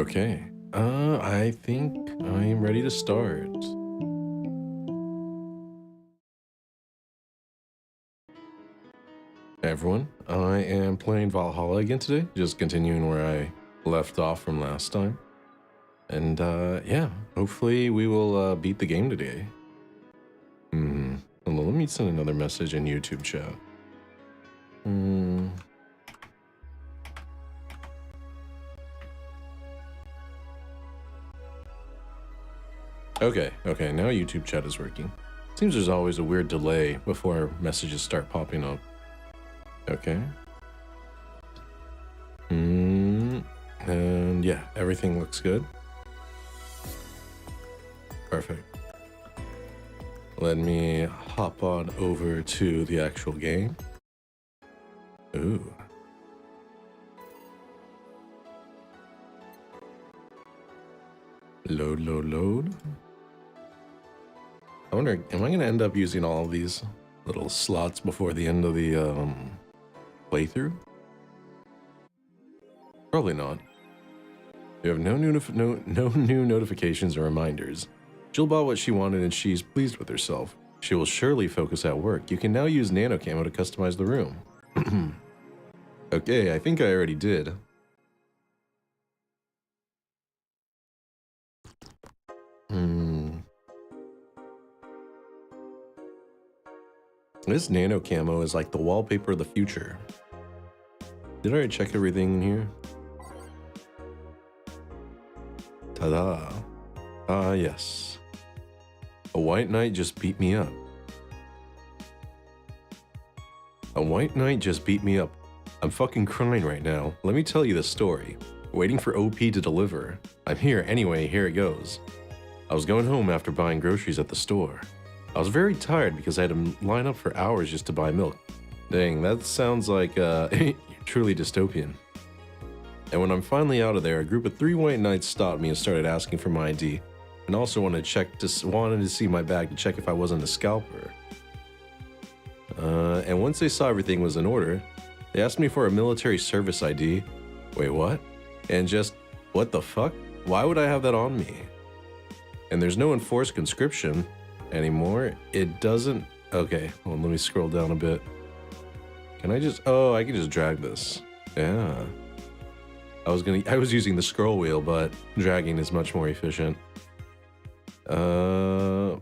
Okay. I think I am ready to start. Hey everyone, I am playing Valhalla again today, just continuing where I left off from last time. And yeah, hopefully we will beat the game today. Hold on, let me send another message in YouTube chat. Okay, now YouTube chat is working. Seems there's always a weird delay before messages start popping up. Okay. And yeah, everything looks good. Perfect. Let me hop on over to the actual game. Ooh. Load. I wonder, am I going to end up using all of these little slots before the end of the playthrough? Probably not. You have no new notifications or reminders. Jill bought what she wanted and she's pleased with herself. She will surely focus at work. You can now use nano camo to customize the room. Okay, I think I already did. This nano camo is like the wallpaper of the future. Did I already check everything in here? Ta-da. Ah, yes. A white knight just beat me up. A white knight just beat me up. I'm fucking crying right now. Let me tell you the story. Waiting for OP to deliver. I'm here anyway, here it goes. I was going home after buying groceries at the store. I was very tired because I had to line up for hours just to buy milk. Dang, that sounds like truly dystopian. And when I'm finally out of there, a group of 3 white knights stopped me and started asking for my ID, and also wanted to see my bag to check if I wasn't a scalper. And once they saw everything was in order, they asked me for a military service ID. Wait, what? And just, what the fuck? Why would I have that on me? And there's no enforced conscription anymore. It doesn't. Okay, well, let me scroll down a bit. Can I just, oh, I can just drag this. Yeah. I was using the scroll wheel, but dragging is much more efficient. Why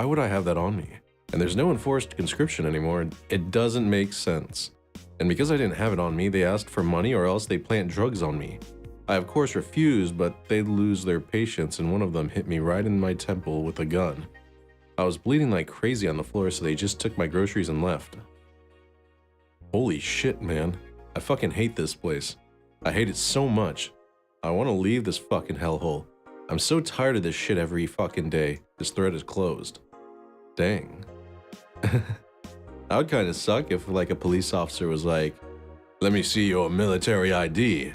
would I have that on me? And there's no enforced conscription anymore. It doesn't make sense. And because I didn't have it on me, they asked for money or else they plant drugs on me. I of course refused, but they'd lose their patience and one of them hit me right in my temple with a gun. I was bleeding like crazy on the floor, so they just took my groceries and left. Holy shit, man. I fucking hate this place. I hate it so much. I want to leave this fucking hellhole. I'm so tired of this shit every fucking day. This thread is closed. Dang. That would kind of suck if like a police officer was like, let me see your military ID.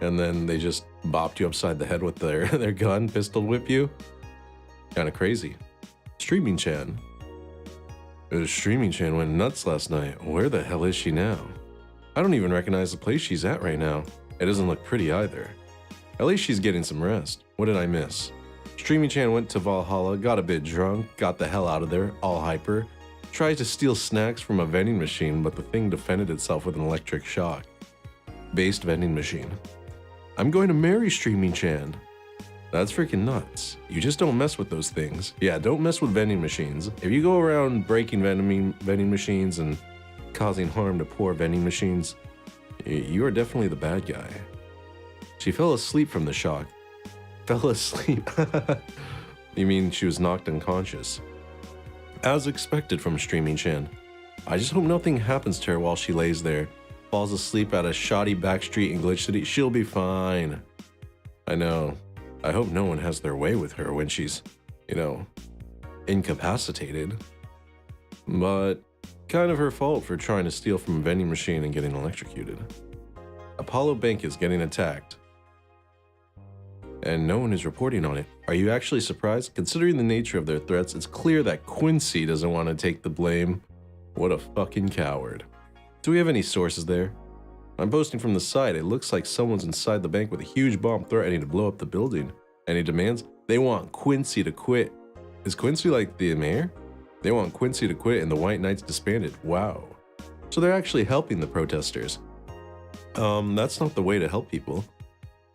And then they just bopped you upside the head with their gun, pistol whip you. Kind of crazy. Streaming Chan. Streaming Chan went nuts last night. Where the hell is she now? I don't even recognize the place she's at right now. It doesn't look pretty either. At least she's getting some rest. What did I miss? Streaming Chan went to Valhalla, got a bit drunk, got the hell out of there, all hyper, tried to steal snacks from a vending machine, but the thing defended itself with an electric shock. Based vending machine. I'm going to marry Streaming Chan. That's freaking nuts. You just don't mess with those things. Yeah, don't mess with vending machines. If you go around breaking vending machines and causing harm to poor vending machines, you are definitely the bad guy. She fell asleep from the shock. Fell asleep? You mean she was knocked unconscious? As expected from Streaming Chan. I just hope nothing happens to her while she lays there. Falls asleep at a shoddy back street in Glitch City. She'll be fine. I know. I hope no one has their way with her when she's, you know, incapacitated. But kind of her fault for trying to steal from a vending machine and getting electrocuted. Apollo Bank is getting attacked. And no one is reporting on it. Are you actually surprised? Considering the nature of their threats, it's clear that Quincy doesn't want to take the blame. What a fucking coward. Do we have any sources there? I'm posting from the side. It looks like someone's inside the bank with a huge bomb threatening to blow up the building. Any demands? They want Quincy to quit. Is Quincy like the mayor? They want Quincy to quit and the White Knights disbanded. Wow. So they're actually helping the protesters. That's not the way to help people.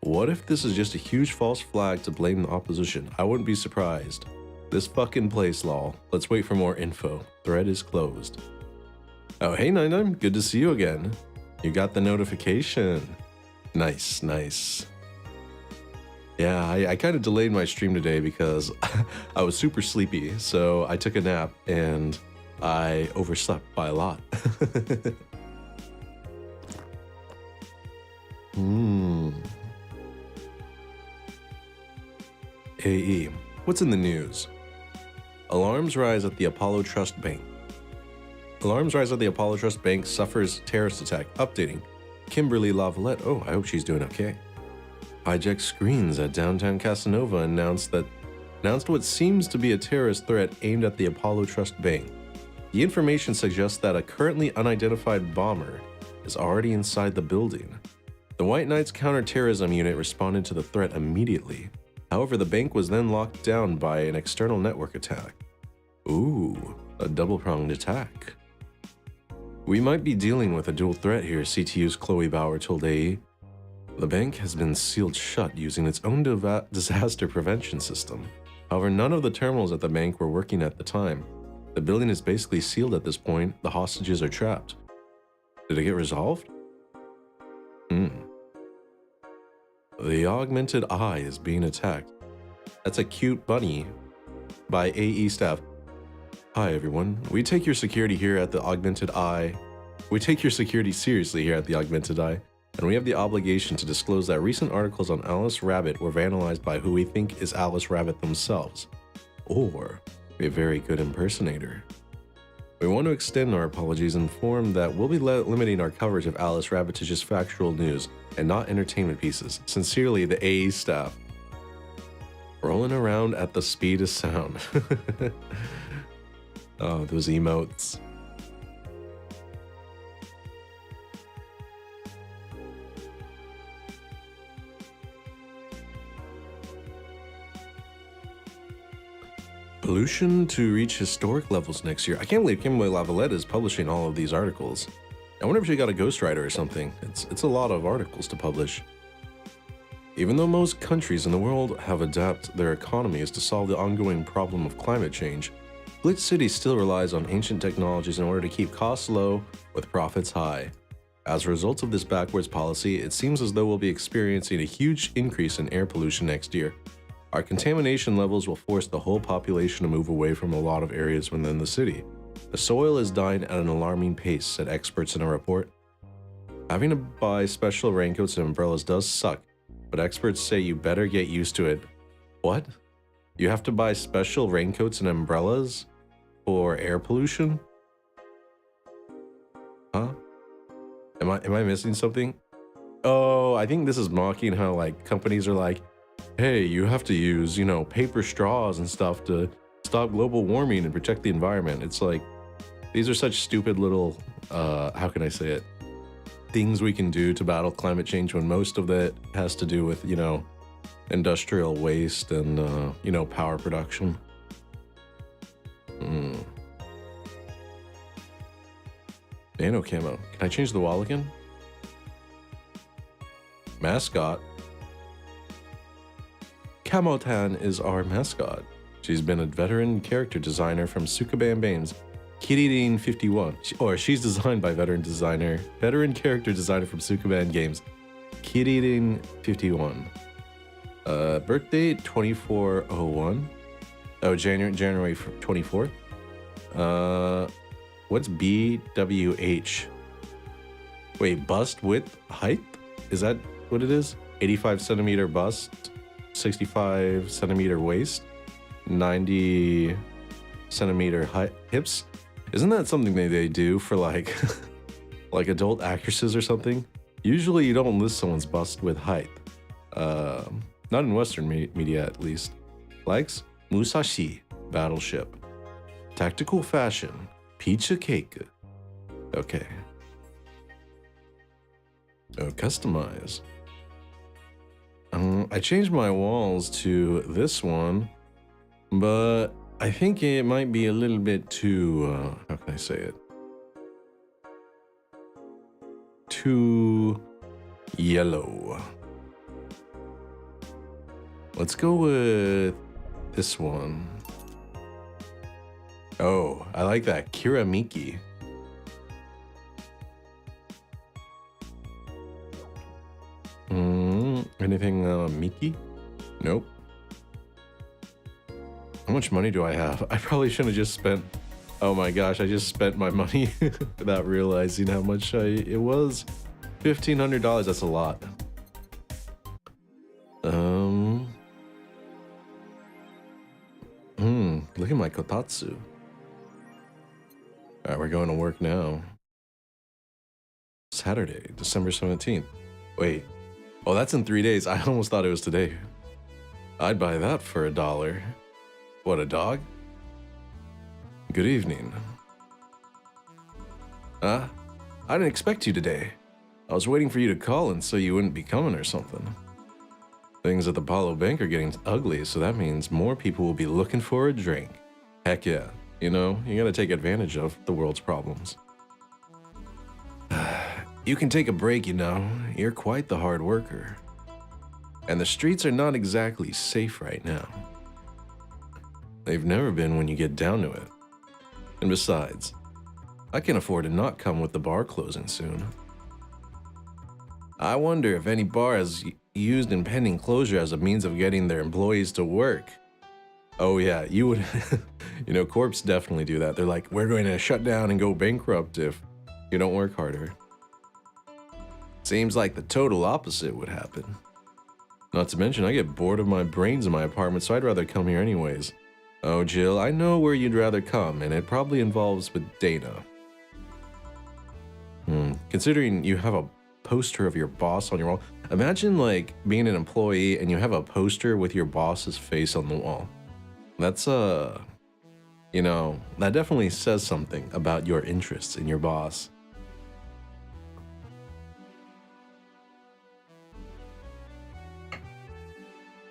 What if this is just a huge false flag to blame the opposition? I wouldn't be surprised. This fucking place, lol. Let's wait for more info. Thread is closed. Oh, hey, Nine, good to see you again. You got the notification. Nice, nice. Yeah, I kind of delayed my stream today because I was super sleepy, so I took a nap and I overslept by a lot. AE, what's in the news? Alarms rise at the Apollo Trust Bank. Alarms rise at the Apollo Trust Bank suffers terrorist attack. Updating. Kimberly Lavalette. Oh, I hope she's doing okay. Hijacked screens at downtown Casanova announced what seems to be a terrorist threat aimed at the Apollo Trust Bank. The information suggests that a currently unidentified bomber is already inside the building. The White Knights counterterrorism unit responded to the threat immediately. However, the bank was then locked down by an external network attack. Ooh, a double-pronged attack. We might be dealing with a dual threat here, CTU's Chloe Bauer told AE. The bank has been sealed shut using its own disaster prevention system. However, none of the terminals at the bank were working at the time. The building is basically sealed at this point. The hostages are trapped. Did it get resolved? The augmented eye is being attacked. That's a cute bunny by AE staff. Hi everyone. We take your security here at the Augmented Eye. We take your security seriously here at the Augmented Eye, and we have the obligation to disclose that recent articles on Alice Rabbit were vandalized by who we think is Alice Rabbit themselves, or a very good impersonator. We want to extend our apologies and inform that we'll be limiting our coverage of Alice Rabbit to just factual news and not entertainment pieces. Sincerely, the AE staff. Rolling around at the speed of sound. Oh, those emotes. Pollution to reach historic levels next year. I can't believe Kimberly Lavalette is publishing all of these articles. I wonder if she got a ghostwriter or something. It's a lot of articles to publish. Even though most countries in the world have adapted their economies to solve the ongoing problem of climate change, Glitch City still relies on ancient technologies in order to keep costs low with profits high. As a result of this backwards policy, it seems as though we'll be experiencing a huge increase in air pollution next year. Our contamination levels will force the whole population to move away from a lot of areas within the city. The soil is dying at an alarming pace, said experts in a report. Having to buy special raincoats and umbrellas does suck, but experts say you better get used to it. What? You have to buy special raincoats and umbrellas for air pollution? Huh? Am I missing something? Oh, I think this is mocking how like companies are like, hey, you have to use, paper straws and stuff to stop global warming and protect the environment. It's like, these are such stupid little, how can I say it? Things we can do to battle climate change when most of it has to do with, industrial waste and, power production. Nano camo. Can I change the wall again? Mascot. Camotan is our mascot. She's been a veteran character designer from Sukaban Games. Kiririne51. She's designed by veteran character designer from Sukaban Games. Kiririne51. Birth date 2401. Oh, January 24th. What's BWH? Wait, bust width height? Is that what it is? 85 centimeter bust, 65 centimeter waist, 90 centimeter hips. Isn't that something they do for like like adult actresses or something? Usually you don't list someone's bust with height. Not in Western media at least. Likes Musashi battleship. Tactical fashion. Pizza cake. Okay. Oh, customize. I changed my walls to this one, but I think it might be a little bit too, how can I say it? Too yellow. Let's go with this one. Oh, I like that. Kiramiki. Anything Miki? Nope. How much money do I have? I probably shouldn't have just spent... Oh my gosh, I just spent my money without realizing how much it was. $1,500, that's a lot. Look at my kotatsu. Alright, we're going to work now. Saturday, December 17th. Wait. Oh, that's in 3 days. I almost thought it was today. I'd buy that for $1. What, a dog? Good evening. I didn't expect you today. I was waiting for you to call and so you wouldn't be coming or something. Things at the Apollo Bank are getting ugly, so that means more people will be looking for a drink. Heck yeah. You know, you gotta take advantage of the world's problems. You can take a break, you know. You're quite the hard worker. And the streets are not exactly safe right now. They've never been when you get down to it. And besides, I can afford to not come with the bar closing soon. I wonder if any bar has used impending closure as a means of getting their employees to work. Oh yeah, you would, you know, corps definitely do that. They're like, we're going to shut down and go bankrupt if you don't work harder. Seems like the total opposite would happen. Not to mention, I get bored of my brains in my apartment, so I'd rather come here anyways. Oh, Jill, I know where you'd rather come, and it probably involves with Dana. Considering you have a poster of your boss on your wall, imagine like being an employee and you have a poster with your boss's face on the wall. That's you know, that definitely says something about your interests in your boss.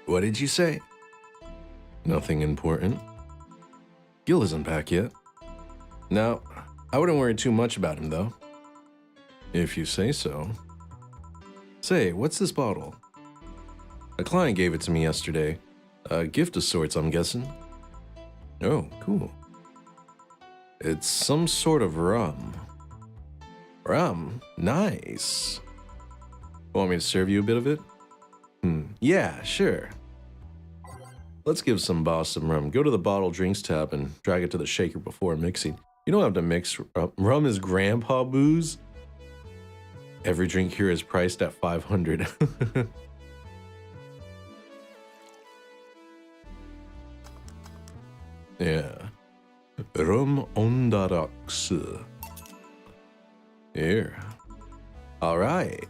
What did you say? Nothing important. Gil isn't back yet. No, I wouldn't worry too much about him though. If you say so. Say, what's this bottle? A client gave it to me yesterday. A gift of sorts, I'm guessing. Oh, cool. It's some sort of rum. Rum? Nice. Want me to serve you a bit of it? Yeah, sure. Let's give some boss some rum. Go to the bottle drinks tab and drag it to the shaker before mixing. You don't have to mix. Rum is grandpa booze. Every drink here is priced at 500. Yeah. Rum on the rocks. Here. All right.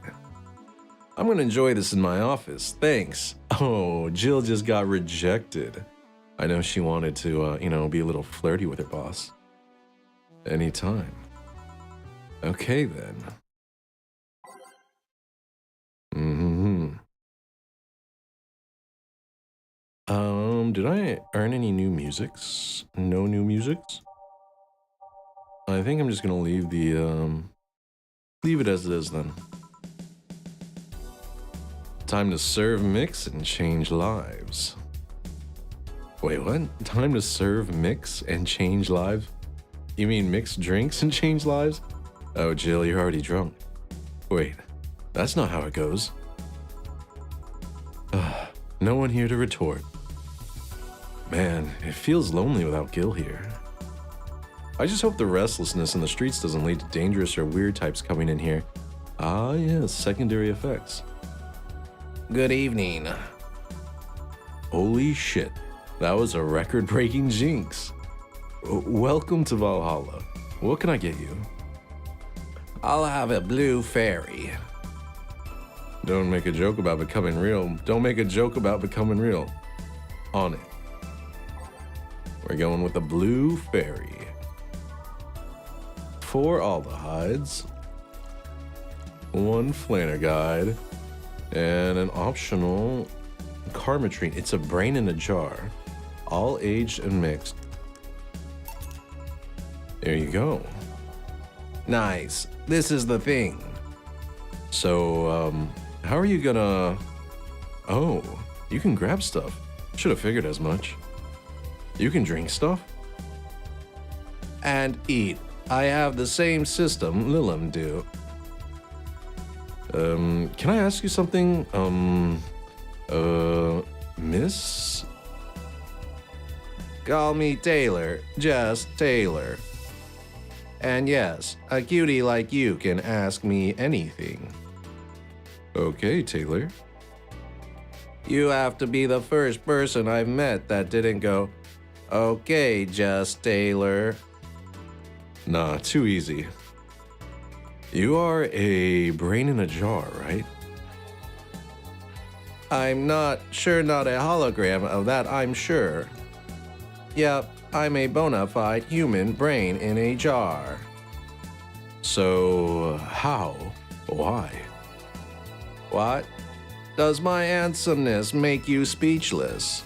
I'm gonna enjoy this in my office. Thanks. Oh, Jill just got rejected. I know she wanted to, you know, be a little flirty with her boss. Anytime. Okay, then. Did I earn any new musics? No new musics? I think I'm just gonna leave the, leave it as it is then. Time to serve, mix, and change lives. Wait, what? Time to serve, mix, and change lives? You mean mix drinks and change lives? Oh, Jill, you're already drunk. Wait, that's not how it goes. No one here to retort. Man, it feels lonely without Gil here. I just hope the restlessness in the streets doesn't lead to dangerous or weird types coming in here. Ah, yes, secondary effects. Good evening. Holy shit, that was a record-breaking jinx. Welcome to Valhalla. What can I get you? I'll have a blue fairy. Don't make a joke about becoming real. Don't make a joke about becoming real. On it. We're going with a blue fairy. 4 aldehydes. one flanner guide, and an optional karmatrine. It's a brain in a jar, all aged and mixed. There you go. Nice. This is the thing. So, how are you gonna... Oh, you can grab stuff. Should have figured as much. You can drink stuff? And eat. I have the same system Lilim do. Can I ask you something? Miss? Call me Taylor, just Taylor. And yes, a cutie like you can ask me anything. Okay, Taylor. You have to be the first person I've met that didn't go, okay, just Taylor. Nah, too easy. You are a brain in a jar, right? I'm not a hologram of that, I'm sure. Yep, I'm a bona fide human brain in a jar. So, how? Why? What? Does my handsomeness make you speechless?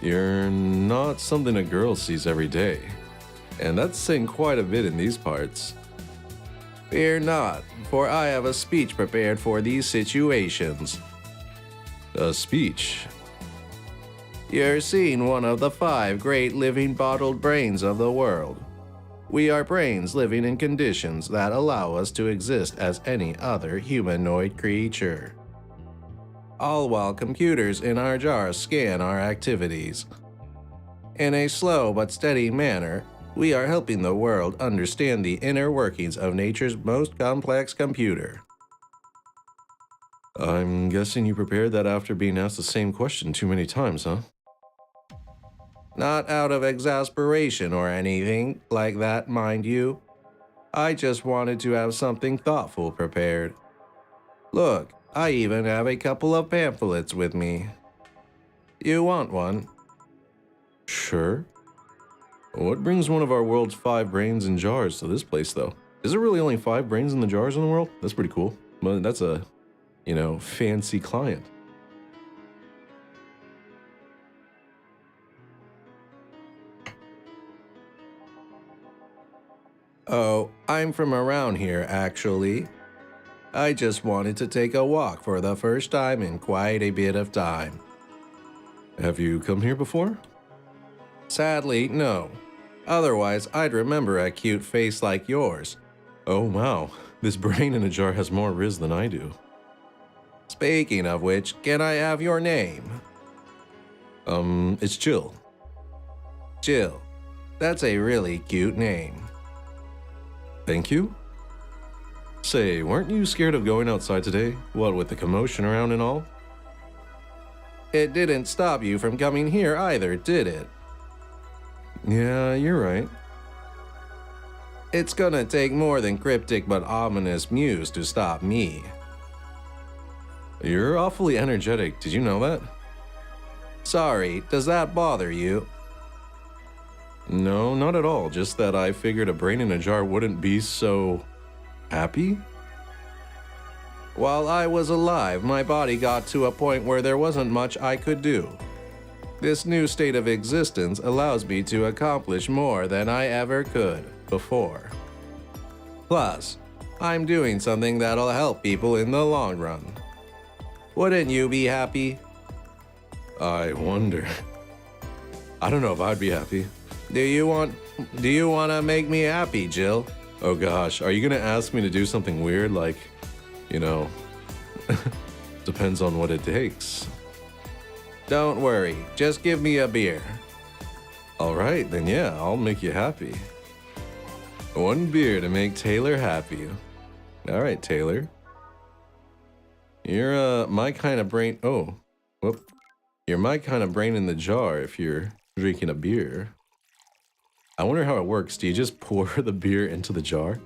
You're not something a girl sees every day, and that's saying quite a bit in these parts. Fear not, for I have a speech prepared for these situations. A speech? You're seeing one of the 5 great living bottled brains of the world. We are brains living in conditions that allow us to exist as any other humanoid creature. All while computers in our jars scan our activities. In a slow but steady manner, we are helping the world understand the inner workings of nature's most complex computer. I'm guessing you prepared that after being asked the same question too many times, huh? Not out of exasperation or anything like that, mind you. I just wanted to have something thoughtful prepared. Look, I even have a couple of pamphlets with me. You want one? Sure. What brings one of our world's 5 brains in jars to this place, though? Is there really only 5 brains in the jars in the world? That's pretty cool. But that's a, fancy client. Oh, I'm from around here, actually. I just wanted to take a walk for the first time in quite a bit of time. Have you come here before? Sadly, no. Otherwise, I'd remember a cute face like yours. Oh wow, this brain in a jar has more riz than I do. Speaking of which, can I have your name? It's Jill. Jill. That's a really cute name. Thank you. Say, weren't you scared of going outside today? What, with the commotion around and all? It didn't stop you from coming here either, did it? Yeah, you're right. It's gonna take more than cryptic but ominous muse to stop me. You're awfully energetic, did you know that? Sorry, does that bother you? No, not at all, just that I figured a brain in a jar wouldn't be so... happy? While I was alive, my body got to a point where there wasn't much I could do. This new state of existence allows me to accomplish more than I ever could before. Plus, I'm doing something that'll help people in the long run. Wouldn't you be happy? I wonder. I don't know if I'd be happy. Do you want to make me happy, Jill? Oh gosh, are you gonna ask me to do something weird like, depends on what it takes. Don't worry, just give me a beer. Alright, then yeah, I'll make you happy. 1 beer to make Taylor happy. Alright, Taylor. You're my kind of brain. Oh, whoop. You're my kind of brain in the jar if you're drinking a beer. I wonder how it works. Do you just pour the beer into the jar?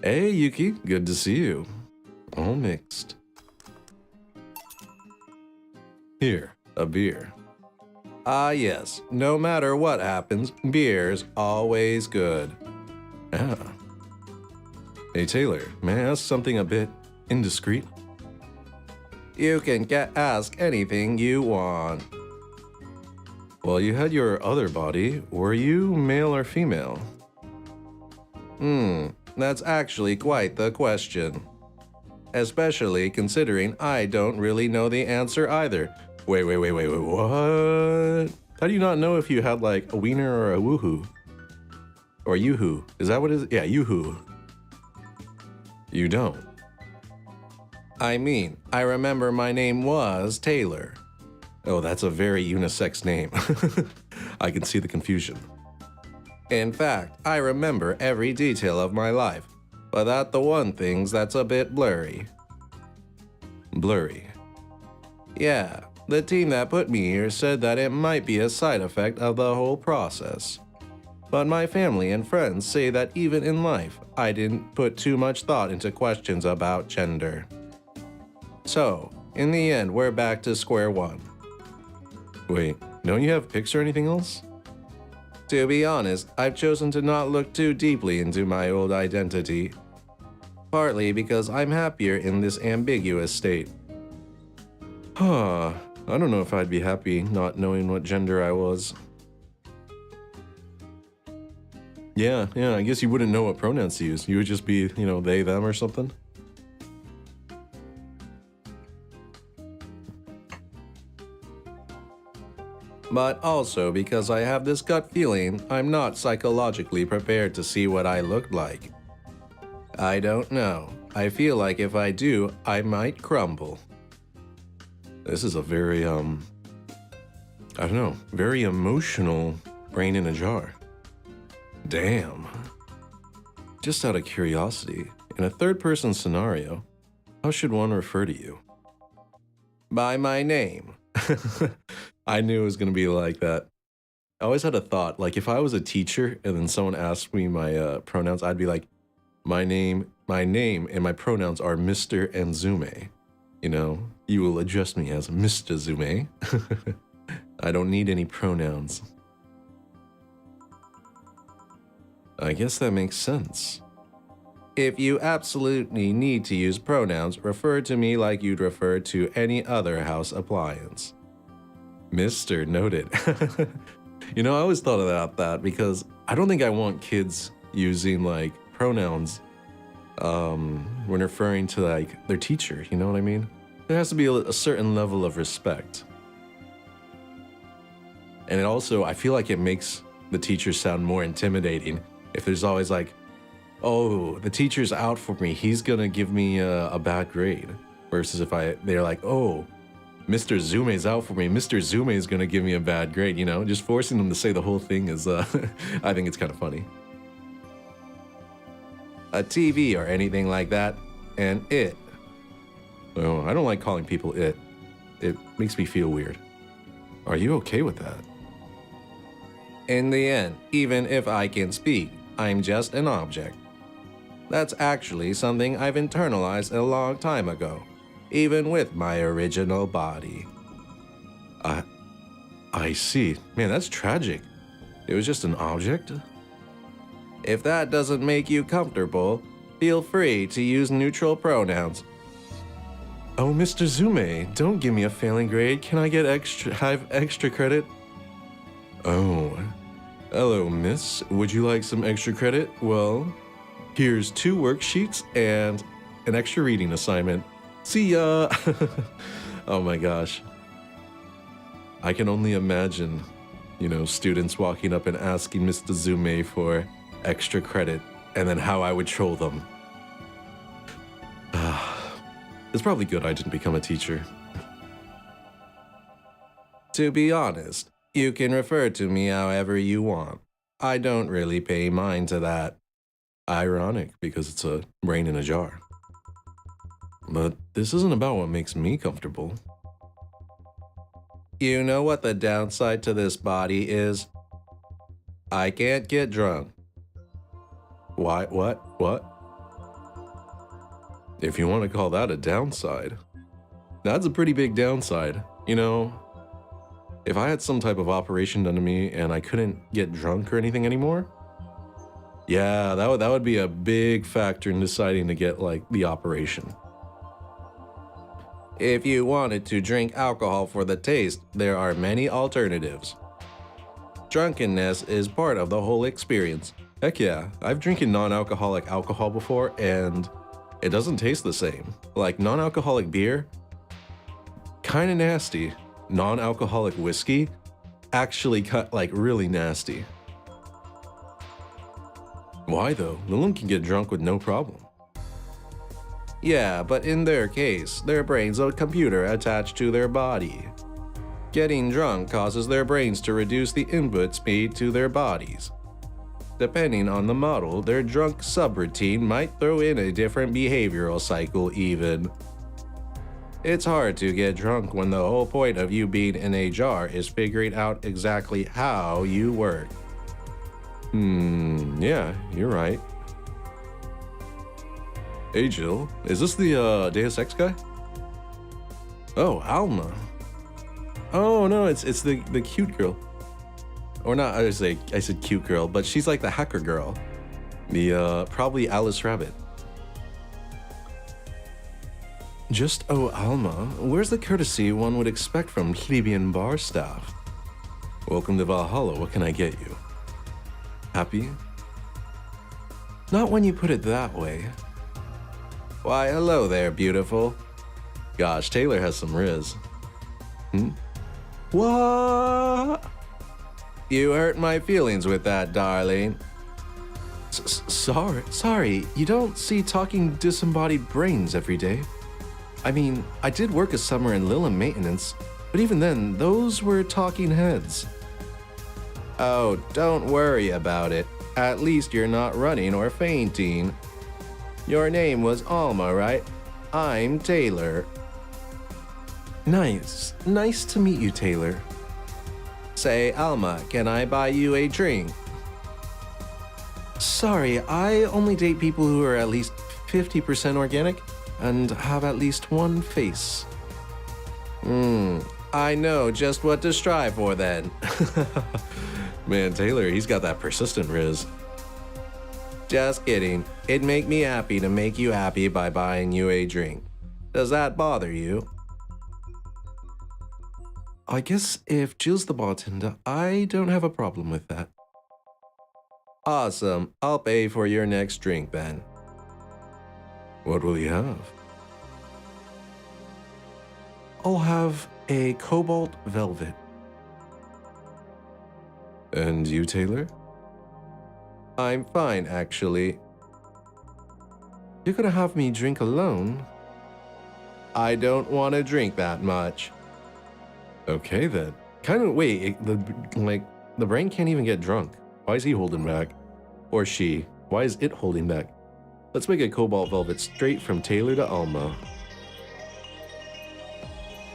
Hey, Yuki, good to see you. All mixed. Here, a beer. Ah, yes, no matter what happens, beer's always good. Ah. Hey Taylor, may I ask something a bit indiscreet? You can ask anything you want. Well, you had your other body. Were you male or female? That's actually quite the question. Especially considering I don't really know the answer either. Wait, what? How do you not know if you had like a wiener or a woohoo? Or yoo-hoo? Is that what it is? Yeah, yoo-hoo. You don't. I mean, I remember my name was Taylor. Oh, that's a very unisex name. I can see the confusion. In fact, I remember every detail of my life, but that the one things that's a bit blurry. Blurry. Yeah, the team that put me here said that it might be a side effect of the whole process. But my family and friends say that even in life, I didn't put too much thought into questions about gender. So, in the end, we're back to square one. Wait, don't you have pics or anything else? To be honest, I've chosen to not look too deeply into my old identity. Partly because I'm happier in this ambiguous state. I don't know if I'd be happy not knowing what gender I was. Yeah, I guess you wouldn't know what pronouns to use. You would just be, they, them, or something. But also because I have this gut feeling I'm not psychologically prepared to see what I look like. I don't know. I feel like if I do, I might crumble. This is a very, very emotional brain in a jar. Damn. Just out of curiosity, in a third-person scenario, how should one refer to you? By my name. I knew it was going to be like that. I always had a thought, like if I was a teacher and then someone asked me my pronouns, I'd be like, my name and my pronouns are Mr. and Zume. You will address me as Mr. Zume. I don't need any pronouns. I guess that makes sense. If you absolutely need to use pronouns, refer to me like you'd refer to any other house appliance. Mr. Noted. I always thought about that because I don't think I want kids using like pronouns when referring to like their teacher, you know what I mean? There has to be a certain level of respect. And it also, I feel like it makes the teacher sound more intimidating if there's always like, oh, the teacher's out for me, he's gonna give me a bad grade. Versus if they're like, oh, Mr. Zume's out for me, Mr. Zume is gonna give me a bad grade, just forcing them to say the whole thing is, I think it's kind of funny. A TV or anything like that, and it. Oh, I don't like calling people it. It makes me feel weird. Are you okay with that? In the end, even if I can speak, I'm just an object. That's actually something I've internalized a long time ago, even with my original body. I see. Man, that's tragic. It was just an object? If that doesn't make you comfortable, feel free to use neutral pronouns. Oh, Mr. Zume, don't give me a failing grade. Can I have extra credit? Oh. Hello, miss. Would you like some extra credit? Well, here's 2 worksheets and an extra reading assignment. See ya! Oh my gosh. I can only imagine, students walking up and asking Mr. Zume for extra credit and then how I would troll them. It's probably good I didn't become a teacher. To be honest, you can refer to me however you want. I don't really pay mind to that. Ironic, because it's a brain in a jar. But this isn't about what makes me comfortable. You know what the downside to this body is? I can't get drunk. Why? What? If you want to call that a downside, that's a pretty big downside. If I had some type of operation done to me and I couldn't get drunk or anything anymore, Yeah, that would be a big factor in deciding to get, like, the operation. If you wanted to drink alcohol for the taste, there are many alternatives. Drunkenness is part of the whole experience. Heck yeah, I've drinking non-alcoholic alcohol before, and it doesn't taste the same. Like, non-alcoholic beer, kinda nasty. Non-alcoholic whiskey, actually like really nasty. Why though? Lilum can get drunk with no problem. Yeah, but in their case, their brain's a computer attached to their body. Getting drunk causes their brains to reduce the input speed to their bodies. Depending on the model, their drunk subroutine might throw in a different behavioral cycle even. It's hard to get drunk when the whole point of you being in a jar is figuring out exactly how you work. Yeah, you're right. Hey Jill, is this the Deus Ex guy? Oh, Alma. Oh no, it's the cute girl. Or not, I said cute girl, but she's like the hacker girl. The probably Alice Rabbit. Just oh Alma, where's the courtesy one would expect from plebeian bar staff? Welcome to Valhalla, what can I get you? Happy? Not when you put it that way. Why, hello there, beautiful. Gosh, Taylor has some riz. What? You hurt my feelings with that, darling. Sorry, you don't see talking disembodied brains every day. I mean, I did work a summer in Lilum maintenance, but even then, those were talking heads. Oh, don't worry about it. At least you're not running or fainting. Your name was Alma, right? I'm Taylor. Nice to meet you, Taylor. Say, Alma, can I buy you a drink? Sorry, I only date people who are at least 50% organic and have at least one face. I know just what to strive for then. Man, Taylor, he's got that persistent riz. Just kidding. It'd make me happy to make you happy by buying you a drink. Does that bother you? I guess if Jill's the bartender, I don't have a problem with that. Awesome. I'll pay for your next drink then. What will you have? I'll have a cobalt velvet. And you, Taylor? I'm fine, actually. You're gonna have me drink alone? I don't want to drink that much. Okay then. Wait, the brain can't even get drunk. Why is he holding back? Or she? Why is it holding back? Let's make a cobalt velvet straight from Taylor to Alma.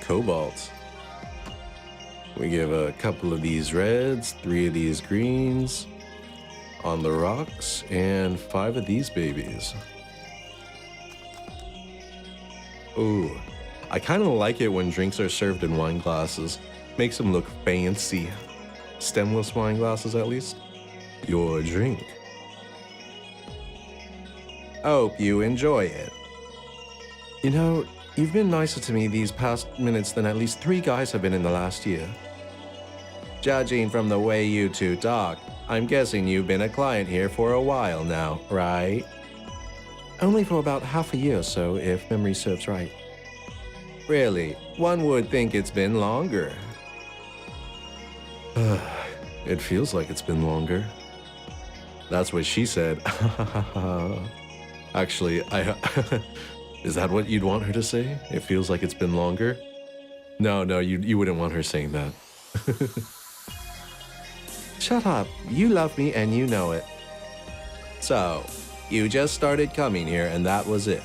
Cobalt. We give a couple of these reds, 3 of these greens on the rocks, and 5 of these babies. Ooh, I kind of like it when drinks are served in wine glasses. Makes them look fancy. Stemless wine glasses, at least. Your drink. Hope you enjoy it. You know, you've been nicer to me these past minutes than at least 3 guys have been in the last year. Judging from the way you two talk, I'm guessing you've been a client here for a while now, right? Only for about half a year or so, if memory serves right. Really? One would think it's been longer. It feels like it's been longer. That's what she said. Actually, is that what you'd want her to say? It feels like it's been longer? No, you wouldn't want her saying that. Shut up. You love me and you know it. So, you just started coming here and that was it?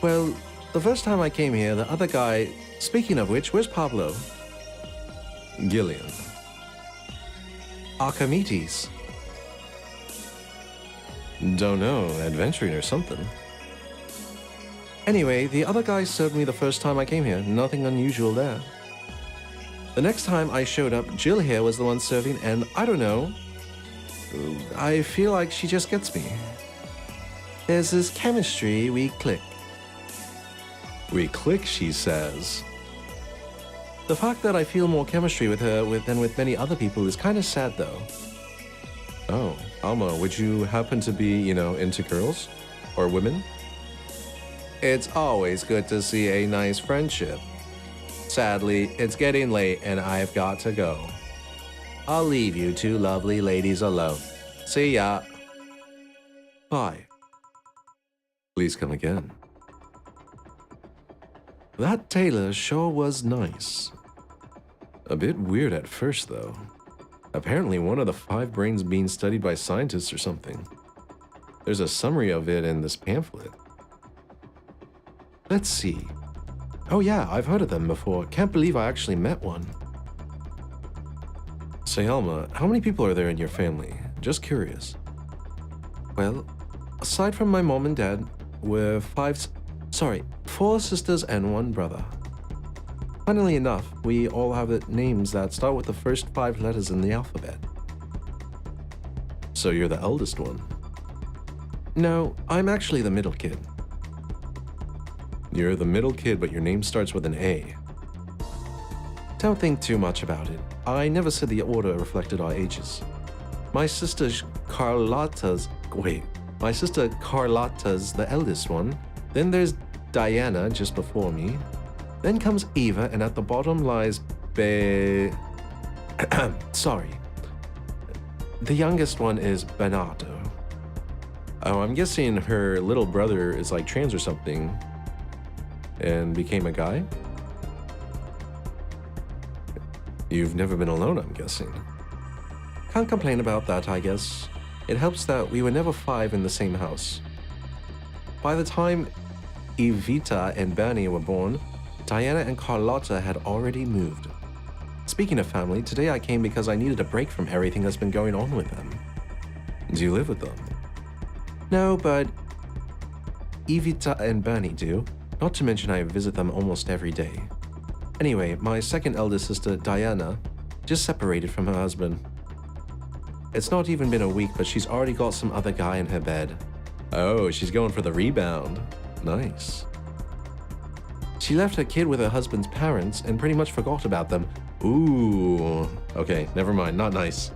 Well, the first time I came here, the other guy... Speaking of which, where's Pablo? Gillian. Archimedes. Don't know, adventuring or something. Anyway, the other guy served me the first time I came here. Nothing unusual there. The next time I showed up, Jill here was the one serving, and I don't know. I feel like she just gets me. There's this chemistry, we click. We click, she says. The fact that I feel more chemistry with her than with many other people is kind of sad, though. Oh, Alma, would you happen to be, into girls? Or women? It's always good to see a nice friendship. Sadly, it's getting late and I've got to go. I'll leave you two lovely ladies alone. See ya. Bye. Please come again. That tailor sure was nice. A bit weird at first, though. Apparently one of the 5 brains being studied by scientists or something. There's a summary of it in this pamphlet. Let's see. Oh yeah, I've heard of them before. Can't believe I actually met one. Say, Alma, how many people are there in your family? Just curious. Well, aside from my mom and dad, we're 4 sisters and 1 brother. Funnily enough, we all have names that start with the first 5 letters in the alphabet. So you're the eldest one? No, I'm actually the middle kid. You're the middle kid, but your name starts with an A. Don't think too much about it. I never said the order reflected our ages. My sister Carlotta's the eldest one. Then there's Diana just before me. Then comes Eva, and at the bottom lies Sorry. The youngest one is Bernardo. Oh, I'm guessing her little brother is like trans or something and became a guy? You've never been alone, I'm guessing. Can't complain about that, I guess. It helps that we were never 5 in the same house. By the time Evita and Bernie were born, Diana and Carlotta had already moved. Speaking of family, today I came because I needed a break from everything that's been going on with them. Do you live with them? No, but Evita and Bernie do. Not to mention I visit them almost every day. Anyway, my second eldest sister, Diana, just separated from her husband. It's not even been a week, but she's already got some other guy in her bed. Oh, she's going for the rebound. Nice. She left her kid with her husband's parents and pretty much forgot about them. Ooh. Okay, never mind. Not nice.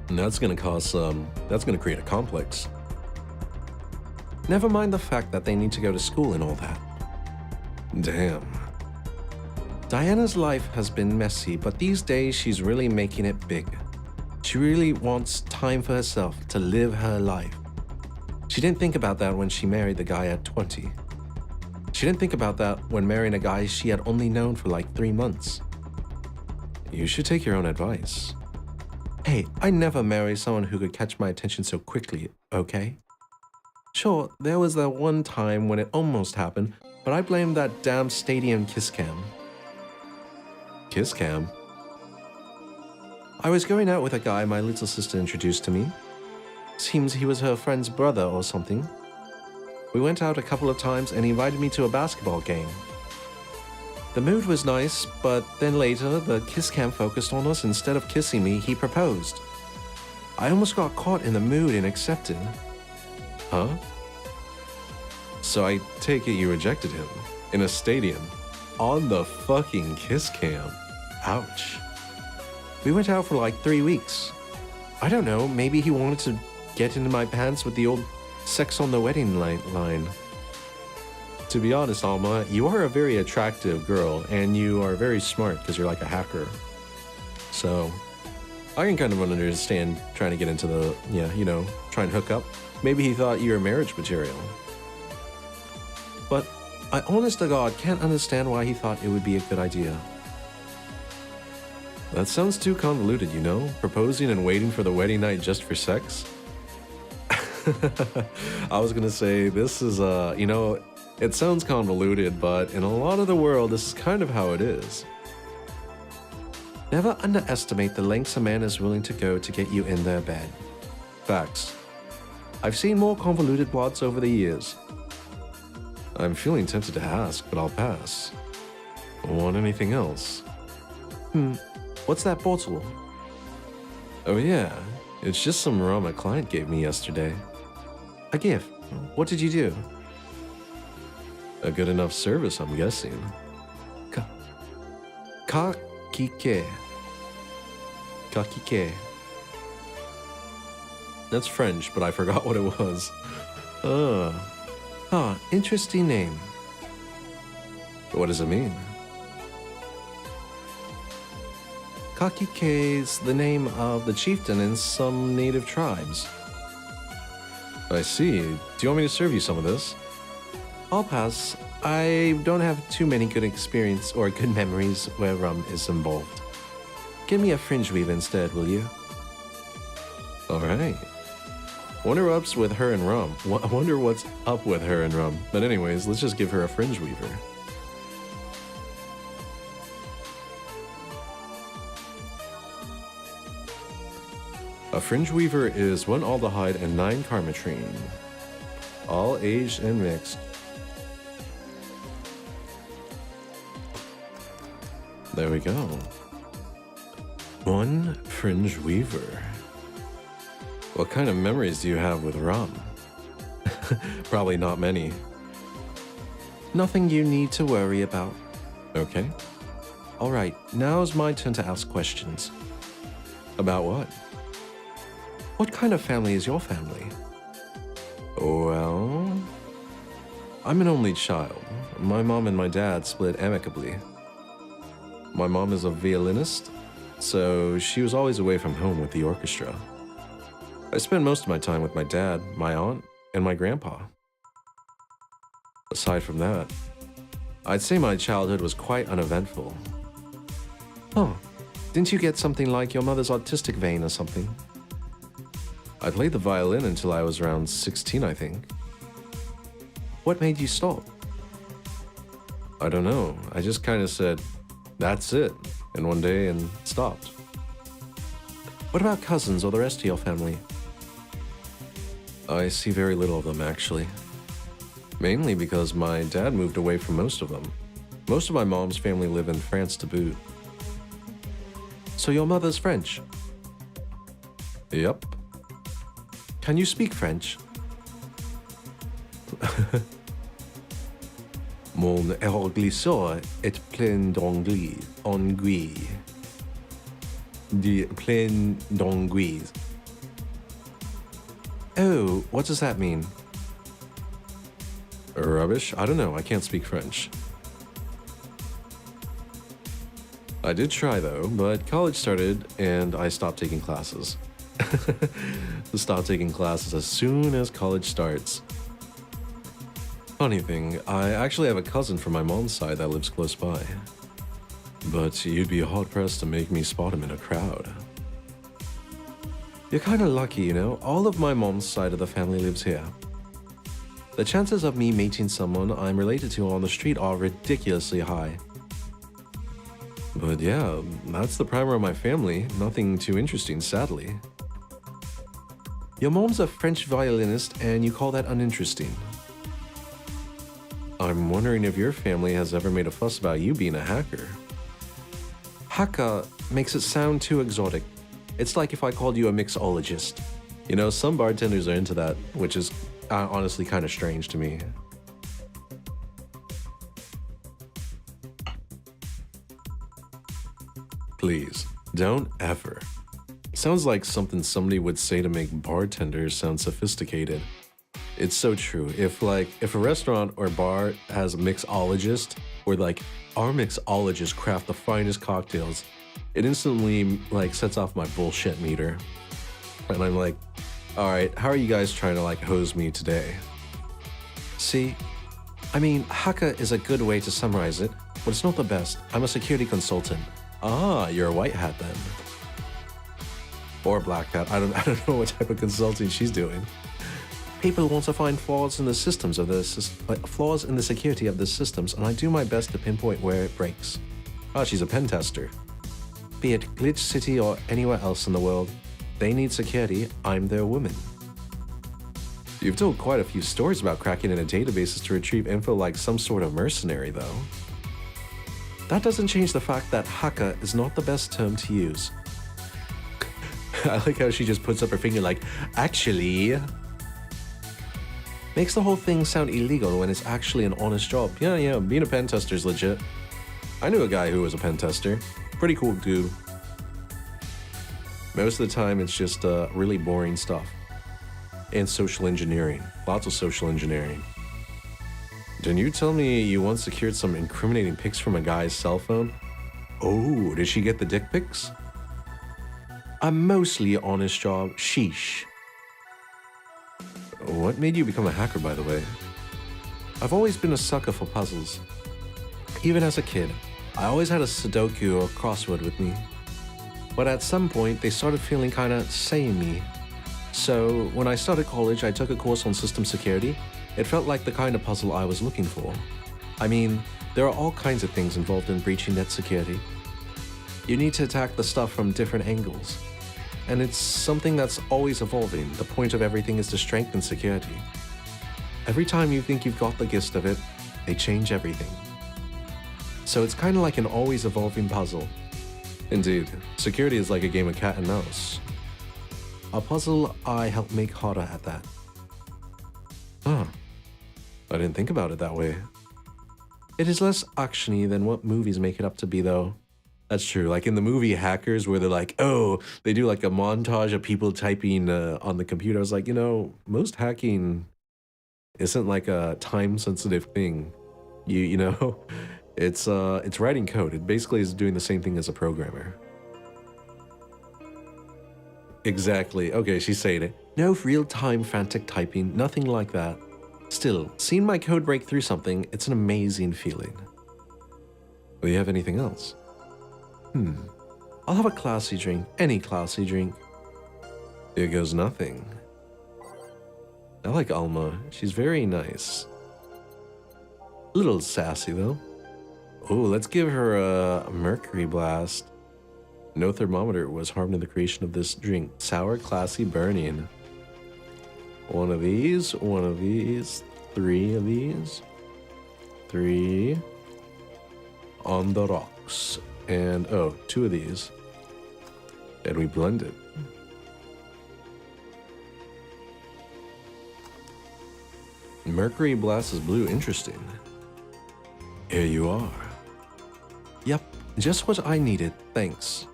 And that's gonna create a complex. Never mind the fact that they need to go to school and all that. Damn. Diana's life has been messy, but these days she's really making it big. She really wants time for herself to live her life. She didn't think about that when she married the guy at 20. She didn't think about that when marrying a guy she had only known for like 3 months. You should take your own advice. Hey, I never married someone who could catch my attention so quickly, okay? Sure, there was that one time when it almost happened, but I blame that damn stadium kiss cam. Kiss cam? I was going out with a guy my little sister introduced to me. Seems he was her friend's brother or something. We went out a couple of times and he invited me to a basketball game. The mood was nice, but then later the kiss cam focused on us. Instead of kissing me, he proposed. I almost got caught in the mood and accepted. Huh? So I take it you rejected him in a stadium on the fucking kiss cam. Ouch. We went out for like 3 weeks. I don't know, maybe he wanted to get into my pants with the old sex on the wedding line. To be honest, Alma, you are a very attractive girl and you are very smart because you're like a hacker. So I can kind of understand trying to get into the, try and hook up. Maybe he thought you were marriage material. But I honest to God can't understand why he thought it would be a good idea. That sounds too convoluted, Proposing and waiting for the wedding night just for sex? I was gonna say, this is, it sounds convoluted, but in a lot of the world, this is kind of how it is. Never underestimate the lengths a man is willing to go to get you in their bed. Facts. I've seen more convoluted plots over the years. I'm feeling tempted to ask, but I'll pass. Want anything else? What's that bottle? Oh yeah, it's just some rum a client gave me yesterday. A gift? What did you do? A good enough service, I'm guessing. Kakike. Kakike. That's French, but I forgot what it was. Interesting name. What does it mean? Kakike's the name of the chieftain in some native tribes. I see. Do you want me to serve you some of this? I'll pass. I don't have too many good experience or good memories where rum is involved. Give me a fringe weave instead, will you? Alright. Wonder what's with her and rum. I wonder what's up with her and rum. But anyways, let's just give her a fringe weaver. A fringe weaver is 1 aldehyde and 9 carmetrine. All aged and mixed. There we go. 1 fringe weaver. What kind of memories do you have with rum? Probably not many. Nothing you need to worry about. Okay. Alright, now's my turn to ask questions. About what? What kind of family is your family? Well, I'm an only child. My mom and my dad split amicably. My mom is a violinist, so she was always away from home with the orchestra. I spent most of my time with my dad, my aunt, and my grandpa. Aside from that, I'd say my childhood was quite uneventful. Didn't you get something like your mother's autistic vein or something? I played the violin until I was around 16, I think. What made you stop? I don't know. I just kind of said, that's it, in one day and stopped. What about cousins or the rest of your family? I see very little of them, actually. Mainly because my dad moved away from most of them. Most of my mom's family live in France to boot. So your mother's French? Yep. Can you speak French? Mon erglisseur est plein d'anglais. Plein d'anglais. Oh, what does that mean? Rubbish? I don't know. I can't speak French. I did try though, but college started and I stopped taking classes. Stop taking classes as soon as college starts. Funny thing, I actually have a cousin from my mom's side that lives close by. But you'd be hard-pressed to make me spot him in a crowd. You're kinda lucky, you know? All of my mom's side of the family lives here. The chances of me meeting someone I'm related to on the street are ridiculously high. But yeah, that's the primer of my family. Nothing too interesting, sadly. Your mom's a French violinist and you call that uninteresting. I'm wondering if your family has ever made a fuss about you being a hacker. Hacker makes it sound too exotic. It's like if I called you a mixologist. You know, some bartenders are into that, which is honestly kind of strange to me. Please, don't ever. Sounds like something somebody would say to make bartenders sound sophisticated. It's so true. If a restaurant or bar has a mixologist, or like our mixologists craft the finest cocktails, it instantly sets off my bullshit meter. And I'm like, all right, how are you guys trying to hose me today? See, I mean, haka is a good way to summarize it, but it's not the best. I'm a security consultant. Ah, you're a white hat then. Or black hat. I don't know what type of consulting she's doing. People want to find flaws in the systems of flaws in the security of the systems, and I do my best to pinpoint where it breaks. Ah, she's a pen tester. Be it Glitch City or anywhere else in the world, they need security, I'm their woman. You've told quite a few stories about cracking into databases to retrieve info like some sort of mercenary, though. That doesn't change the fact that hacker is not the best term to use. I like how she just puts up her finger like, actually. Makes the whole thing sound illegal when it's actually an honest job. Yeah, being a pen tester is legit. I knew a guy who was a pen tester. Pretty cool dude. Most of the time, it's just really boring stuff. And social engineering. Lots of social engineering. Didn't you tell me you once secured some incriminating pics from a guy's cell phone? Oh, did she get the dick pics? A mostly honest job, sheesh. What made you become a hacker, by the way? I've always been a sucker for puzzles. Even as a kid, I always had a Sudoku or crossword with me. But at some point, they started feeling kinda samey. So when I started college, I took a course on system security. It felt like the kind of puzzle I was looking for. I mean, there are all kinds of things involved in breaching net security. You need to attack the stuff from different angles. And it's something that's always evolving. The point of everything is to strengthen security. Every time you think you've got the gist of it, they change everything. So it's kind of like an always evolving puzzle. Indeed, security is like a game of cat and mouse. A puzzle I help make harder at that. Huh. I didn't think about it that way. It is less actiony than what movies make it up to be, though. That's true. Like in the movie Hackers, where they're like, oh, they do like a montage of people typing on the computer. I was like, most hacking isn't like a time-sensitive thing. You know, it's writing code. It basically is doing the same thing as a programmer. Exactly. Okay, she's saying it. No real-time frantic typing, nothing like that. Still, seeing my code break through something, it's an amazing feeling. Do you have anything else? I'll have a classy drink, any classy drink. Here goes nothing. I like Alma, she's very nice. A little sassy though. Oh, let's give her a mercury blast. No thermometer was harmed in the creation of this drink. Sour, classy, burning. One of these, 3 of these. 3 on the rocks. And, 2 of these. And we blend it. Mercury Blast is blue. Interesting. Here you are. Yep, just what I needed. Thanks.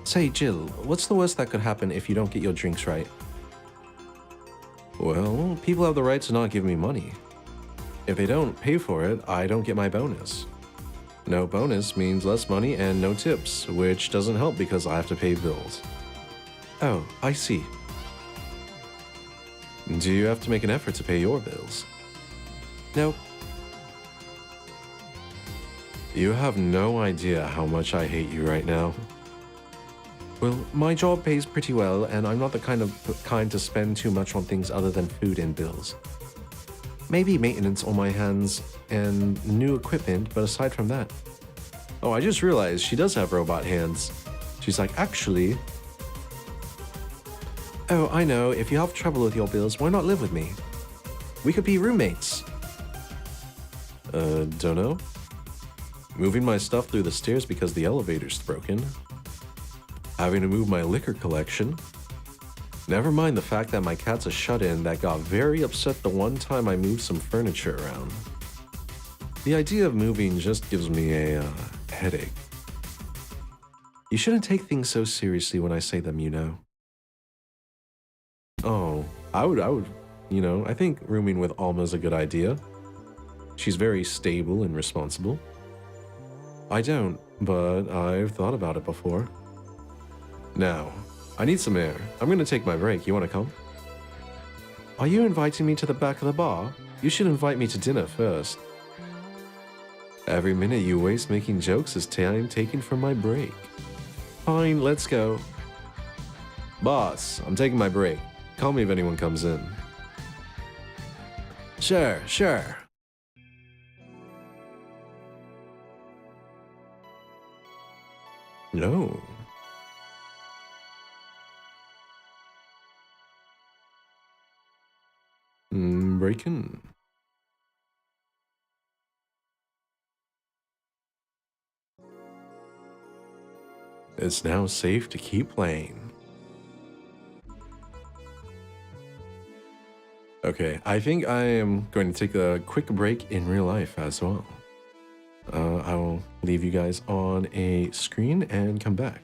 Say, Jill, what's the worst that could happen if you don't get your drinks right? Well, people have the right to not give me money. If they don't pay for it, I don't get my bonus. No bonus means less money and no tips, which doesn't help because I have to pay bills. Oh, I see. Do you have to make an effort to pay your bills? No. You have no idea how much I hate you right now. Well, my job pays pretty well, and I'm not the kind to spend too much on things other than food and bills. Maybe maintenance on my hands and new equipment, but aside from that. Oh, I just realized she does have robot hands. She's like, actually... Oh, I know, if you have trouble with your bills, why not live with me? We could be roommates. Don't know. Moving my stuff through the stairs because the elevator's broken. Having to move my liquor collection. Never mind the fact that my cat's a shut-in that got very upset the one time I moved some furniture around. The idea of moving just gives me a headache. You shouldn't take things so seriously when I say them, you know. Oh, I would, I think rooming with Alma is a good idea. She's very stable and responsible. I don't, but I've thought about it before. Now, I need some air. I'm gonna take my break. You wanna come? Are you inviting me to the back of the bar? You should invite me to dinner first. Every minute you waste making jokes is time taken from my break. Fine, let's go. Boss, I'm taking my break. Call me if anyone comes in. Sure. No. Breaking. It's now safe to keep playing. Okay, I think I am going to take a quick break in real life as well. I will leave you guys on a screen and come back.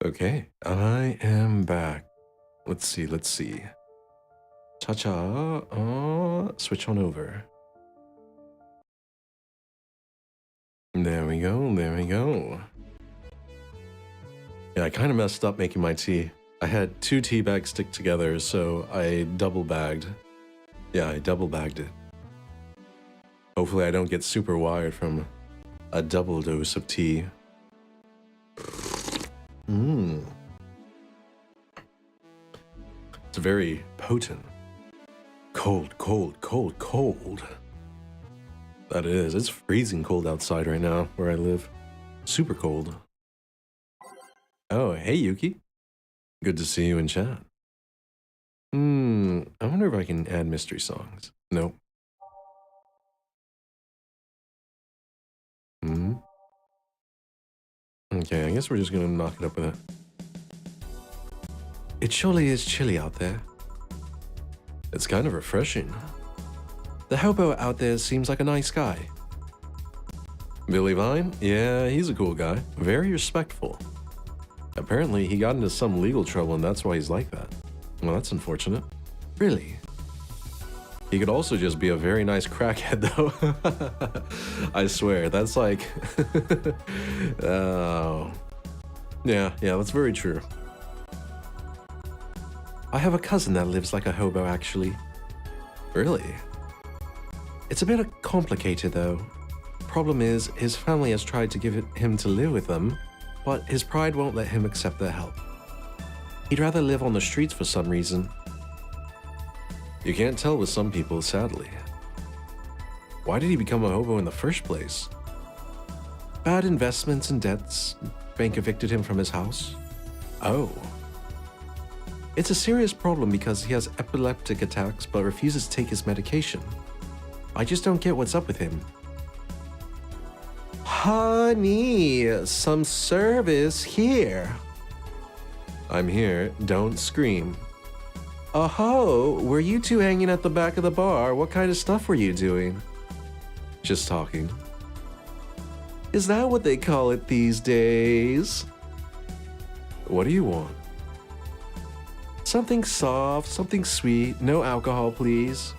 Okay, I am back. Let's see, let's see. Cha-cha, switch on over. There we go, there we go. Yeah, I kind of messed up making my tea. I had 2 tea bags stick together, so I double bagged. Yeah, I double bagged it. Hopefully I don't get super wired from a double dose of tea. Mmm. It's very potent. Cold, cold, cold, cold. That is. It's freezing cold outside right now where I live. Super cold. Oh, hey Yuki. Good to see you in chat. I wonder if I can add mystery songs. Nope. Okay, I guess we're just gonna knock it up with it. It surely is chilly out there. It's kind of refreshing. The hobo out there seems like a nice guy. Billy Vine? Yeah, he's a cool guy. Very respectful. Apparently, he got into some legal trouble and that's why he's like that. Well, that's unfortunate. Really? He could also just be a very nice crackhead, though. I swear, that's like... Oh... Yeah, that's very true. I have a cousin that lives like a hobo, actually. Really? It's a bit complicated, though. Problem is, his family has tried to give him to live with them, but his pride won't let him accept their help. He'd rather live on the streets for some reason. You can't tell with some people, sadly. Why did he become a hobo in the first place? Bad investments and debts. Bank evicted him from his house. Oh. It's a serious problem because he has epileptic attacks but refuses to take his medication. I just don't get what's up with him. Honey, some service here. I'm here, don't scream. Oh, were you two hanging at the back of the bar? What kind of stuff were you doing? Just talking. Is that what they call it these days? What do you want? Something soft, something sweet, no alcohol, please.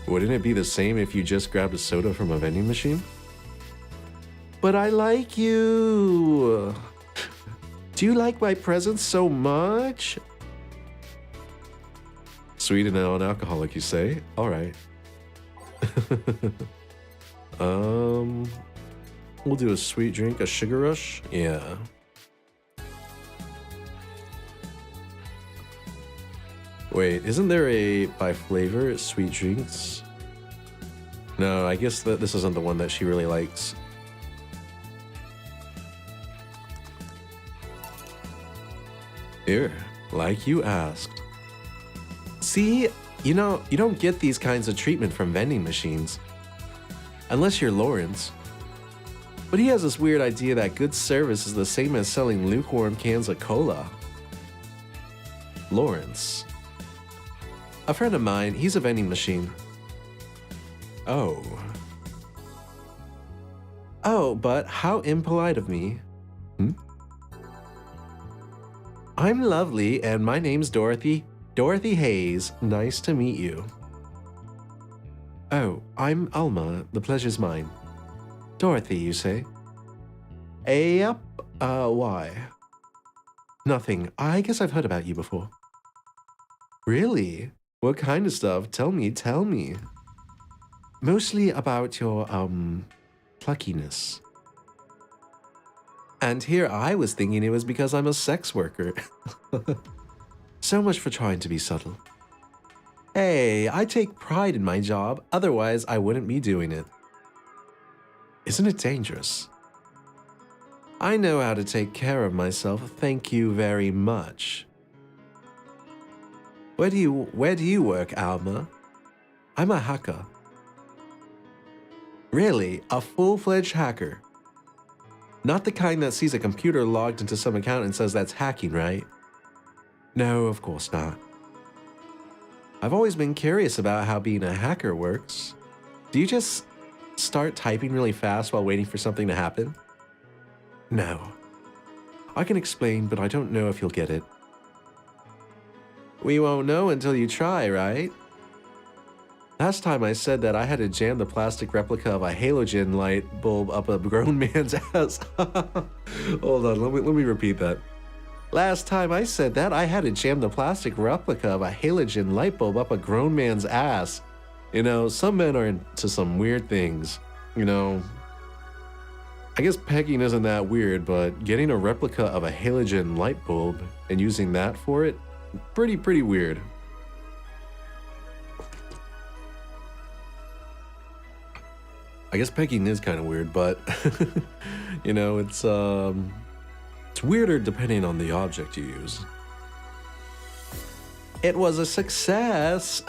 Wouldn't it be the same if you just grabbed a soda from a vending machine? But I like you. Do you like my presents so much? Sweet and non-alcoholic, you say? All right. We'll do a sweet drink, a sugar rush. Yeah. Wait, isn't there a by flavor sweet drinks? No, I guess that this isn't the one that she really likes. Here, like you asked. See, you know, you don't get these kinds of treatment from vending machines. Unless you're Lawrence. But he has this weird idea that good service is the same as selling lukewarm cans of cola. Lawrence. A friend of mine, he's a vending machine. Oh. Oh, but how impolite of me. I'm lovely, and my name's Dorothy. Dorothy Hayes. Nice to meet you. Oh, I'm Alma. The pleasure's mine. Dorothy, you say? Yep. Why? Nothing. I guess I've heard about you before. Really? What kind of stuff? Tell me, tell me. Mostly about your, pluckiness. And here I was thinking it was because I'm a sex worker. So much for trying to be subtle. Hey, I take pride in my job, otherwise I wouldn't be doing it. Isn't it dangerous? I know how to take care of myself, thank you very much. Where do you work, Alma? I'm a hacker. Really? A full-fledged hacker? Not the kind that sees a computer logged into some account and says that's hacking, right? No, of course not. I've always been curious about how being a hacker works. Do you just start typing really fast while waiting for something to happen? No. I can explain, but I don't know if you'll get it. We won't know until you try, right? Last time I said that I had to jam the plastic replica of a halogen light bulb up a grown man's ass. Hold on, let me repeat that. Last time I said that, I had to jam the plastic replica of a halogen light bulb up a grown man's ass. You know, some men are into some weird things. You know, I guess pegging isn't that weird, but getting a replica of a halogen light bulb and using that for it, pretty weird. I guess pegging is kind of weird, but you know, it's weirder depending on the object you use. It was a success.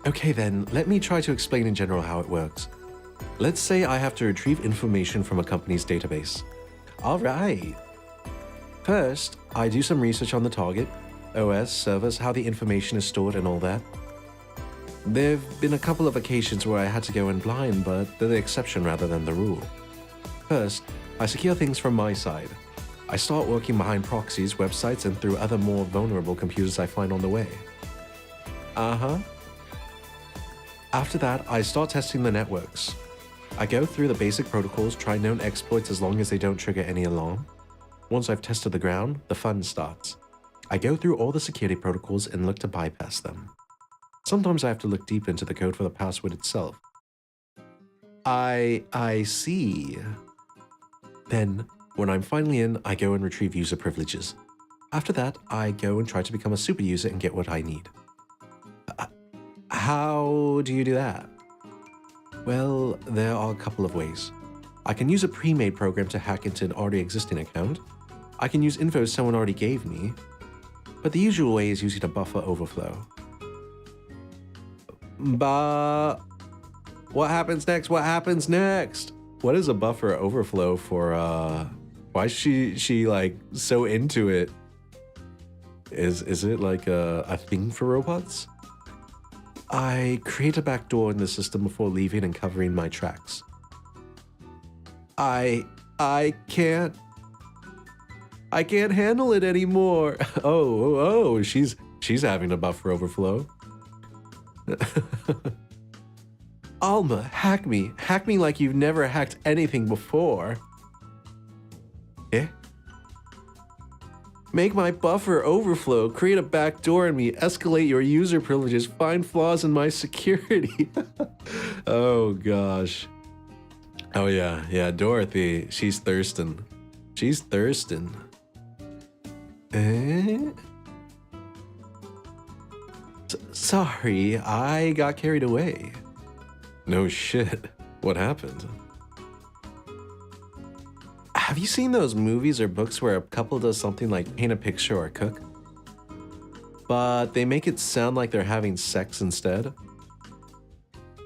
Okay then, let me try to explain in general how it works. Let's say I have to retrieve information from a company's database. All right. First, I do some research on the target, OS, servers, how the information is stored and all that. There've been a couple of occasions where I had to go in blind, but they're the exception rather than the rule. First, I secure things from my side. I start working behind proxies, websites, and through other more vulnerable computers I find on the way. After that, I start testing the networks. I go through the basic protocols, try known exploits as long as they don't trigger any alarm. Once I've tested the ground, the fun starts. I go through all the security protocols and look to bypass them. Sometimes I have to look deep into the code for the password itself. I see. Then, when I'm finally in, I go and retrieve user privileges. After that, I go and try to become a super user and get what I need. How do you do that? Well, there are a couple of ways. I can use a pre-made program to hack into an already existing account. I can use info someone already gave me. But the usual way is using a buffer overflow. What happens next? What happens next? What is a buffer overflow for, why is she like so into it? Is it like a thing for robots? I create a backdoor in the system before leaving and covering my tracks. I can't handle it anymore. Oh, she's having a buffer overflow. Alma, hack me like you've never hacked anything before. Eh? Make my buffer overflow, create a backdoor in me, escalate your user privileges, find flaws in my security. Oh gosh. Oh yeah, Dorothy, she's thirsting. She's thirsting. Eh? Sorry, I got carried away. No shit. What happened? Have you seen those movies or books where a couple does something like paint a picture or cook? But they make it sound like they're having sex instead?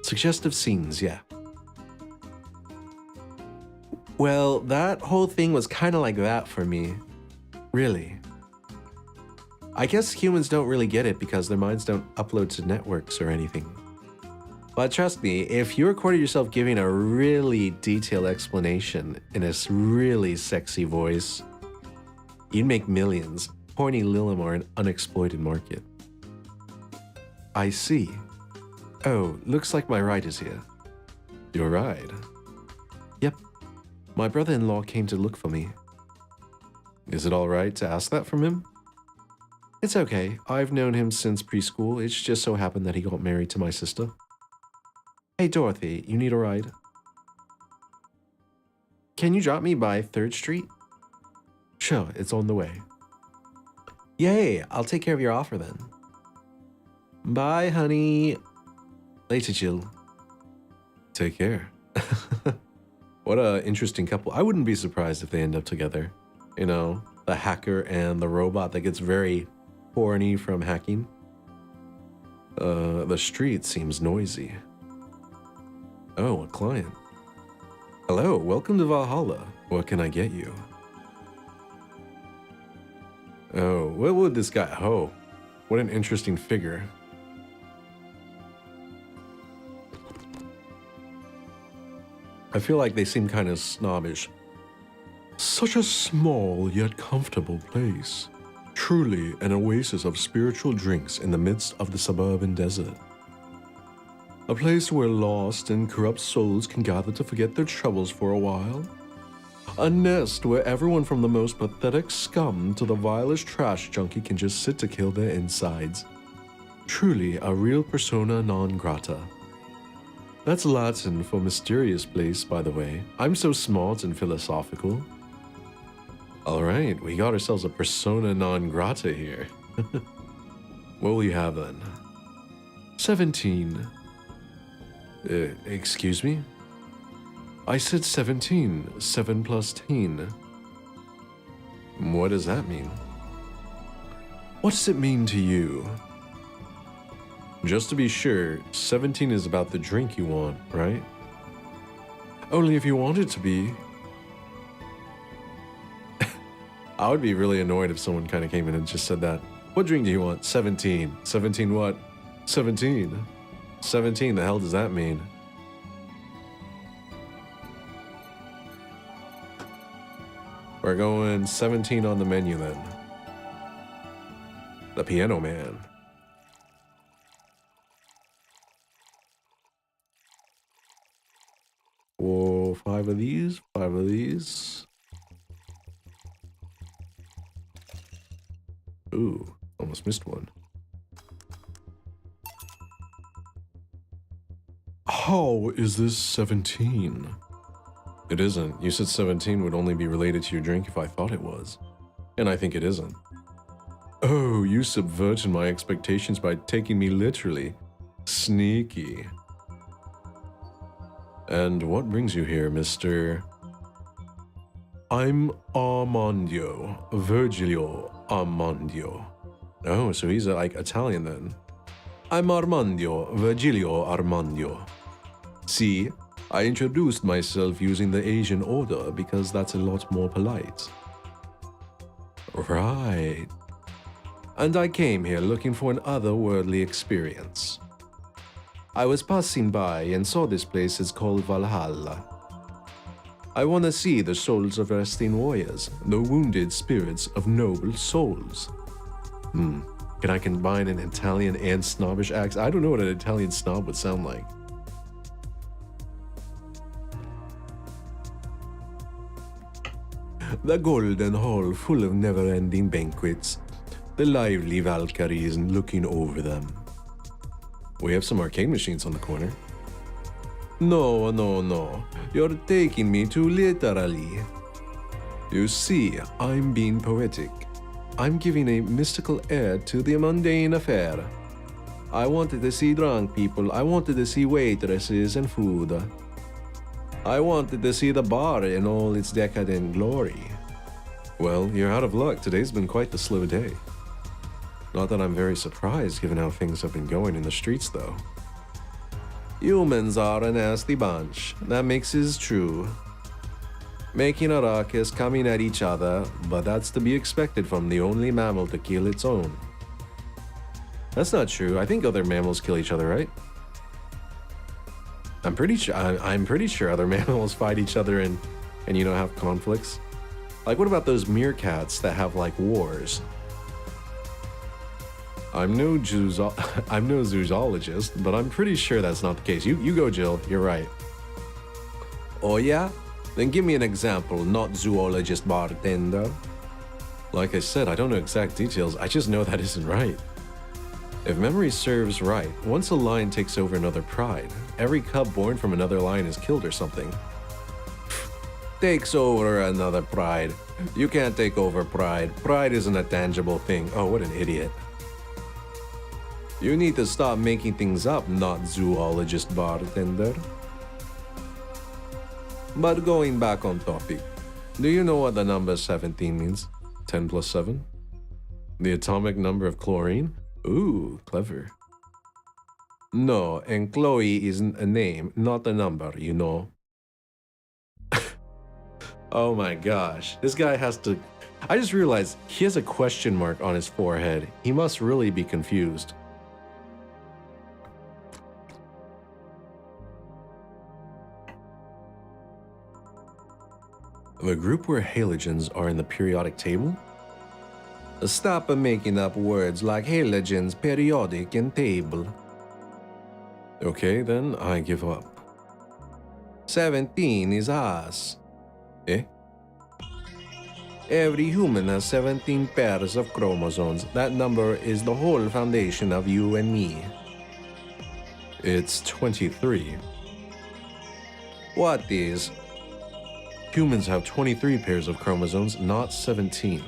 Suggestive scenes, yeah. Well, that whole thing was kind of like that for me. Really. I guess humans don't really get it because their minds don't upload to networks or anything. But trust me, if you recorded yourself giving a really detailed explanation in a really sexy voice, you'd make millions. Horny Lilim are an unexploited market. I see. Oh, looks like my ride is here. Your ride? Yep. My brother-in-law came to look for me. Is it alright to ask that from him? It's okay. I've known him since preschool. It's just so happened that he got married to my sister. Hey Dorothy, you need a ride? Can you drop me by 3rd Street? Sure, it's on the way. Yay, I'll take care of your offer then. Bye, honey. Later, Jill. Take care. What a interesting couple. I wouldn't be surprised if they end up together. You know, the hacker and the robot that gets very horny from hacking. The street seems noisy. Oh, a client. Hello, welcome to Valhalla. What can I get you? Oh, what would this guy... Oh, what an interesting figure. I feel like they seem kind of snobbish. Such a small yet comfortable place. Truly an oasis of spiritual drinks in the midst of the suburban desert. A place where lost and corrupt souls can gather to forget their troubles for a while. A nest where everyone from the most pathetic scum to the vilest trash junkie can just sit to kill their insides. Truly a real persona non grata. That's Latin for mysterious place, by the way. I'm so smart and philosophical. Alright, we got ourselves a persona non grata here. What will you have then? 17. Excuse me? I said 17. 7 plus teen. What does that mean? What does it mean to you? Just to be sure, 17 is about the drink you want, right? Only if you want it to be. I would be really annoyed if someone kind of came in and just said that. What drink do you want? 17. 17 what? 17. 17, the hell does that mean? We're going 17 on the menu then. The Piano Man. Whoa, 5 of these, 5 of these. Ooh, almost missed one. How is this 17? It isn't. You said 17 would only be related to your drink if I thought it was. And I think it isn't. Oh, you subverted my expectations by taking me literally. Sneaky. And what brings you here, Mr. I'm Armandio. Virgilio Armandio. Oh, so he's like Italian then. I'm Armandio. Virgilio Armandio. See, I introduced myself using the Asian order because that's a lot more polite. Right. And I came here looking for an otherworldly experience. I was passing by and saw this place is called Valhalla. I want to see the souls of resting warriors, the wounded spirits of noble souls. Can I combine an Italian and snobbish accent? I don't know what an Italian snob would sound like. The golden hall full of never-ending banquets. The lively Valkyries looking over them. We have some arcade machines on the corner. No, no, no. You're taking me too literally. You see, I'm being poetic. I'm giving a mystical air to the mundane affair. I wanted to see drunk people. I wanted to see waitresses and food. I wanted to see the bar in all its decadent glory. Well, you're out of luck. Today's been quite the slow day. Not that I'm very surprised given how things have been going in the streets, though. Humans are a nasty bunch. That makes it true. Making a ruckus, coming at each other, but that's to be expected from the only mammal to kill its own. That's not true. I think other mammals kill each other, right? I'm pretty sure other mammals fight each other and have conflicts. Like, what about those meerkats that have like wars? I'm no zoologist, but I'm pretty sure that's not the case. You go, Jill. You're right. Oh yeah? Then give me an example, not zoologist bartender. Like I said, I don't know exact details. I just know that isn't right. If memory serves right, once a lion takes over another pride, every cub born from another lion is killed or something. Takes over another pride. You can't take over pride. Pride isn't a tangible thing. Oh, what an idiot. You need to stop making things up, not zoologist bartender. But going back on topic, do you know what the number 17 means? 10 plus 7? The atomic number of chlorine? Ooh, clever. No, and Chloe isn't a name, not a number, you know. Oh my gosh, this guy has to... I just realized he has a question mark on his forehead. He must really be confused. The group where halogens are in the periodic table? Stop making up words like halogens, periodic, and table. Okay, then I give up. 17 is us. Eh? Every human has 17 pairs of chromosomes. That number is the whole foundation of you and me. It's 23. What is? Humans have 23 pairs of chromosomes, not 17.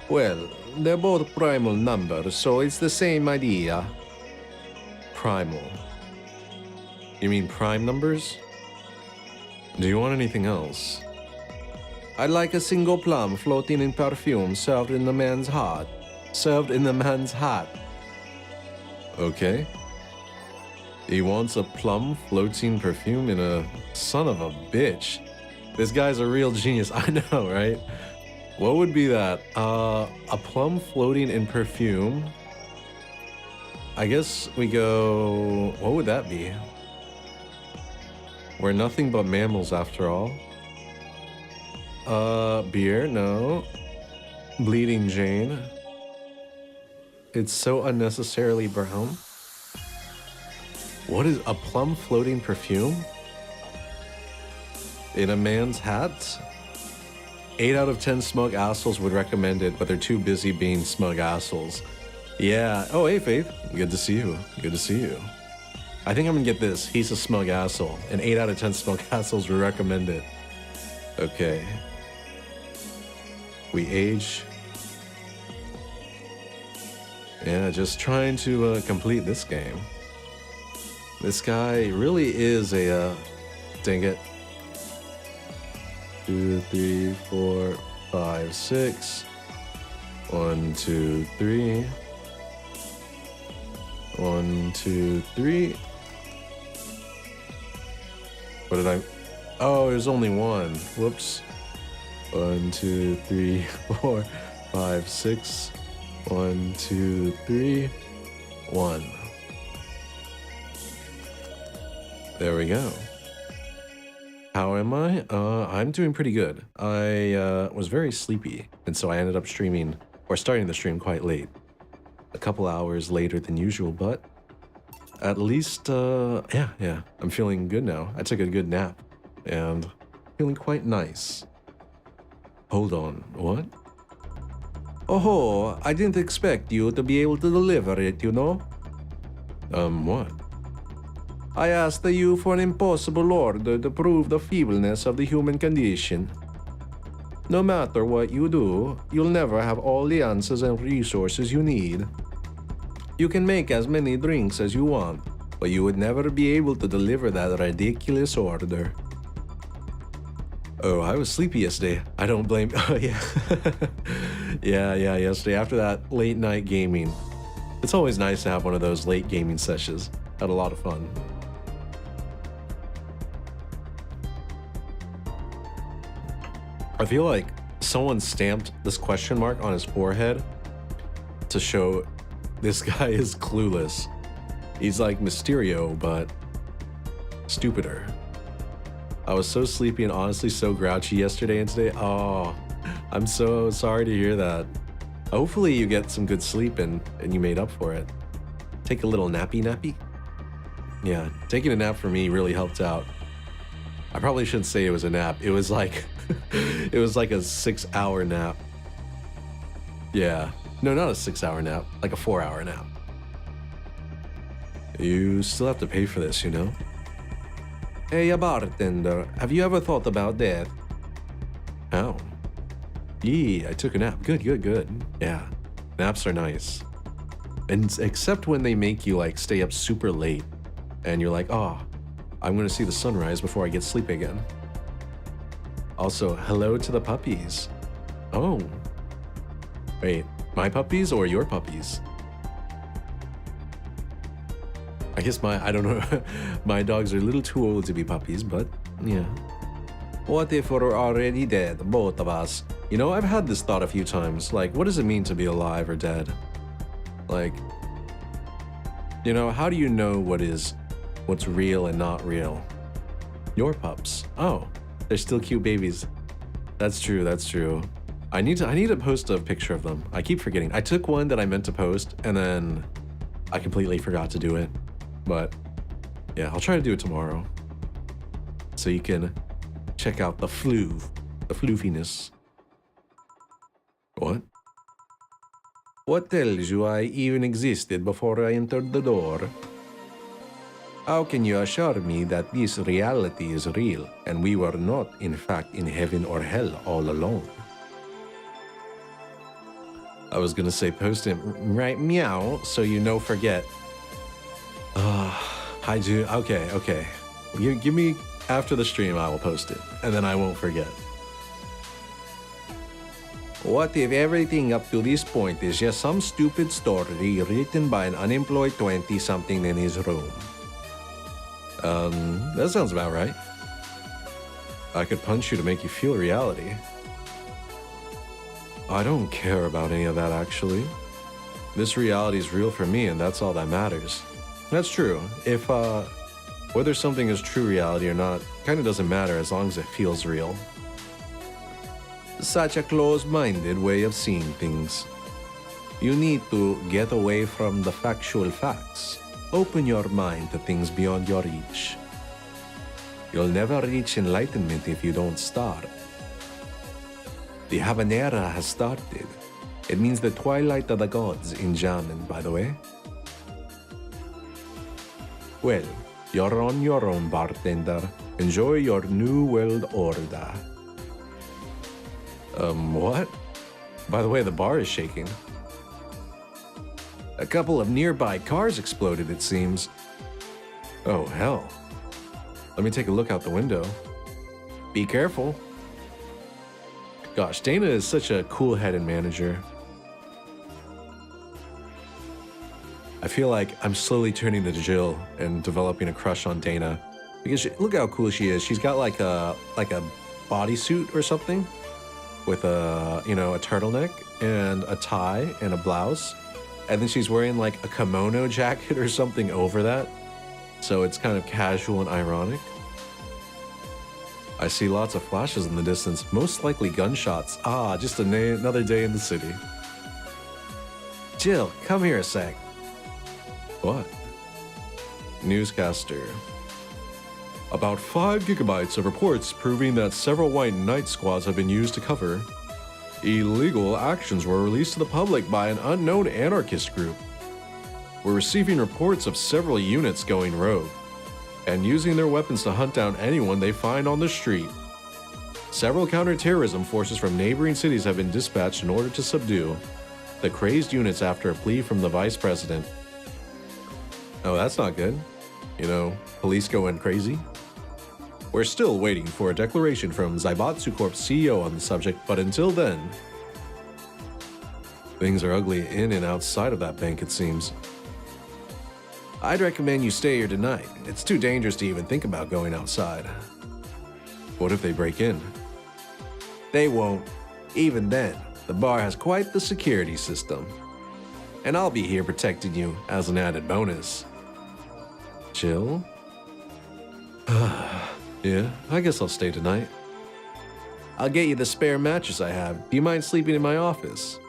Well, they're both primal numbers, so it's the same idea. Primal. You mean prime numbers? Do you want anything else? I'd like a single plum floating in perfume served in the man's heart. Served in the man's heart. Okay. He wants a plum floating perfume in a... Son of a bitch. This guy's a real genius. I know, right? What would be that? A plum floating in perfume. I guess we go... What would that be? We're nothing but mammals after all. Beer? No. Bleeding Jane. It's so unnecessarily brown. What is a plum floating perfume? In a man's hat? 8 out of 10 smug assholes would recommend it, but they're too busy being smug assholes. Yeah. Oh, hey, Faith. Good to see you. Good to see you. I think I'm gonna get this. He's a smug asshole. And 8 out of 10 smug assholes would recommend it. Okay. We age. Yeah, just trying to complete this game. This guy really is a... dang it. 2, 3, 4, 5, 6. 1, 2, 3. 1, 2, 3. What did I... Oh, there's only one. Whoops. 1, 2, 3, 4, 5, 6. 1, 2, 3. 1. There we go. How am I? I'm doing pretty good. I was very sleepy, and so I ended up streaming, or starting the stream quite late. A couple hours later than usual, but at least, yeah, I'm feeling good now. I took a good nap, and feeling quite nice. Hold on, what? Oh, I didn't expect you to be able to deliver it, you know? What? I asked you for an impossible order to prove the feebleness of the human condition. No matter what you do, you'll never have all the answers and resources you need. You can make as many drinks as you want, but you would never be able to deliver that ridiculous order. Oh, I was sleepy yesterday. I don't blame... Oh, yeah. yeah, yesterday after that late night gaming. It's always nice to have one of those late gaming sessions. Had a lot of fun. I feel like someone stamped this question mark on his forehead to show this guy is clueless. He's like Mysterio, but stupider. I was so sleepy and honestly so grouchy yesterday and today. Oh, I'm so sorry to hear that. Hopefully you get some good sleep and you made up for it. Take a little nappy. Yeah, taking a nap for me really helped out. I probably shouldn't say it was a nap. It was like it was like a 6-hour nap. Yeah. No, not a 6-hour nap, like a 4-hour nap. You still have to pay for this, you know? Hey, bartender, have you ever thought about death? How? Yee, I took a nap. Good. Yeah, naps are nice. And except when they make you like stay up super late and you're like, oh, I'm gonna see the sunrise before I get sleep again. Also, hello to the puppies. Oh. Wait, my puppies or your puppies? I guess I don't know. My dogs are a little too old to be puppies, but yeah. What if we're already dead, both of us? You know, I've had this thought a few times. Like, what does it mean to be alive or dead? Like, you know, how do you know what's real and not real? Your pups. Oh, They're still cute babies. That's true, that's true. I need to post a picture of them. I keep forgetting. I took one that I meant to post and then I completely forgot to do it. But yeah, I'll try to do it tomorrow. So you can check out the floofiness. What? What tells you I even existed before I entered the door? How can you assure me that this reality is real and we were not, in fact, in heaven or hell all along? I was gonna say post it right meow so you no forget. Hi Jude. Okay. Give me after the stream, I will post it and then I won't forget. What if everything up to this point is just some stupid story written by an unemployed 20-something in his room? That sounds about right. I could punch you to make you feel reality. I don't care about any of that, actually. This reality is real for me, and that's all that matters. That's true. If, whether something is true reality or not, kind of doesn't matter as long as it feels real. Such a closed-minded way of seeing things. You need to get away from the factual facts. Open your mind to things beyond your reach. You'll never reach enlightenment if you don't start. The habanera has started. It means the twilight of the gods in German, by the way. Well, you're on your own, bartender. Enjoy your new world order. What? By the way, the bar is shaking. A couple of nearby cars exploded, it seems. Oh, hell. Let me take a look out the window. Be careful. Gosh, Dana is such a cool-headed manager. I feel like I'm slowly turning to Jill and developing a crush on Dana. Because look how cool she is. She's got like a bodysuit or something with a turtleneck and a tie and a blouse. And then she's wearing like a kimono jacket or something over that. So it's kind of casual and ironic. I see lots of flashes in the distance, most likely gunshots. Ah, just another day in the city. Jill, come here a sec. What? Newscaster. About 5 gigabytes of reports proving that several white night squads have been used to cover. Illegal actions were released to the public by an unknown anarchist group. We're receiving reports of several units going rogue and using their weapons to hunt down anyone they find on the street. Several counterterrorism forces from neighboring cities have been dispatched in order to subdue the crazed units after a plea from the vice president. Oh, that's not good. Police going crazy. We're still waiting for a declaration from Zaibatsu Corp's CEO on the subject, but until then, things are ugly in and outside of that bank, it seems. I'd recommend you stay here tonight. It's too dangerous to even think about going outside. What if they break in? They won't. Even then, the bar has quite the security system. And I'll be here protecting you as an added bonus. Jill? Yeah, I guess I'll stay tonight. I'll get you the spare mattress I have. Do you mind sleeping in my office?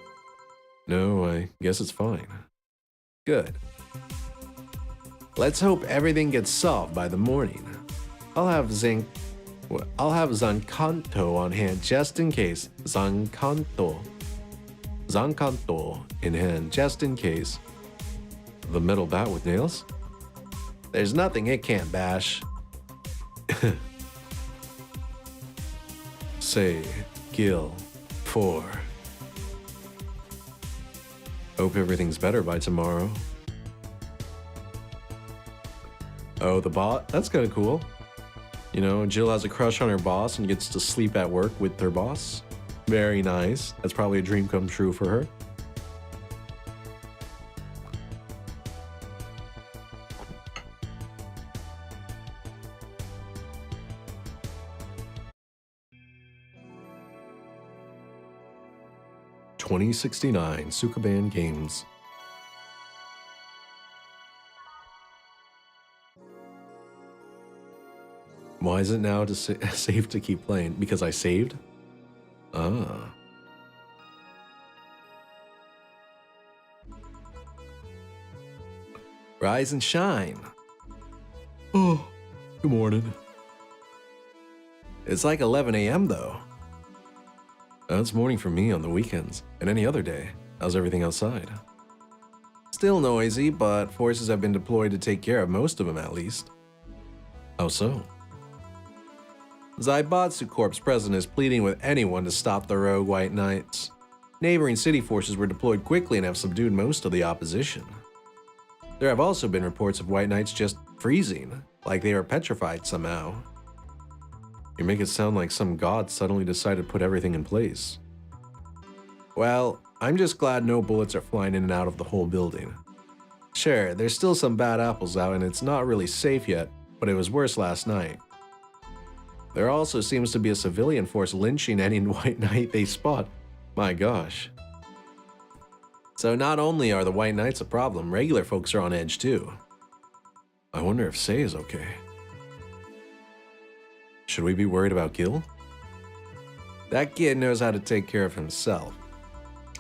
No, I guess it's fine. Good. Let's hope everything gets solved by the morning. I'll have Zancanto on hand just in case. Zancanto in hand just in case. The metal bat with nails? There's nothing it can't bash. Say, Gil, 4. Hope everything's better by tomorrow. Oh, the bot? That's kind of cool. Jill has a crush on her boss and gets to sleep at work with her boss. Very nice. That's probably a dream come true for her. $2069 Sukaban Games. Why is it now safe to keep playing? Because I saved? Ah. Rise and shine. Oh, good morning. It's like 11 a.m. though. It's morning for me on the weekends and any other day. How's everything outside? Still noisy, but forces have been deployed to take care of most of them at least. How so? Zaibatsu Corp's president is pleading with anyone to stop the rogue White Knights. Neighboring city forces were deployed quickly and have subdued most of the opposition. There have also been reports of White Knights just freezing, like they were petrified somehow. You make it sound like some god suddenly decided to put everything in place. Well, I'm just glad no bullets are flying in and out of the whole building. Sure, there's still some bad apples out and it's not really safe yet, but it was worse last night. There also seems to be a civilian force lynching any White Knight they spot. My gosh. So not only are the White Knights a problem, regular folks are on edge too. I wonder if Sei is okay. Should we be worried about Gil? That kid knows how to take care of himself.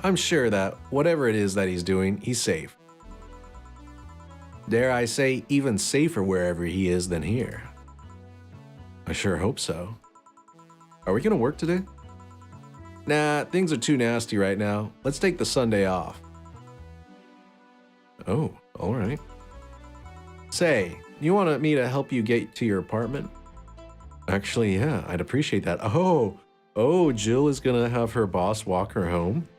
I'm sure that whatever it is that he's doing, he's safe. Dare I say, even safer wherever he is than here. I sure hope so. Are we gonna work today? Nah, things are too nasty right now. Let's take the Sunday off. Oh, alright. Say, you want me to help you get to your apartment? Actually, yeah, I'd appreciate that. Oh, Jill is gonna have her boss walk her home?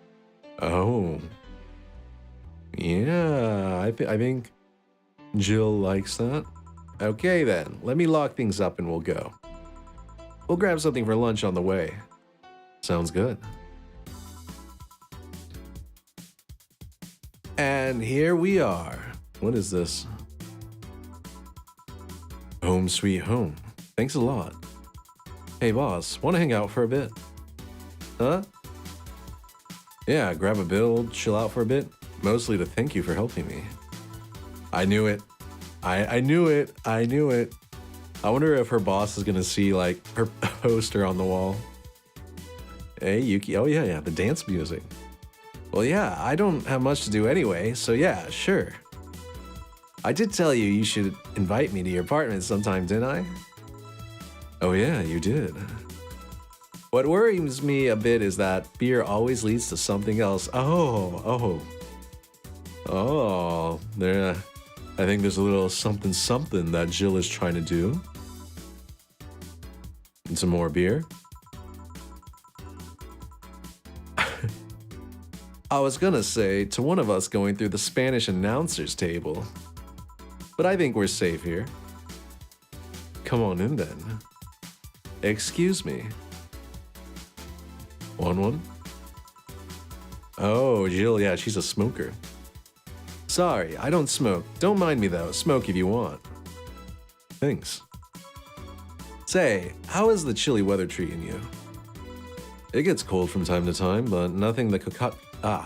Oh. Yeah, I think Jill likes that. Okay then, let me lock things up and we'll go. We'll grab something for lunch on the way. Sounds good. And here we are. What is this? Home sweet home. Thanks a lot. Hey boss, wanna hang out for a bit? Huh? Yeah, grab a bill, chill out for a bit. Mostly to thank you for helping me. I knew it. I knew it. I knew it. I wonder if her boss is gonna see like her poster on the wall. Hey Yuki, oh yeah, the dance music. Well yeah, I don't have much to do anyway, so yeah, sure. I did tell you you should invite me to your apartment sometime, didn't I? Oh yeah, you did. What worries me a bit is that fear always leads to something else. Oh, there. I think there's a little something that Jill is trying to do. And some more beer. I was gonna say to one of us going through the Spanish announcers table, but I think we're safe here. Come on in then. Excuse me. Want one? Oh, Jill, yeah, she's a smoker. Sorry, I don't smoke. Don't mind me though, smoke if you want. Thanks. Say, how is the chilly weather treating you? It gets cold from time to time, but nothing the kotatsu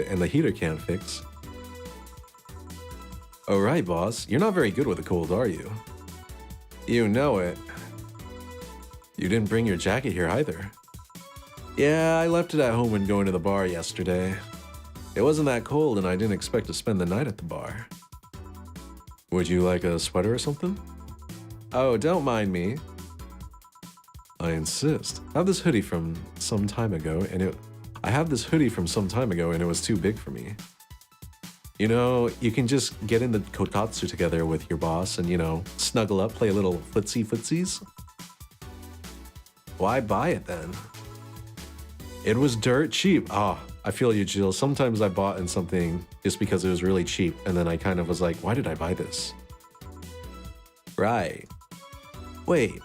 and the heater can't fix. Oh right, boss, you're not very good with the cold, are you? You know it. You didn't bring your jacket here either. Yeah, I left it at home when going to the bar yesterday. It wasn't that cold and I didn't expect to spend the night at the bar. Would you like a sweater or something? Oh, don't mind me. I insist. I have this hoodie from some time ago and it was too big for me. You know, you can just get in the kotatsu together with your boss and, you know, snuggle up, play a little footsies. Why buy it then? It was dirt cheap. I feel you, Jill. Sometimes I bought in something just because it was really cheap, and then I kind of was like, why did I buy this? Right. Wait,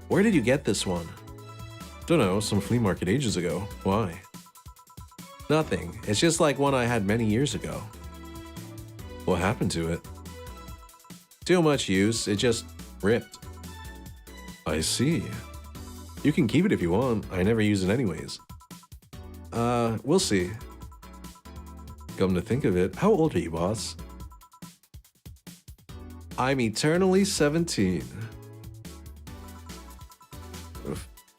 where did you get this one? Don't know, some flea market ages ago. Why? Nothing. It's just like one I had many years ago. What happened to it? Too much use. It just ripped. I see. You can keep it if you want. I never use it anyways. We'll see. Come to think of it, how old are you, boss? I'm eternally 17.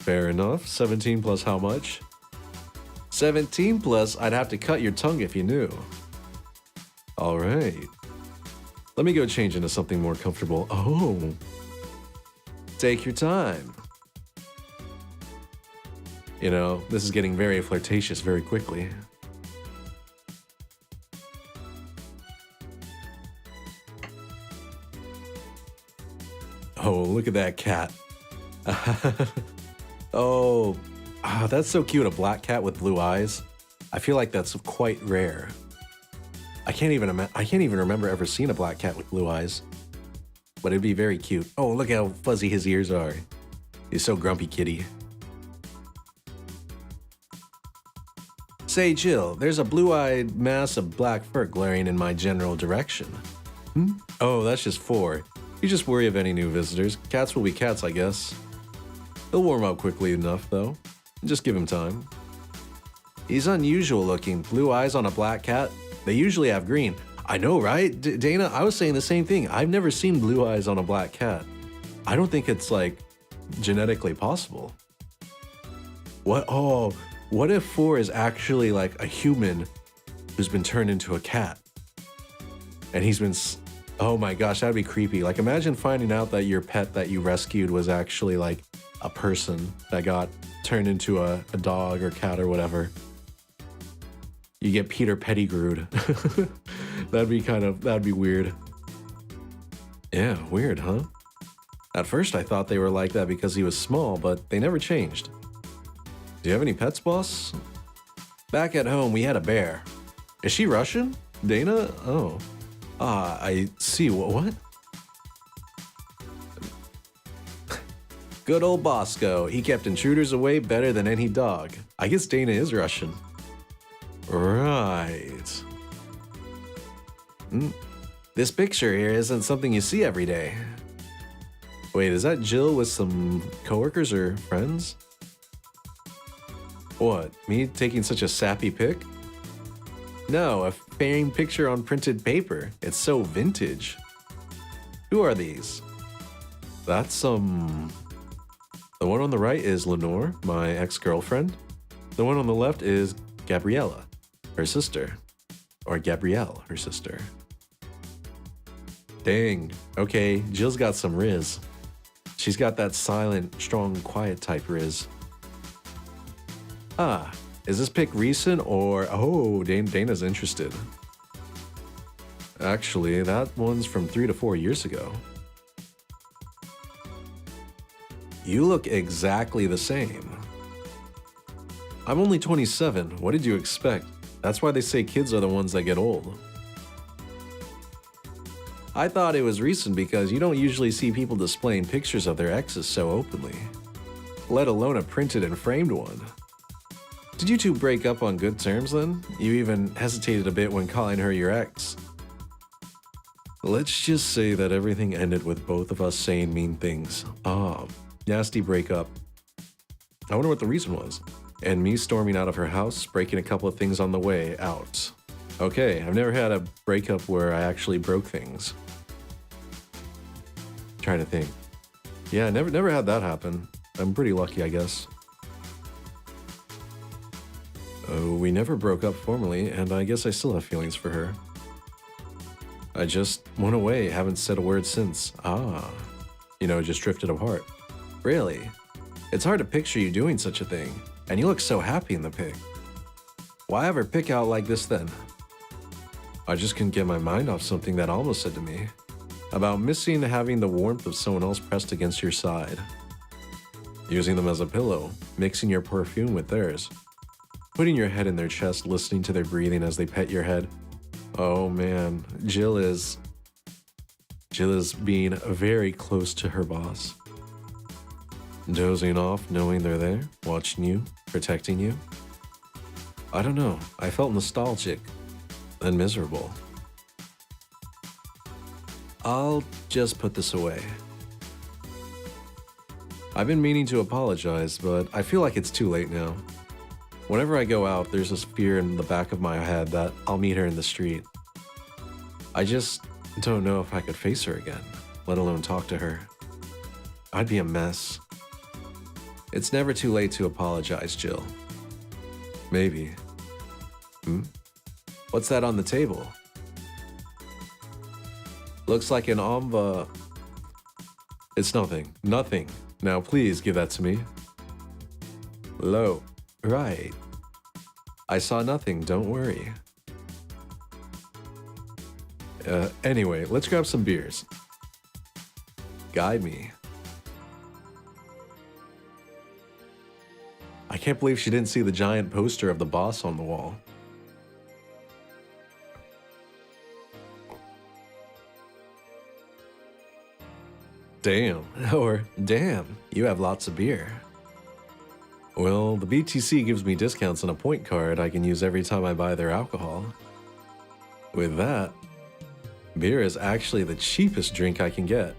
Fair enough. 17 plus how much? 17 plus, I'd have to cut your tongue if you knew. All right. Let me go change into something more comfortable. Oh. Take your time. You know, this is getting very flirtatious very quickly. Oh, look at that cat. Oh, that's so cute. A black cat with blue eyes. I feel like that's quite rare. I can't even remember ever seeing a black cat with blue eyes. But it'd be very cute. Oh, look how fuzzy his ears are. He's so grumpy kitty. Say, Jill, there's a blue-eyed mass of black fur glaring in my general direction. Oh, that's just 4. You just worry of any new visitors. Cats will be cats, I guess. He'll warm up quickly enough, though. Just give him time. He's unusual looking. Blue eyes on a black cat? They usually have green. I know, right? Dana, I was saying the same thing. I've never seen blue eyes on a black cat. I don't think it's, like, genetically possible. What? Oh, what if 4 is actually, like, a human who's been turned into a cat? And he's been... Oh my gosh, that'd be creepy. Like, imagine finding out that your pet that you rescued was actually, like, a person that got turned into a dog or cat or whatever. You get Peter Pettigrewed. That'd be weird. Yeah, weird, huh? At first I thought they were like that because he was small, but they never changed. Do you have any pets, boss? Back at home, we had a bear. Is she Russian? Dana? Oh. I see. What? Good old Bosco. He kept intruders away better than any dog. I guess Dana is Russian. Right. This picture here isn't something you see every day. Wait, is that Jill with some coworkers or friends? What, me taking such a sappy pic? No, a framed picture on printed paper. It's so vintage. Who are these? That's, The one on the right is Lenore, my ex-girlfriend. The one on the left is Gabriella, her sister. Or Gabrielle, her sister. Dang. Okay, Jill's got some riz. She's got that silent, strong, quiet type riz. Is this pic recent or... Oh, Dana's interested. Actually, that one's from 3 to 4 years ago. You look exactly the same. I'm only 27. What did you expect? That's why they say kids are the ones that get old. I thought it was recent because you don't usually see people displaying pictures of their exes so openly, let alone a printed and framed one. Did you two break up on good terms then? You even hesitated a bit when calling her your ex. Let's just say that everything ended with both of us saying mean things. Nasty breakup. I wonder what the reason was. And me storming out of her house, breaking a couple of things on the way out. Okay, I've never had a breakup where I actually broke things. Trying to think. Yeah, never had that happen. I'm pretty lucky, I guess. Oh, we never broke up formally, and I guess I still have feelings for her. I just went away, haven't said a word since. Just drifted apart. Really? It's hard to picture you doing such a thing, and you look so happy in the pic. Why ever pick out like this then? I just couldn't get my mind off something that Alma said to me, about missing having the warmth of someone else pressed against your side. Using them as a pillow, mixing your perfume with theirs. Putting your head in their chest, listening to their breathing as they pet your head. Oh man, Jill is being very close to her boss. Dozing off, knowing they're there, watching you, protecting you. I don't know, I felt nostalgic, then miserable. I'll just put this away. I've been meaning to apologize, but I feel like it's too late now. Whenever I go out, there's this fear in the back of my head that I'll meet her in the street. I just don't know if I could face her again, let alone talk to her. I'd be a mess. It's never too late to apologize, Jill. Maybe. What's that on the table? Looks like an enva. It's nothing. Nothing. Now please give that to me. Low. Right. I saw nothing, don't worry. Anyway, let's grab some beers. Guide me. I can't believe she didn't see the giant poster of the boss on the wall. Damn, or damn, you have lots of beer. Well, the BTC gives me discounts on a point card I can use every time I buy their alcohol. With that, beer is actually the cheapest drink I can get.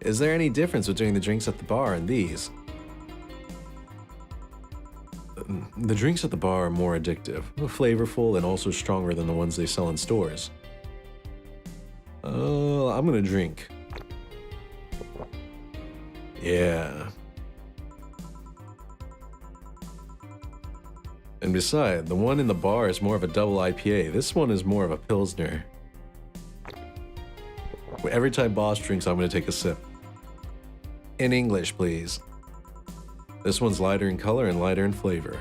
Is there any difference between the drinks at the bar and these? The drinks at the bar are more addictive, flavorful, and also stronger than the ones they sell in stores. I'm gonna drink. Yeah. And besides, the one in the bar is more of a double IPA. This one is more of a Pilsner. Every time Boss drinks, I'm gonna take a sip. In English, please. This one's lighter in color and lighter in flavor.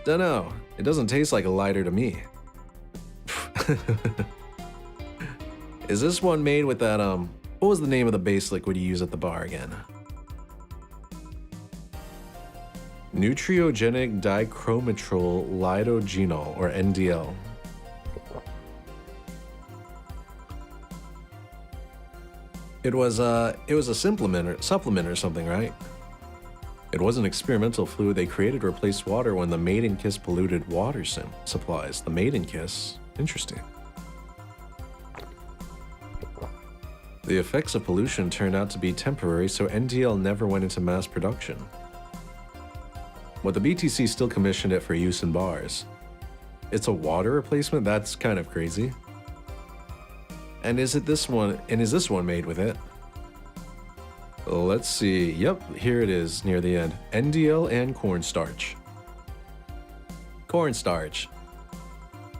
Dunno, it doesn't taste like a lighter to me. Is this one made with that, what was the name of the base liquid you use at the bar again? Nutriogenic dichromatrol lidogenol, or NDL. It was a supplement or something, right? It was an experimental fluid they created to replace water when the Maiden Kiss polluted water supplies. The Maiden Kiss? Interesting. The effects of pollution turned out to be temporary, so NDL never went into mass production. But the BTC still commissioned it for use in bars. It's a water replacement? That's kind of crazy. And is this one made with it? Let's see. Yep, here it is near the end. NDL and cornstarch. Cornstarch.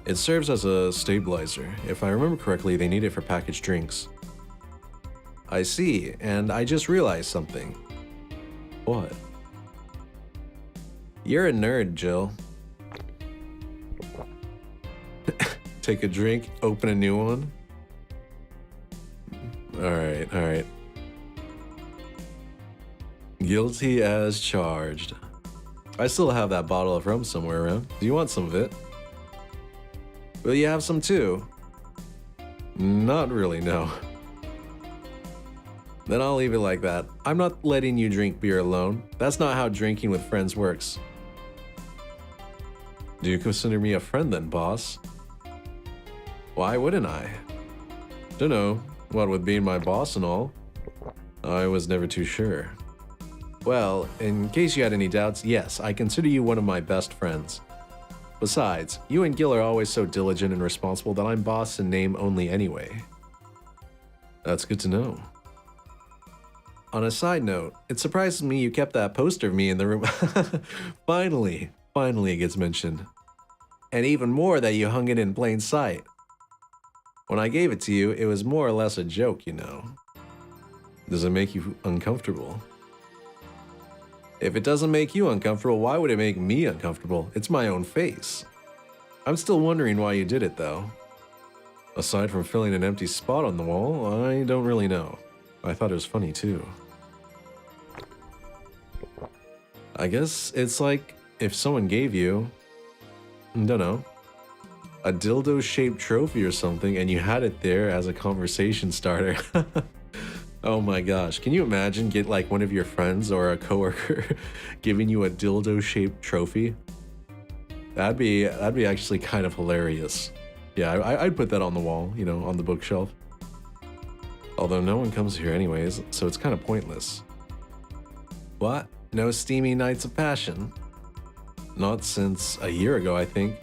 It serves as a stabilizer. If I remember correctly, they need it for packaged drinks. I see, and I just realized something. What? You're a nerd, Jill. Take a drink, open a new one. Alright. Guilty as charged. I still have that bottle of rum somewhere around. Do you want some of it? Will you have some too? Not really, no. Then I'll leave it like that. I'm not letting you drink beer alone. That's not how drinking with friends works. Do you consider me a friend then, boss? Why wouldn't I? Dunno. What with being my boss and all? I was never too sure. Well, in case you had any doubts, yes, I consider you one of my best friends. Besides, you and Gil are always so diligent and responsible that I'm boss in name only anyway. That's good to know. On a side note, it surprises me you kept that poster of me in the room. Finally it gets mentioned. And even more that you hung it in plain sight. When I gave it to you, it was more or less a joke, you know. Does it make you uncomfortable? If it doesn't make you uncomfortable, why would it make me uncomfortable? It's my own face. I'm still wondering why you did it, though. Aside from filling an empty spot on the wall, I don't really know. I thought it was funny, too. I guess it's like if someone gave you, dunno, a dildo-shaped trophy or something, and you had it there as a conversation starter. Oh my gosh, can you imagine get like one of your friends or a coworker giving you a dildo-shaped trophy? That'd be actually kind of hilarious. Yeah, I'd put that on the wall, you know, on the bookshelf. Although no one comes here anyways, so it's kind of pointless. What? No steamy nights of passion? Not since a year ago, I think.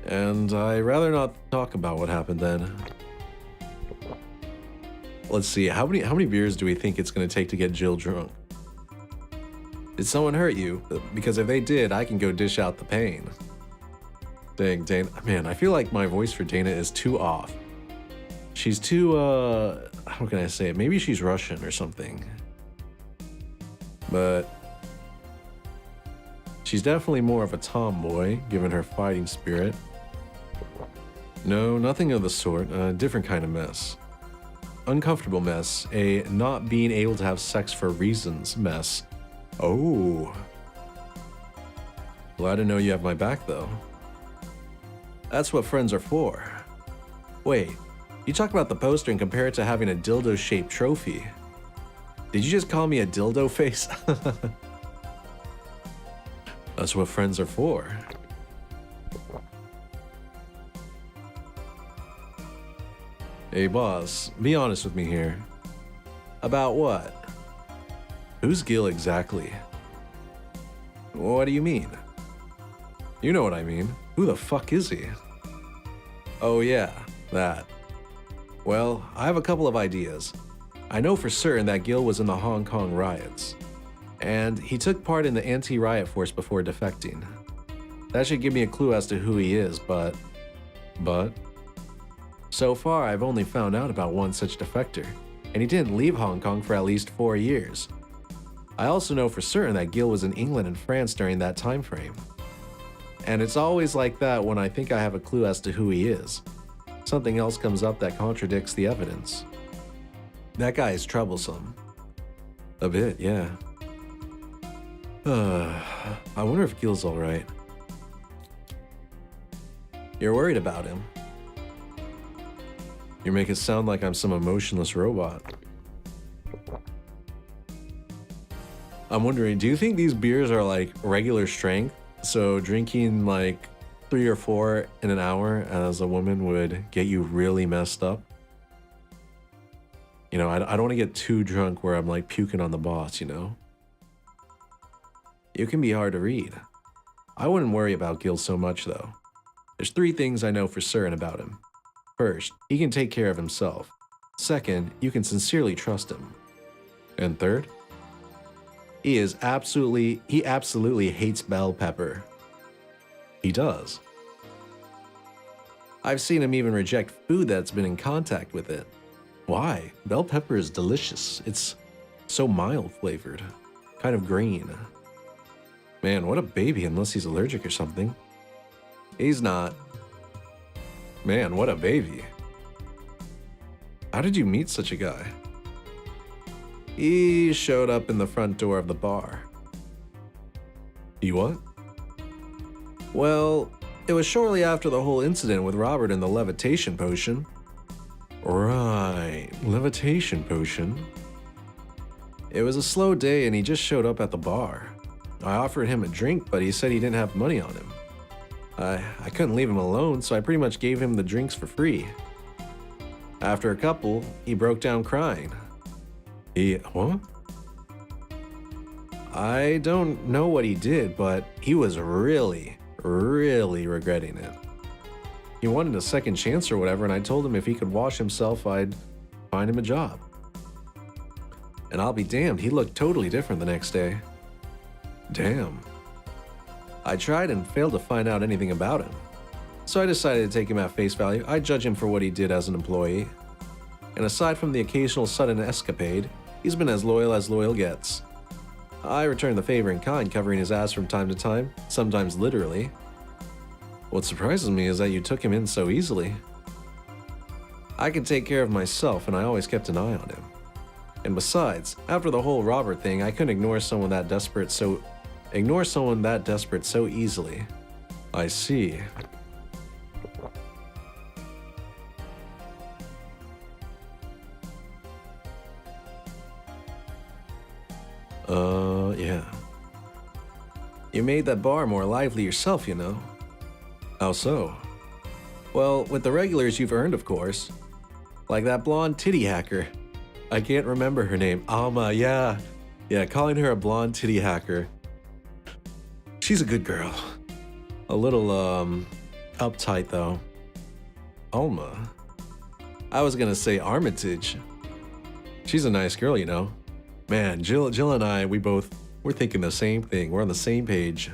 And I'd rather not talk about what happened then. Let's see, how many beers do we think it's going to take to get Jill drunk? Did someone hurt you? Because if they did, I can go dish out the pain. Dang, Dana. Man, I feel like my voice for Dana is too off. She's too, how can I say it? Maybe she's Russian or something. But she's definitely more of a tomboy, given her fighting spirit. No, nothing of the sort. A different kind of mess. Uncomfortable mess. A not being able to have sex for reasons mess. Oh. Glad to know you have my back, though. That's what friends are for. Wait, you talk about the poster and compare it to having a dildo-shaped trophy. Did you just call me a dildo face? That's what friends are for. Hey boss, be honest with me here. About what? Who's Gil exactly? What do you mean? You know what I mean. Who the fuck is he? Oh yeah, that. Well, I have a couple of ideas. I know for certain that Gil was in the Hong Kong riots, and he took part in the anti-riot force before defecting. That should give me a clue as to who he is, but... So far, I've only found out about one such defector, and he didn't leave Hong Kong for at least 4 years. I also know for certain that Gil was in England and France during that time frame. And it's always like that when I think I have a clue as to who he is. Something else comes up that contradicts the evidence. That guy is troublesome. A bit, yeah. I wonder if Gil's alright. You're worried about him. You make it sound like I'm some emotionless robot. I'm wondering, do you think these beers are like regular strength? So drinking like 3 or 4 in an hour as a woman would get you really messed up? You know, I don't want to get too drunk where I'm like puking on the boss, you know? You can be hard to read. I wouldn't worry about Gil so much though. There's 3 things I know for certain about him. First, he can take care of himself. Second, you can sincerely trust him. And third, he absolutely hates bell pepper. He does. I've seen him even reject food that's been in contact with it. Why? Bell pepper is delicious. It's so mild flavored, kind of green. Man, what a baby unless he's allergic or something. He's not. Man, what a baby. How did you meet such a guy? He showed up in the front door of the bar. He what? Well, it was shortly after the whole incident with Robert and the levitation potion. Right, levitation potion. It was a slow day and he just showed up at the bar. I offered him a drink, but he said he didn't have money on him. I couldn't leave him alone, so I pretty much gave him the drinks for free. After a couple, he broke down crying. What? I don't know what he did, but he was really regretting it. He wanted a second chance or whatever, and I told him if he could wash himself, I'd find him a job. And I'll be damned, he looked totally different the next day. Damn. I tried and failed to find out anything about him. So I decided to take him at face value. I'd judge him for what he did as an employee. And aside from the occasional sudden escapade, he's been as loyal gets. I returned the favor in kind, covering his ass from time to time, sometimes literally. What surprises me is that you took him in so easily. I could take care of myself, and I always kept an eye on him. And besides, after the whole Robert thing, I couldn't ignore someone that desperate so easily. I see. Yeah. You made that bar more lively yourself, you know. How so? Well, with the regulars you've earned, of course. Like that blonde titty hacker. I can't remember her name. Alma, yeah. Yeah, calling her a blonde titty hacker. She's a good girl. A little, uptight, though. Alma. I was gonna say Armitage. She's a nice girl, you know. Man, Jill and I, we both We're thinking the same thing. We're on the same page.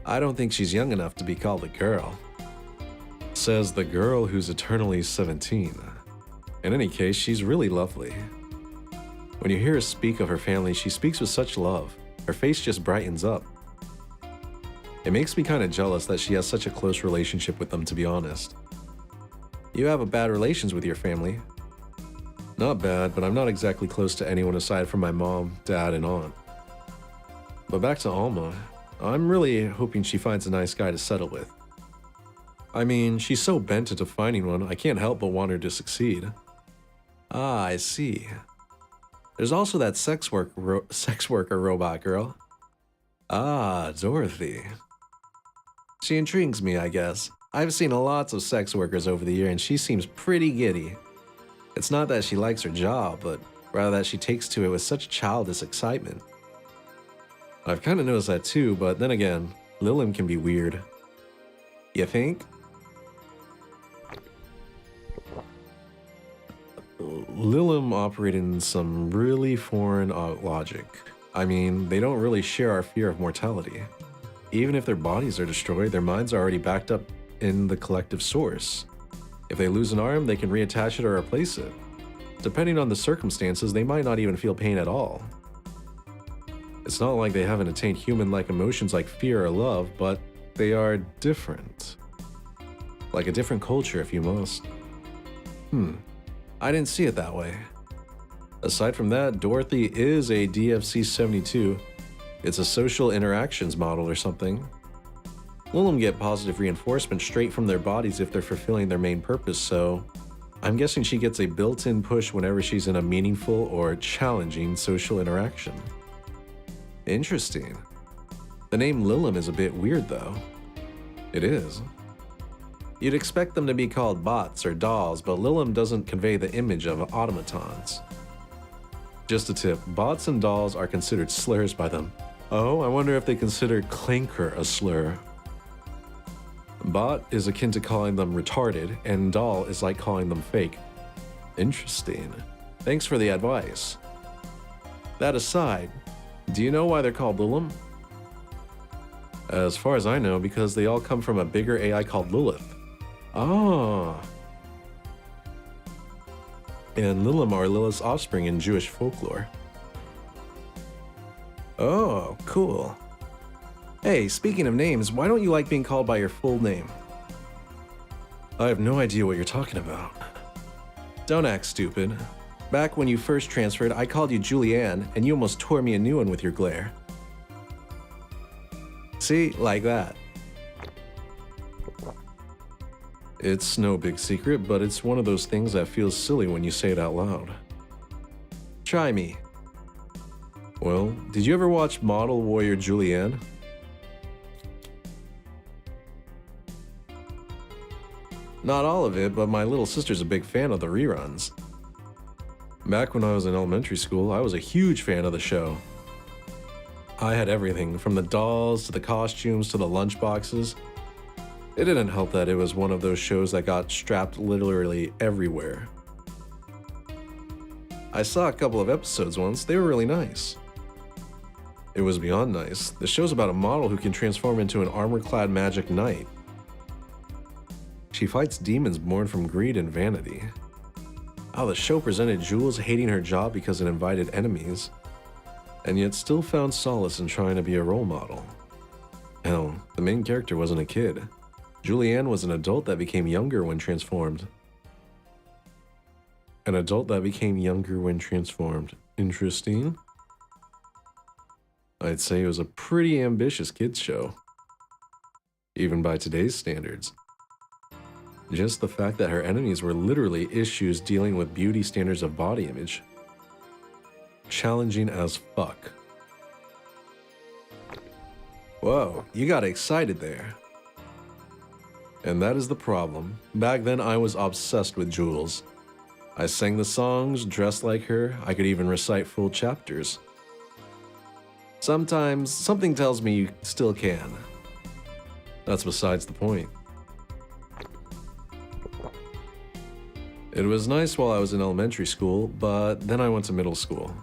I don't think she's young enough to be called a girl. Says the girl who's eternally 17. In any case, she's really lovely. When you hear her speak of her family, she speaks with such love. Her face just brightens up. It makes me kind of jealous that she has such a close relationship with them, to be honest. You have a bad relations with your family? Not bad, but I'm not exactly close to anyone aside from my mom, dad, and aunt. But back to Alma, I'm really hoping she finds a nice guy to settle with. I mean, she's so bent into finding one, I can't help but want her to succeed. Ah, I see. There's also that sex worker robot girl. Ah, Dorothy. She intrigues me, I guess. I've seen lots of sex workers over the year and she seems pretty giddy. It's not that she likes her job, but rather that she takes to it with such childish excitement. I've kind of noticed that too, but then again, Lillian can be weird. You think? Lillian operate in some really foreign logic. I mean, they don't really share our fear of mortality. Even if their bodies are destroyed, their minds are already backed up in the collective source. If they lose an arm, they can reattach it or replace it. Depending on the circumstances, they might not even feel pain at all. It's not like they haven't attained human-like emotions like fear or love, but they are different. Like a different culture, if you must. I didn't see it that way. Aside from that, Dorothy is a DFC-72. It's a social interactions model or something. Lillian get positive reinforcement straight from their bodies if they're fulfilling their main purpose, so I'm guessing she gets a built-in push whenever she's in a meaningful or challenging social interaction. Interesting. The name Lillian is a bit weird though. It is. You'd expect them to be called bots or dolls, but Lillian doesn't convey the image of automatons. Just a tip, bots and dolls are considered slurs by them. Oh, I wonder if they consider clinker a slur. Bot is akin to calling them retarded, and doll is like calling them fake. Interesting. Thanks for the advice. That aside, do you know why they're called Lillian? As far as I know, because they all come from a bigger AI called Lilith. Ah. And Lillian are Lilith's offspring in Jewish folklore. Oh, cool. Hey, speaking of names, why don't you like being called by your full name? I have no idea what you're talking about. Don't act stupid. Back when you first transferred, I called you Julianne, and you almost tore me a new one with your glare. See, like that. It's no big secret, but it's one of those things that feels silly when you say it out loud. Try me. Well, did you ever watch Model Warrior Julianne? Not all of it, but my little sister's a big fan of the reruns. Back when I was in elementary school, I was a huge fan of the show. I had everything, from the dolls to the costumes to the lunchboxes. It didn't help that it was one of those shows that got strapped literally everywhere. I saw a couple of episodes once, they were really nice. It was beyond nice. The show's about a model who can transform into an armor-clad magic knight. She fights demons born from greed and vanity. How the show presented Jules hating her job because it invited enemies, and yet still found solace in trying to be a role model. Hell, the main character wasn't a kid. Julianne was an adult that became younger when transformed. An adult that became younger when transformed. Interesting. I'd say it was a pretty ambitious kids show, even by today's standards. Just the fact that her enemies were literally issues dealing with beauty standards of body image. Challenging as fuck. Whoa, you got excited there. And that is the problem. Back then I was obsessed with Jules. I sang the songs, dressed like her, I could even recite full chapters. Sometimes, something tells me you still can. That's besides the point. It was nice while I was in elementary school, but then I went to middle school.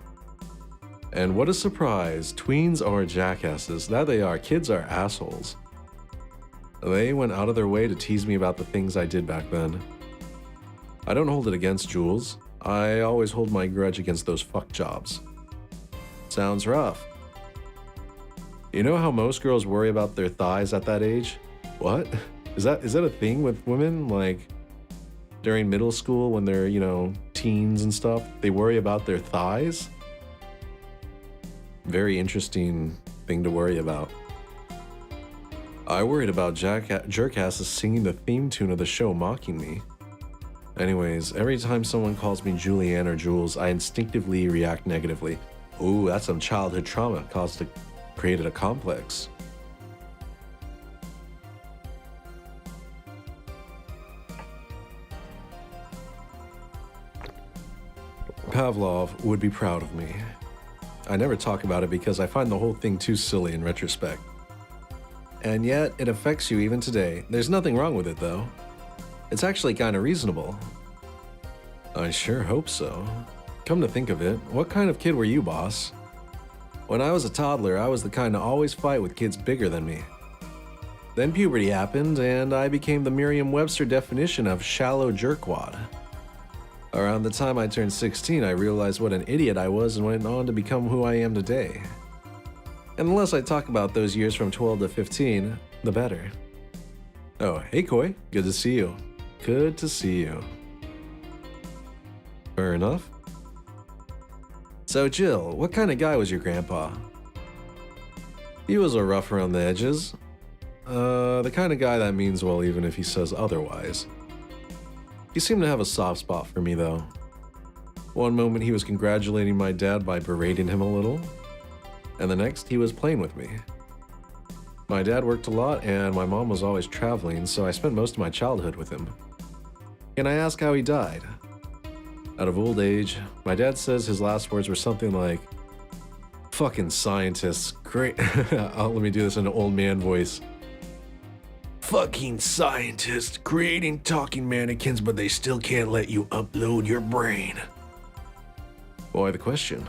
And what a surprise, tweens are jackasses. That they are, kids are assholes. They went out of their way to tease me about the things I did back then. I don't hold it against Jules. I always hold my grudge against those fuck jobs. Sounds rough. You know how most girls worry about their thighs at that age? What? Is that a thing with women? Like, during middle school when they're, teens and stuff, they worry about their thighs? Very interesting thing to worry about. I worried about jerkasses singing the theme tune of the show mocking me. Anyways, every time someone calls me Julianne or Jules, I instinctively react negatively. Ooh, that's some childhood trauma created a complex. Pavlov would be proud of me. I never talk about it because I find the whole thing too silly in retrospect. And yet, it affects you even today. There's nothing wrong with it, though. It's actually kind of reasonable. I sure hope so. Come to think of it, what kind of kid were you, boss? When I was a toddler, I was the kind to always fight with kids bigger than me. Then puberty happened, and I became the Merriam-Webster definition of shallow jerkwad. Around the time I turned 16, I realized what an idiot I was and went on to become who I am today. And the less I talk about those years from 12 to 15, the better. Oh, hey Koi, good to see you. Good to see you. Fair enough. So Jill, what kind of guy was your grandpa? He was a rough around the edges. The kind of guy that means well even if he says otherwise. He seemed to have a soft spot for me though. One moment he was congratulating my dad by berating him a little, and the next he was playing with me. My dad worked a lot and my mom was always traveling, so I spent most of my childhood with him. Can I ask how he died? Out of old age, my dad says his last words were something like, "Fucking scientists, great." Let me do this in an old man voice. "Fucking scientists creating talking mannequins, but they still can't let you upload your brain." Why the question?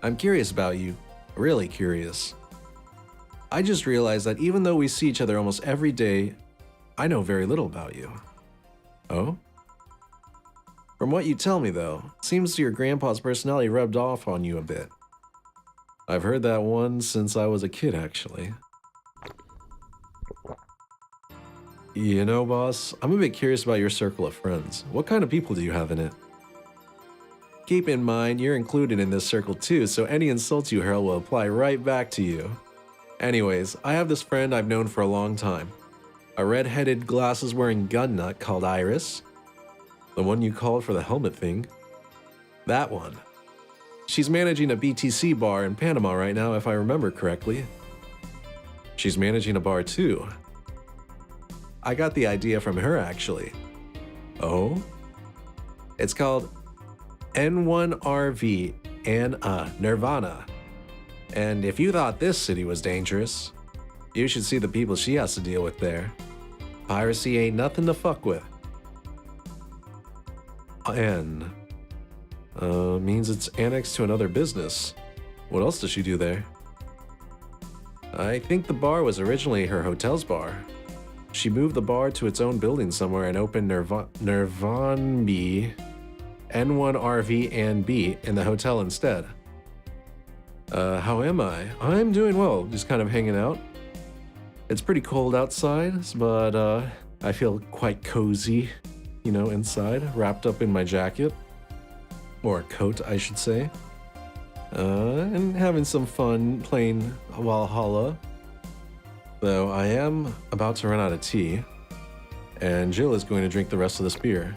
I'm curious about you, really curious. I just realized that even though we see each other almost every day, I know very little about you. Oh? From what you tell me though, it seems your grandpa's personality rubbed off on you a bit. I've heard that one since I was a kid actually. You know, boss, I'm a bit curious about your circle of friends. What kind of people do you have in it? Keep in mind, you're included in this circle too, so any insults you hurl will apply right back to you. Anyways, I have this friend I've known for a long time. A red-headed, glasses-wearing gun nut called Iris. The one you called for the helmet thing. That one. She's managing a BTC bar in Panama right now, if I remember correctly. She's managing a bar too. I got the idea from her, actually. Oh? It's called N1RV and Nirvana. And if you thought this city was dangerous, you should see the people she has to deal with there. Piracy ain't nothing to fuck with. N means it's annexed to another business. What else does she do there? I think the bar was originally her hotel's bar. She moved the bar to its own building somewhere and opened Nirvan B, N1RV and B in the hotel instead. How am I? I'm doing well, just kind of hanging out. It's pretty cold outside, but I feel quite cozy, inside, wrapped up in my jacket. Or coat, I should say. And having some fun playing Valhalla. Though I am about to run out of tea, and Jill is going to drink the rest of this beer.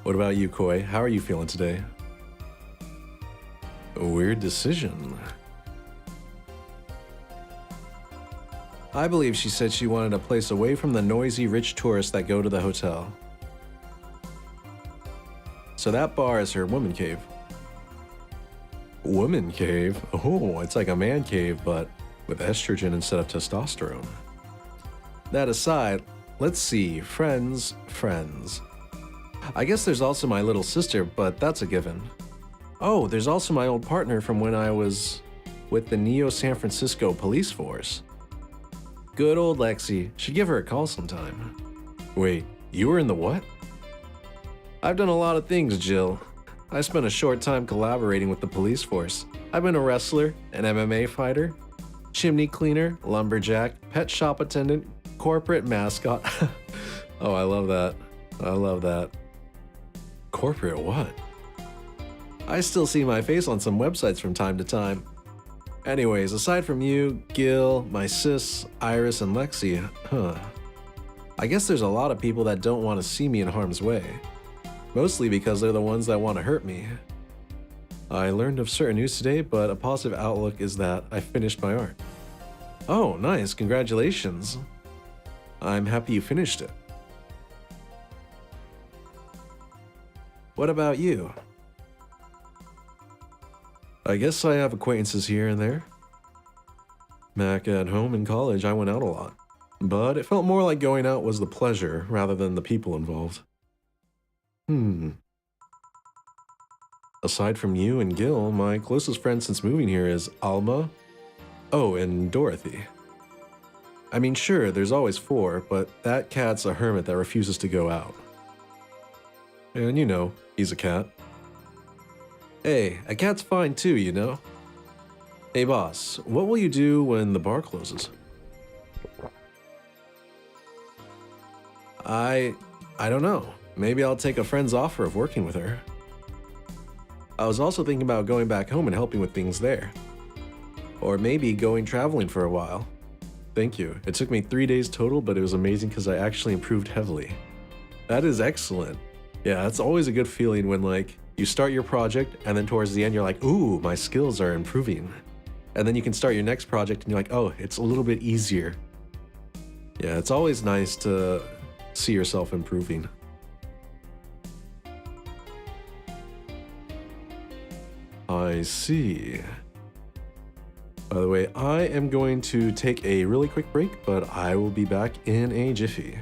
What about you, Koi? How are you feeling today? A weird decision. I believe she said she wanted a place away from the noisy, rich tourists that go to the hotel. So that bar is her woman cave. Woman cave? Oh, it's like a man cave, but with estrogen instead of testosterone. That aside, let's see. Friends. I guess there's also my little sister, but that's a given. Oh, there's also my old partner from when I was with the Neo San Francisco police force. Good old Lexi. Should give her a call sometime. Wait, you were in the what? I've done a lot of things, Jill. I spent a short time collaborating with the police force. I've been a wrestler, an MMA fighter, chimney cleaner, lumberjack, pet shop attendant, corporate mascot. Oh, I love that. I love that. Corporate what? I still see my face on some websites from time to time. Anyways, aside from you, Gil, my sis, Iris, and Lexi, I guess there's a lot of people that don't want to see me in harm's way. Mostly because they're the ones that want to hurt me. I learned of certain news today, but a positive outlook is that I finished my art. Oh, nice, congratulations. I'm happy you finished it. What about you? I guess I have acquaintances here and there. Back at home in college, I went out a lot. But it felt more like going out was the pleasure rather than the people involved. Aside from you and Gil, my closest friend since moving here is Alma. Oh, and Dorothy. I mean, sure, there's always 4, but that cat's a hermit that refuses to go out. And you know, he's a cat. Hey, a cat's fine too, you know? Hey boss, what will you do when the bar closes? I don't know. Maybe I'll take a friend's offer of working with her. I was also thinking about going back home and helping with things there. Or maybe going traveling for a while. Thank you. It took me 3 days total, but it was amazing because I actually improved heavily. That is excellent. Yeah, it's always a good feeling when like you start your project and then towards the end you're like, ooh, my skills are improving. And then you can start your next project and you're like, oh, it's a little bit easier. Yeah, it's always nice to see yourself improving. I see. By the way, I am going to take a really quick break, but I will be back in a jiffy.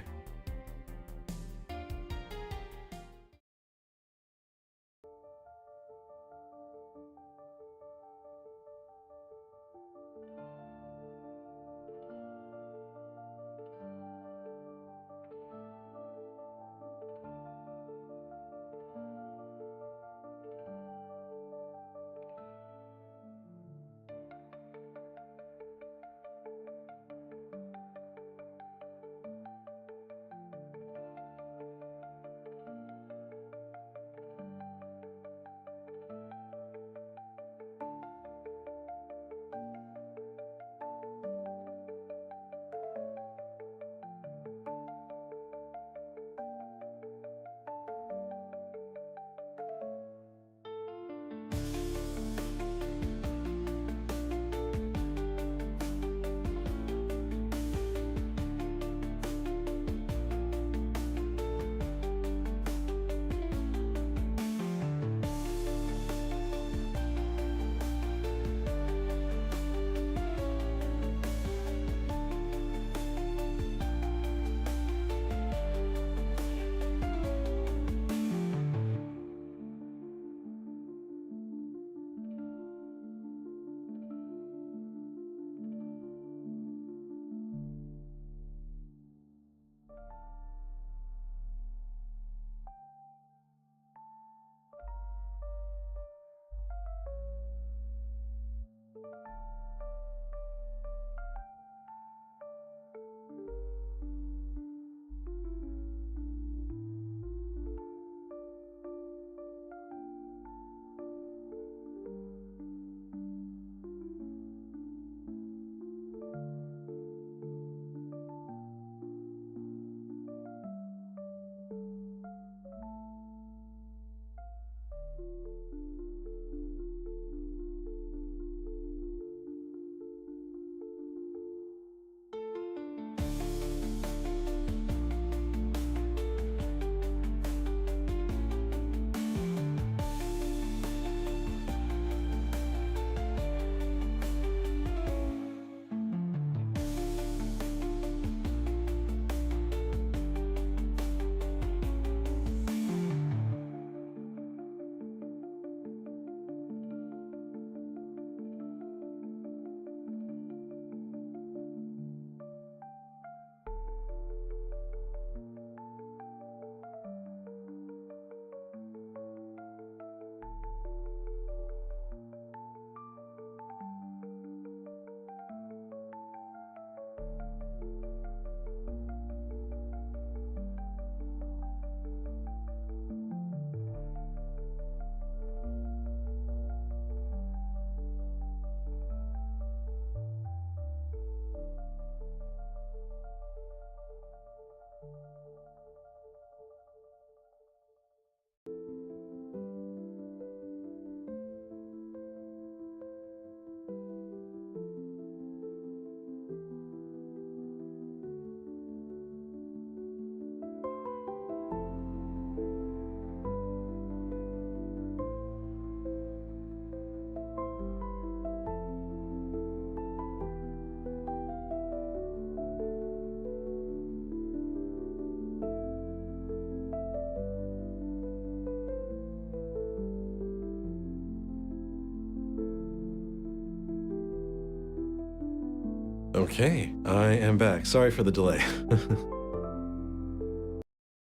Okay, I am back. Sorry for the delay.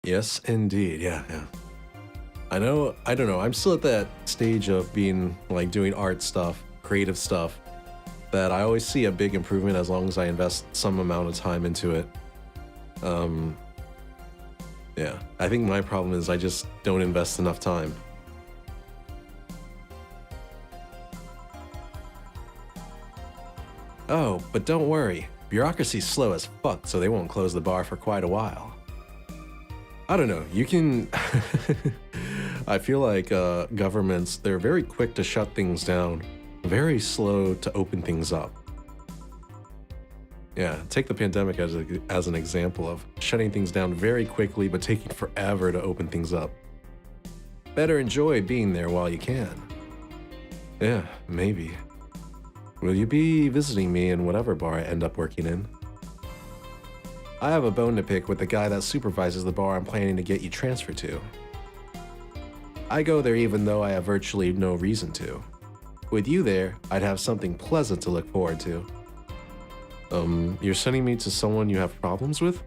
Yes, indeed. Yeah. I don't know. I'm still at that stage of being like doing art stuff, creative stuff, that I always see a big improvement as long as I invest some amount of time into it. Yeah, I think my problem is I just don't invest enough time. Oh, but don't worry. Bureaucracy's slow as fuck, so they won't close the bar for quite a while. I don't know, you can... I feel like governments, they're very quick to shut things down, very slow to open things up. Yeah, take the pandemic as an example of shutting things down very quickly but taking forever to open things up. Better enjoy being there while you can. Yeah, maybe. Will you be visiting me in whatever bar I end up working in? I have a bone to pick with the guy that supervises the bar I'm planning to get you transferred to. I go there even though I have virtually no reason to. With you there, I'd have something pleasant to look forward to. You're sending me to someone you have problems with?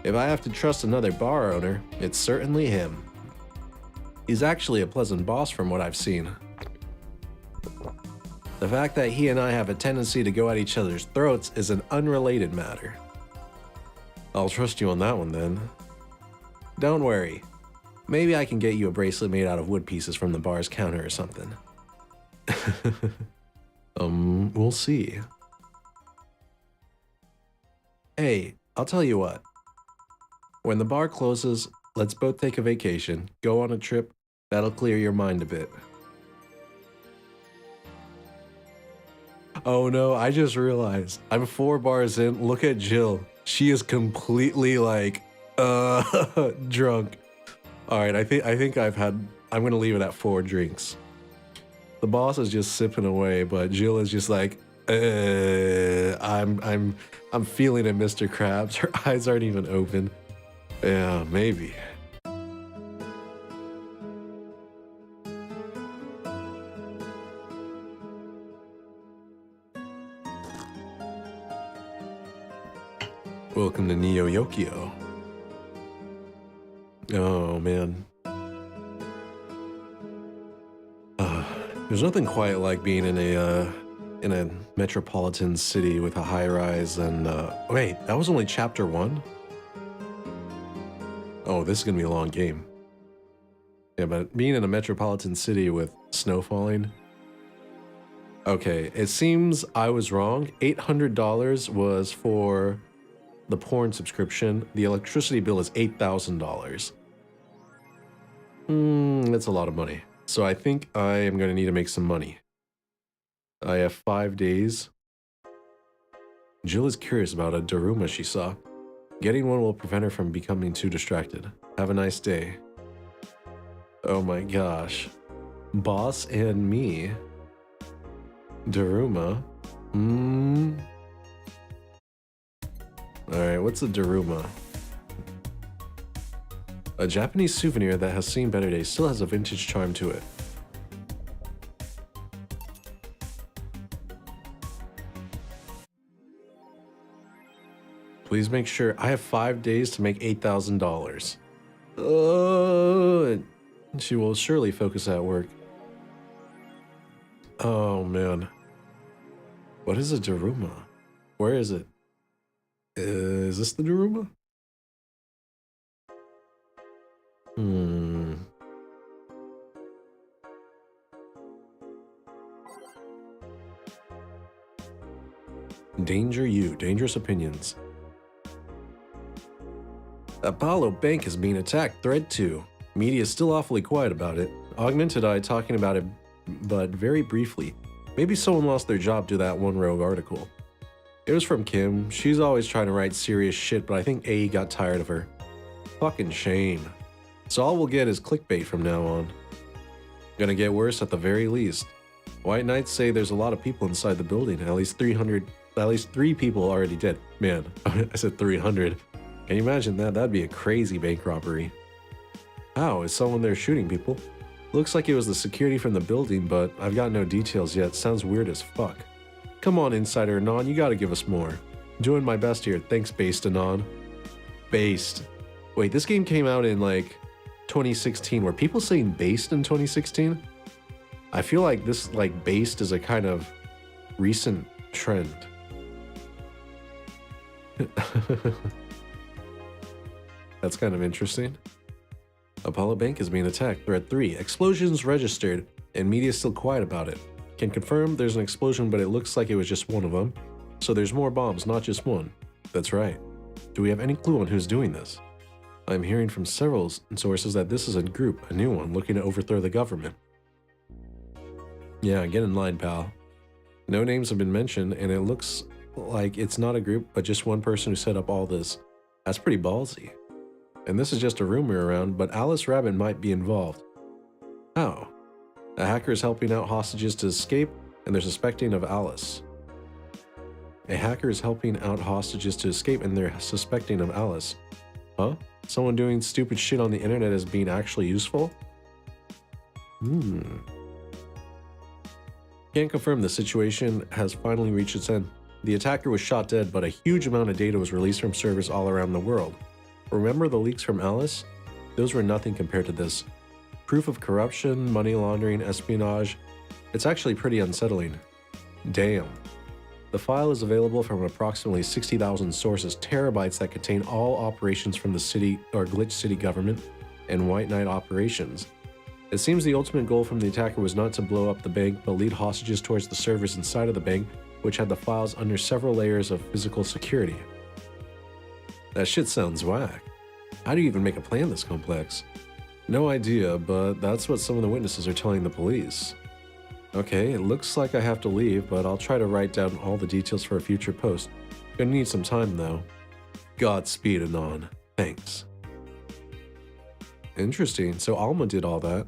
If I have to trust another bar owner, it's certainly him. He's actually a pleasant boss from what I've seen. The fact that he and I have a tendency to go at each other's throats is an unrelated matter. I'll trust you on that one then. Don't worry. Maybe I can get you a bracelet made out of wood pieces from the bar's counter or something. We'll see. Hey, I'll tell you what. When the bar closes, let's both take a vacation, go on a trip. That'll clear your mind a bit. Oh no, I just realized. I'm 4 bars in. Look at Jill. She is completely like, drunk. All right, I think I'm gonna leave it at 4 drinks. The boss is just sipping away, but Jill is just like, I'm feeling it, Mr. Krabs. Her eyes aren't even open. Yeah, maybe. Welcome to Neo Yokio. Oh man. There's nothing quite like being in a metropolitan city with a high-rise and wait, that was only chapter 1? Oh, this is gonna be a long game. Yeah, but being in a metropolitan city with snow falling. Okay, it seems I was wrong. $800 was for the porn subscription. The electricity bill is $8,000. That's a lot of money. So I think I am gonna need to make some money. I have 5 days. Jill is curious about a Daruma she saw. Getting one will prevent her from becoming too distracted. Have a nice day. Oh my gosh. Boss and me. Daruma. Alright, what's a Daruma? A Japanese souvenir that has seen better days, still has a vintage charm to it. Please make sure. I have 5 days to make $8,000. She will surely focus at work. Oh man. What is a Daruma? Where is it? Is this the Daruma? Danger you, dangerous opinions. Apollo Bank is being attacked, Thread 2. Media is still awfully quiet about it. Augmented Eye talking about it, but very briefly. Maybe someone lost their job to that one rogue article. It was from Kim. She's always trying to write serious shit, but I think AE got tired of her. Fucking shame. So all we'll get is clickbait from now on. Gonna get worse at the very least. White Knights say there's a lot of people inside the building. At least 3 people already dead. Man, I said 300. Can you imagine that? That'd be a crazy bank robbery. How? Is someone there shooting people? Looks like it was the security from the building, but I've got no details yet. Sounds weird as fuck. Come on, Insider Anon, you gotta give us more. Doing my best here. Thanks, Based Anon. Based. Wait, this game came out in like 2016. Were people saying based in 2016? I feel like this like based is a kind of recent trend. That's kind of interesting. Apollo Bank is being attacked. Threat 3. Explosions registered, and media is still quiet about it. Can confirm there's an explosion, but it looks like it was just one of them. So there's more bombs, not just one. That's right. Do we have any clue on who's doing this? I'm hearing from several sources that this is a group, a new one, looking to overthrow the government. Yeah, get in line, pal. No names have been mentioned, and it looks like it's not a group, but just one person who set up all this. That's pretty ballsy. And this is just a rumor around, but Alice Rabbit might be involved. How? A hacker is helping out hostages to escape, and they're suspecting of Alice. A hacker is helping out hostages to escape, and they're suspecting of Alice. Huh? Someone doing stupid shit on the internet as being actually useful? Can't confirm the situation has finally reached its end. The attacker was shot dead, but a huge amount of data was released from servers all around the world. Remember the leaks from Alice? Those were nothing compared to this. Proof of corruption, money laundering, espionage. It's actually pretty unsettling. Damn. The file is available from approximately 60,000 sources, terabytes that contain all operations from the city or Glitch City government and White Knight operations. It seems the ultimate goal from the attacker was not to blow up the bank, but lead hostages towards the servers inside of the bank, which had the files under several layers of physical security. That shit sounds whack. How do you even make a plan this complex? No idea, but that's what some of the witnesses are telling the police. Okay, it looks like I have to leave, but I'll try to write down all the details for a future post. Gonna need some time though. Godspeed, Anon. Thanks. Interesting, so Alma did all that.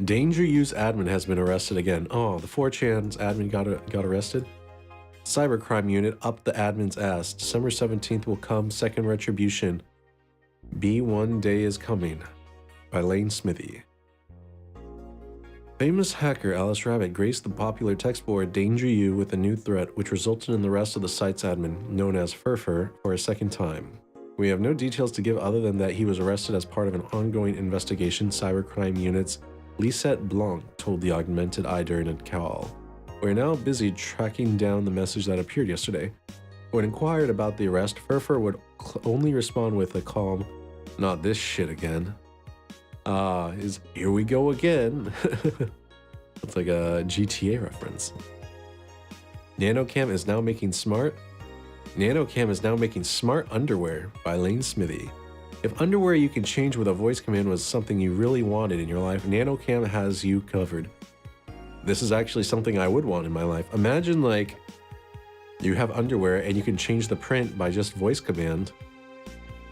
Danger Use admin has been arrested again. Oh, the 4chan's admin got arrested? Cybercrime unit up the admin's ass. December 17th will come. Second retribution. B1 day is coming. By Lane Smithy. Famous hacker Alice Rabbit graced the popular text board Danger You with a new threat, which resulted in the rest of the site's admin, known as Furfur, for a second time. We have no details to give other than that he was arrested as part of an ongoing investigation. Cybercrime unit's Lisette Blanc told the Augmented Eye during a call. We're now busy tracking down the message that appeared yesterday. When inquired about the arrest, Furfur would only respond with a calm, "Not this shit again." Is "here we go again." It's like a GTA reference. Nanocam is now making smart underwear by Lane Smithy. If underwear you can change with a voice command was something you really wanted in your life, Nanocam has you covered. This is actually something I would want in my life. Imagine like you have underwear and you can change the print by just voice command.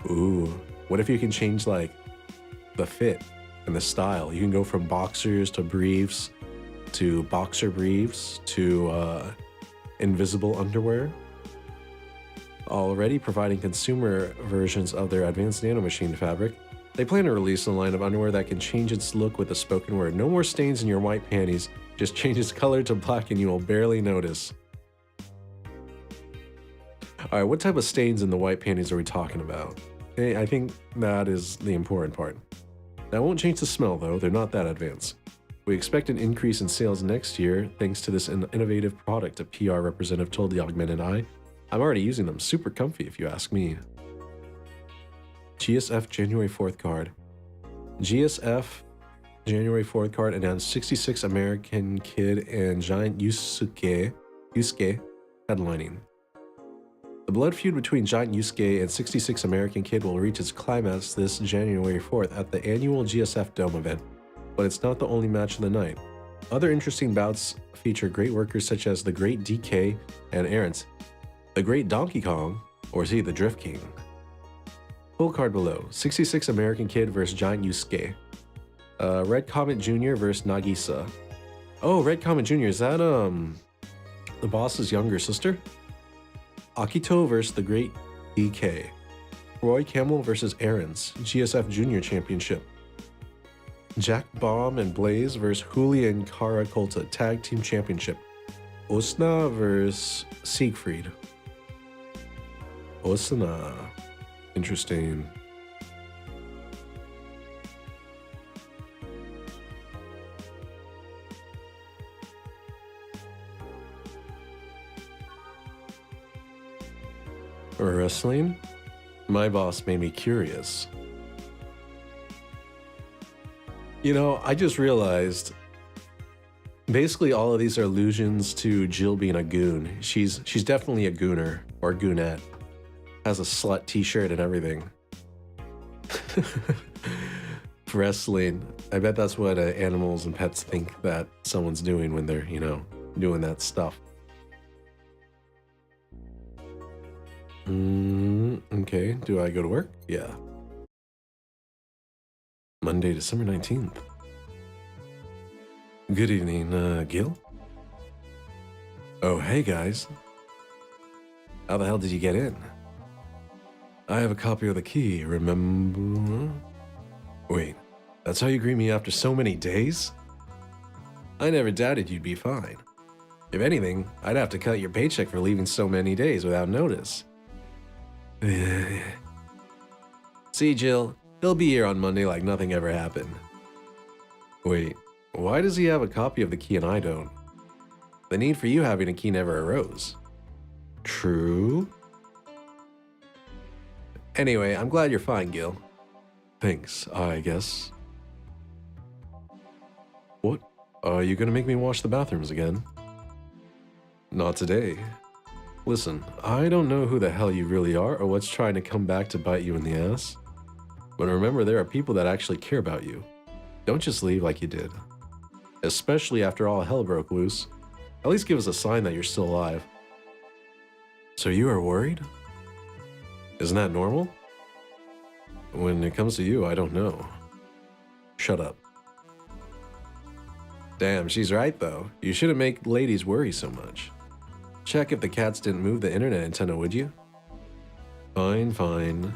Ooh, what if you can change like the fit and the style? You can go from boxers to briefs to boxer briefs to invisible underwear. Already providing consumer versions of their advanced nanomachine fabric, they plan to release a line of underwear that can change its look with a spoken word. No more stains in your white panties, just change its color to black and you will barely notice. Alright, what type of stains in the white panties are we talking about? Okay, I think that is the important part. That won't change the smell though, they're not that advanced. We expect an increase in sales next year thanks to this innovative product, a PR representative told the Augmented Eye. I'm already using them, super comfy if you ask me. GSF January 4th card. GSF January 4th card announced 66 American Kid and Giant Yusuke headlining. The blood feud between Giant Yusuke and 66 American Kid will reach its climax this January 4th at the annual GSF Dome event, but it's not the only match of the night. Other interesting bouts feature great workers such as the Great DK and Aaron's. The Great Donkey Kong, or is he the Drift King? Full card below. 66 American Kid vs Giant Yusuke. Red Comet Jr. vs Nagisa. Oh, Red Comet Jr. Is that the boss's younger sister? Akito vs the Great DK. Roy Camel vs Aaron's GSF Junior Championship. Jack Bomb and Blaze versus Julia and Kara Colta Tag Team Championship. Osna versus Siegfried. Osna. Interesting. Wrestling? My boss made me curious. You know, I just realized basically all of these are allusions to Jill being a goon. She's definitely a gooner or goonette. Has a slut t-shirt and everything. Wrestling. I bet that's what animals and pets think that someone's doing when they're, you know, doing that stuff. Okay, do I go to work? Yeah. Monday, December 19th. Good evening, Gil. Oh, hey guys. How the hell did you get in? I have a copy of the key, remember? Wait, that's how you greet me after so many days? I never doubted you'd be fine. If anything, I'd have to cut your paycheck for leaving so many days without notice. See, Jill, he'll be here on Monday like nothing ever happened. Wait, why does he have a copy of the key and I don't? The need for you having a key never arose. True. Anyway, I'm glad you're fine, Gil. Thanks, I guess. What? Are you gonna make me wash the bathrooms again? Not today. Listen, I don't know who the hell you really are or what's trying to come back to bite you in the ass. But remember, there are people that actually care about you. Don't just leave like you did. Especially after all hell broke loose. At least give us a sign that you're still alive. So you are worried? Isn't that normal? When it comes to you, I don't know. Shut up. Damn, she's right though. You shouldn't make ladies worry so much. Check if the cats didn't move the internet antenna, would you? Fine, fine.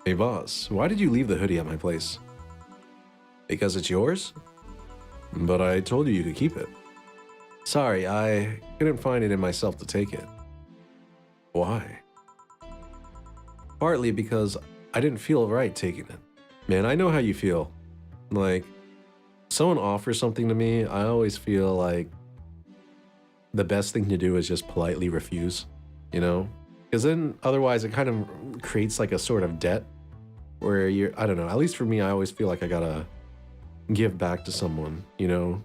Hey boss, why did you leave the hoodie at my place? Because it's yours? But I told you you could keep it. Sorry, I couldn't find it in myself to take it. Why? Partly because I didn't feel right taking it. Man, I know how you feel. Like, someone offers something to me, I always feel like the best thing to do is just politely refuse, you know? Because then otherwise it kind of creates like a sort of debt where you're, I don't know, at least for me, I always feel like I gotta give back to someone, you know?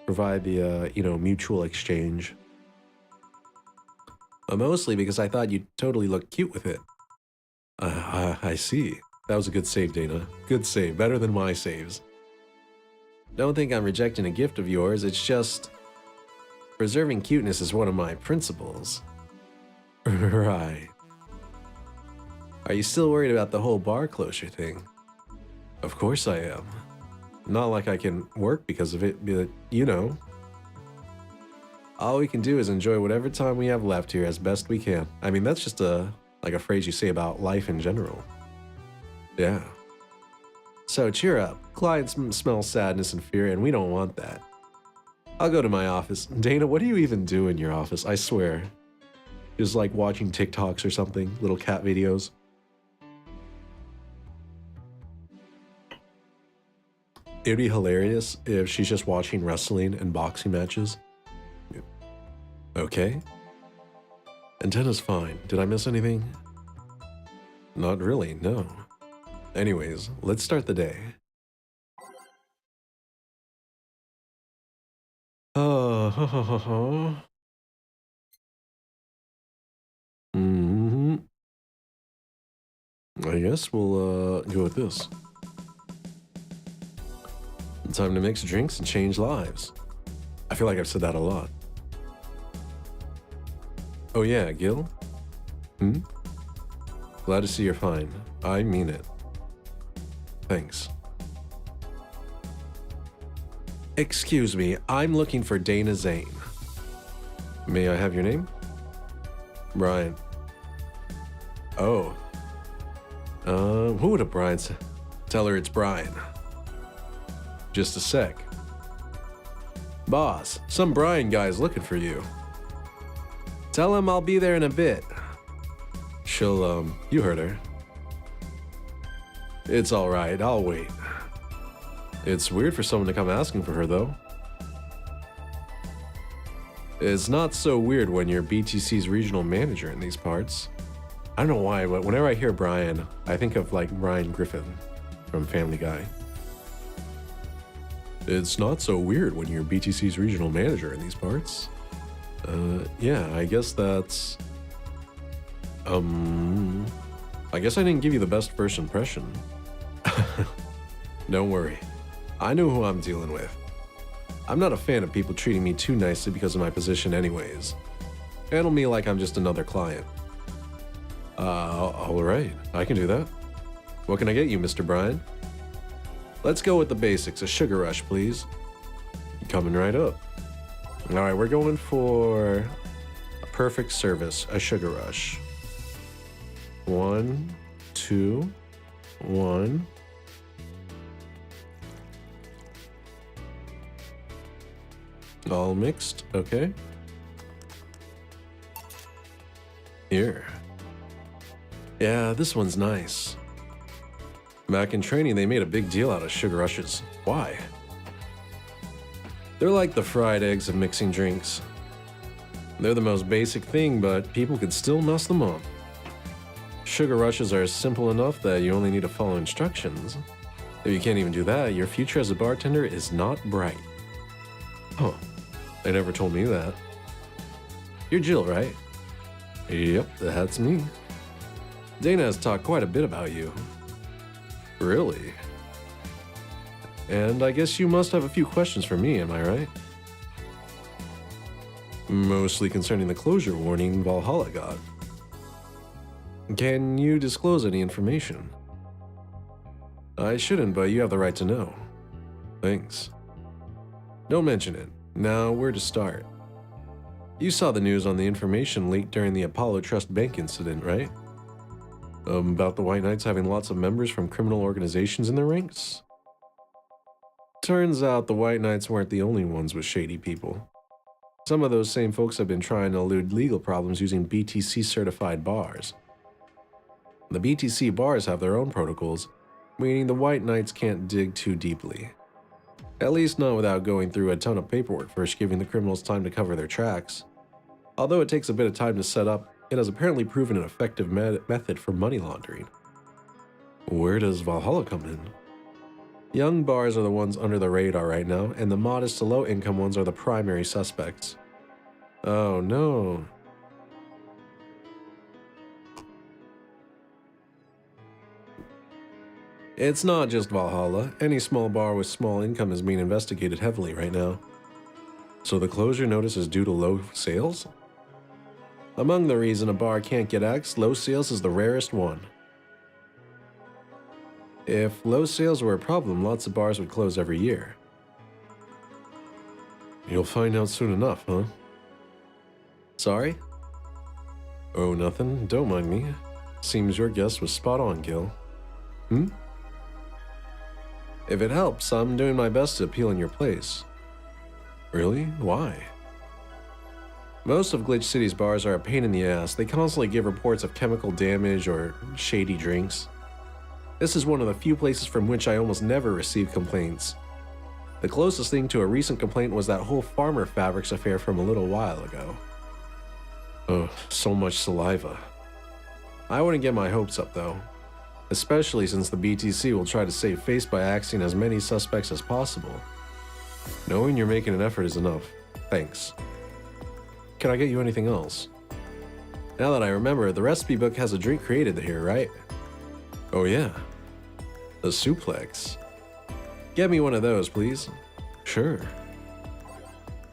Provide the, you know, mutual exchange. But mostly because I thought you'd totally look cute with it. I see. That was a good save, Dana. Good save, better than my saves. Don't think I'm rejecting a gift of yours, it's just preserving cuteness is one of my principles. Right. Are you still worried about the whole bar closure thing? Of course I am. Not like I can work because of it, but you know. All we can do is enjoy whatever time we have left here as best we can. I mean, that's just like a phrase you say about life in general. Yeah. So cheer up. Clients smell sadness and fear, and we don't want that. I'll go to my office. Dana, what do you even do in your office? I swear. Just like watching TikToks or something, little cat videos. It'd be hilarious if she's just watching wrestling and boxing matches. Okay. Antenna's fine. Did I miss anything? Not really, no. Anyways, let's start the day. I guess we'll go with this. Time to mix drinks and change lives. I feel like I've said that a lot. Oh yeah, Gil? Glad to see you're fine. I mean it. Thanks. Excuse me, I'm looking for Dana Zane. May I have your name? Brian. Oh. Who would have Brian? Tell her it's Brian. Just a sec. Boss, some Brian guy's looking for you. Tell him I'll be there in a bit. She'll, you heard her. It's alright, I'll wait. It's weird for someone to come asking for her, though. It's not so weird when you're BTC's regional manager in these parts. I don't know why, but whenever I hear Brian, I think of like Ryan Griffin from Family Guy. It's not so weird when you're BTC's regional manager in these parts. Yeah, I guess that's... I guess I didn't give you the best first impression. Don't worry. I know who I'm dealing with. I'm not a fan of people treating me too nicely because of my position anyways. Handle me like I'm just another client. Alright, I can do that. What can I get you, Mr. Brian? Let's go with the basics. A sugar rush, please. Coming right up. Alright, we're going for a perfect service, a sugar rush. 1, 2, 1. All mixed, okay. Here. Yeah, this one's nice. Back in training, they made a big deal out of sugar rushes. Why? They're like the fried eggs of mixing drinks. They're the most basic thing, but people could still mess them up. Sugar rushes are simple enough that you only need to follow instructions. If you can't even do that, your future as a bartender is not bright. Huh. They never told me that. You're Jill, right? Yep, that's me. Dana has talked quite a bit about you. Really? And I guess you must have a few questions for me, am I right? Mostly concerning the closure warning Valhalla got. Can you disclose any information? I shouldn't, but you have the right to know. Thanks. Don't mention it. Now, where to start? You saw the news on the information leaked during the Apollo Trust Bank incident, right? About the White Knights having lots of members from criminal organizations in their ranks? Turns out the White Knights weren't the only ones with shady people. Some of those same folks have been trying to elude legal problems using BTC-certified bars. The BTC bars have their own protocols, meaning the White Knights can't dig too deeply. At least not without going through a ton of paperwork first, giving the criminals time to cover their tracks. Although it takes a bit of time to set up, it has apparently proven an effective method for money laundering. Where does Valhalla come in? Young bars are the ones under the radar right now, and the modest to low-income ones are the primary suspects. Oh no. It's not just Valhalla. Any small bar with small income is being investigated heavily right now. So the closure notice is due to low sales? Among the reason a bar can't get axed, low sales is the rarest one. If low sales were a problem, lots of bars would close every year. You'll find out soon enough, huh? Sorry? Oh, nothing. Don't mind me. Seems your guess was spot on, Gil. If it helps, I'm doing my best to appeal in your place. Really? Why? Most of Glitch City's bars are a pain in the ass. They constantly give reports of chemical damage or shady drinks. This is one of the few places from which I almost never receive complaints. The closest thing to a recent complaint was that whole Farmer Fabrics affair from a little while ago. Oh, so much saliva. I wouldn't get my hopes up though. Especially since the BTC will try to save face by axing as many suspects as possible. Knowing you're making an effort is enough. Thanks. Can I get you anything else? Now that I remember, the recipe book has a drink created here, right? Oh yeah. A suplex. Get me one of those, please. Sure.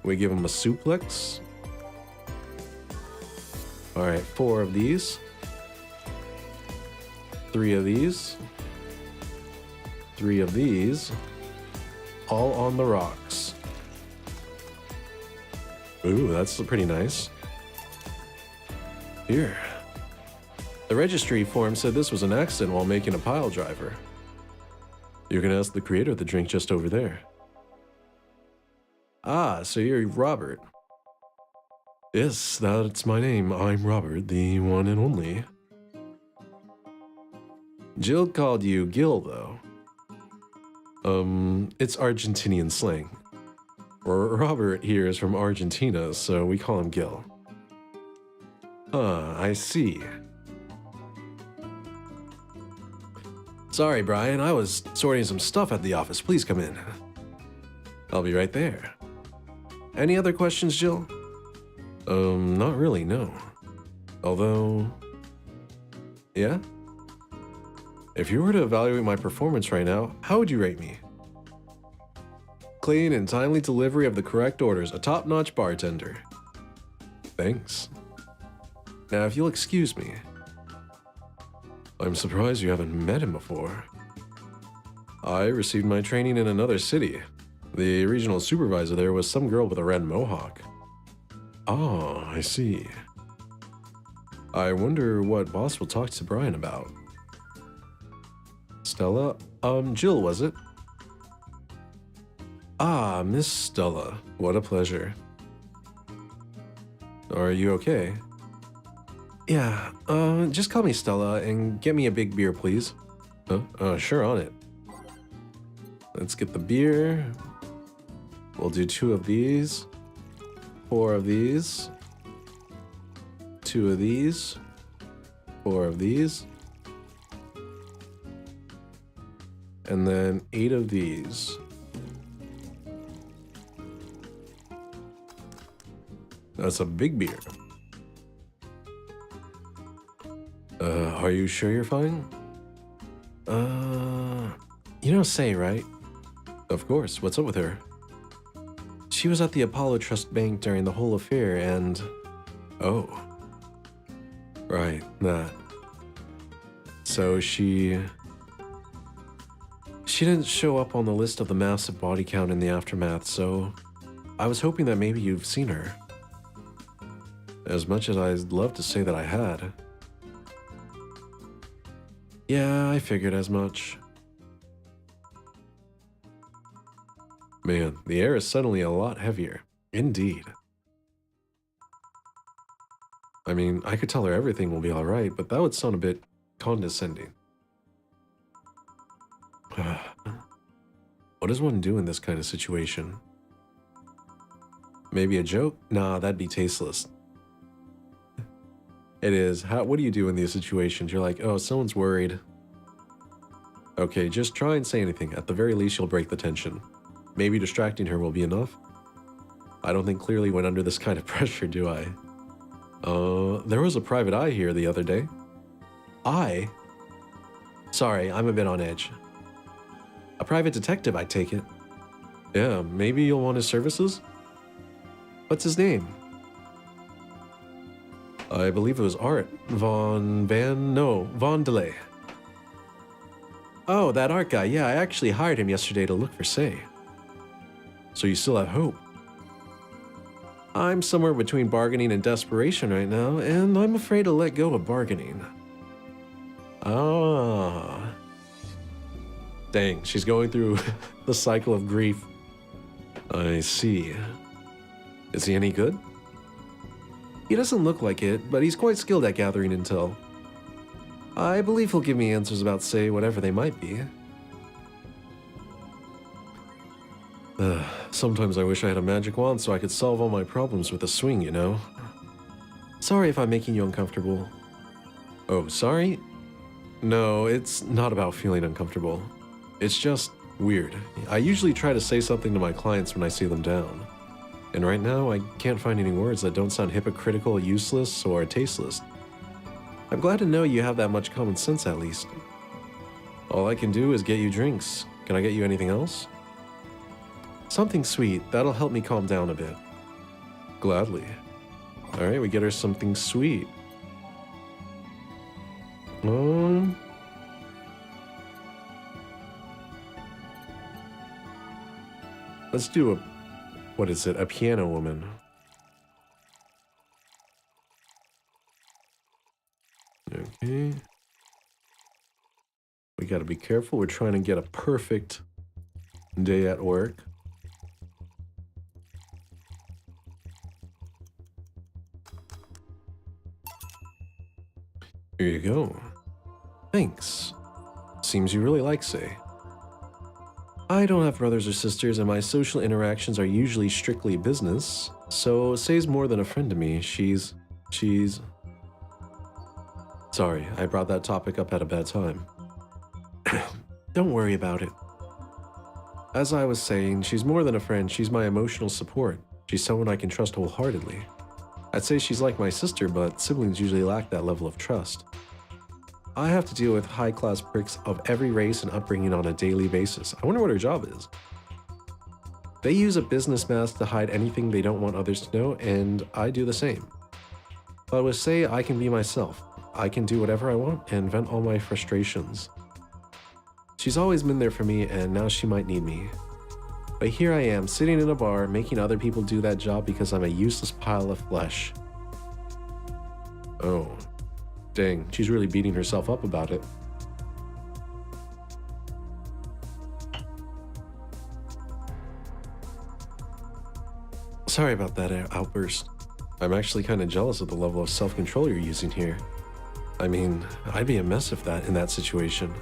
We give him a suplex? Alright, 4 of these. 3 of these. 3 of these. All on the rocks. Ooh, that's pretty nice. Here. The registry form said this was an accident while making a pile driver. You can ask the creator of the drink just over there. Ah, so you're Robert. Yes, that's my name. I'm Robert, the one and only. Jill called you Gil, though. It's Argentinian slang. Robert here is from Argentina, so we call him Gil. I see. Sorry, Brian, I was sorting some stuff at the office. Please come in. I'll be right there. Any other questions, Jill? Not really, no. Although... Yeah? If you were to evaluate my performance right now, how would you rate me? Clean and timely delivery of the correct orders, a top-notch bartender. Thanks. Now, if you'll excuse me. I'm surprised you haven't met him before. I received my training in another city. The regional supervisor there was some girl with a red mohawk. Oh, I see. I wonder what boss will talk to Brian about. Stella? Jill, was it? Ah, Miss Stella. What a pleasure. Are you okay? Yeah, just call me Stella and get me a big beer, please. Sure, on it. Let's get the beer. We'll do 2 of these. 4 of these. 2 of these. 4 of these. And then 8 of these. That's a big beer. Are you sure you're fine? You know Say, right? Of course, what's up with her? She was at the Apollo Trust Bank during the whole affair and... Oh. Right, that. So she didn't show up on the list of the massive body count in the aftermath, so... I was hoping that maybe you've seen her. As much as I'd love to say that I had. Yeah, I figured as much. Man, the air is suddenly a lot heavier. Indeed. I mean, I could tell her everything will be alright, but that would sound a bit condescending. What does one do in this kind of situation? Maybe a joke? Nah, that'd be tasteless. It is. What do you do in these situations? You're like, oh, someone's worried. Okay, just try and say anything. At the very least, you'll break the tension. Maybe distracting her will be enough. I don't think clearly went under this kind of pressure, do I? There was a private eye here the other day. Eye? Sorry, I'm a bit on edge. A private detective, I take it. Yeah, maybe you'll want his services? What's his name? I believe it was Art. Von Delay. Oh, that Art guy. Yeah, I actually hired him yesterday to look for Say. So you still have hope? I'm somewhere between bargaining and desperation right now, and I'm afraid to let go of bargaining. Ah. Dang, she's going through the cycle of grief. I see. Is he any good? He doesn't look like it, but he's quite skilled at gathering intel. I believe he'll give me answers about, Say, whatever they might be. Sometimes I wish I had a magic wand so I could solve all my problems with a swing, you know? Sorry if I'm making you uncomfortable. Oh, sorry? No, it's not about feeling uncomfortable. It's just weird. I usually try to say something to my clients when I see them down. And right now, I can't find any words that don't sound hypocritical, useless, or tasteless. I'm glad to know you have that much common sense at least. All I can do is get you drinks. Can I get you anything else? Something sweet. That'll help me calm down a bit. Gladly. Alright, we get her something sweet. Let's do a... What is it? A piano woman. Okay. We gotta be careful. We're trying to get a perfect day at work. Here you go. Thanks. Seems you really like Say. I don't have brothers or sisters, and my social interactions are usually strictly business, so Say's more than a friend to me. She's... Sorry, I brought that topic up at a bad time. Don't worry about it. As I was saying, she's more than a friend, she's my emotional support. She's someone I can trust wholeheartedly. I'd say she's like my sister, but siblings usually lack that level of trust. I have to deal with high-class pricks of every race and upbringing on a daily basis. I wonder what her job is. They use a business mask to hide anything they don't want others to know, and I do the same. But with Say, I can be myself. I can do whatever I want and vent all my frustrations. She's always been there for me, and now she might need me. But here I am, sitting in a bar, making other people do that job because I'm a useless pile of flesh. Oh. Dang, she's really beating herself up about it. Sorry about that outburst. I'm actually kind of jealous of the level of self-control you're using here. I mean, I'd be a mess if in that situation.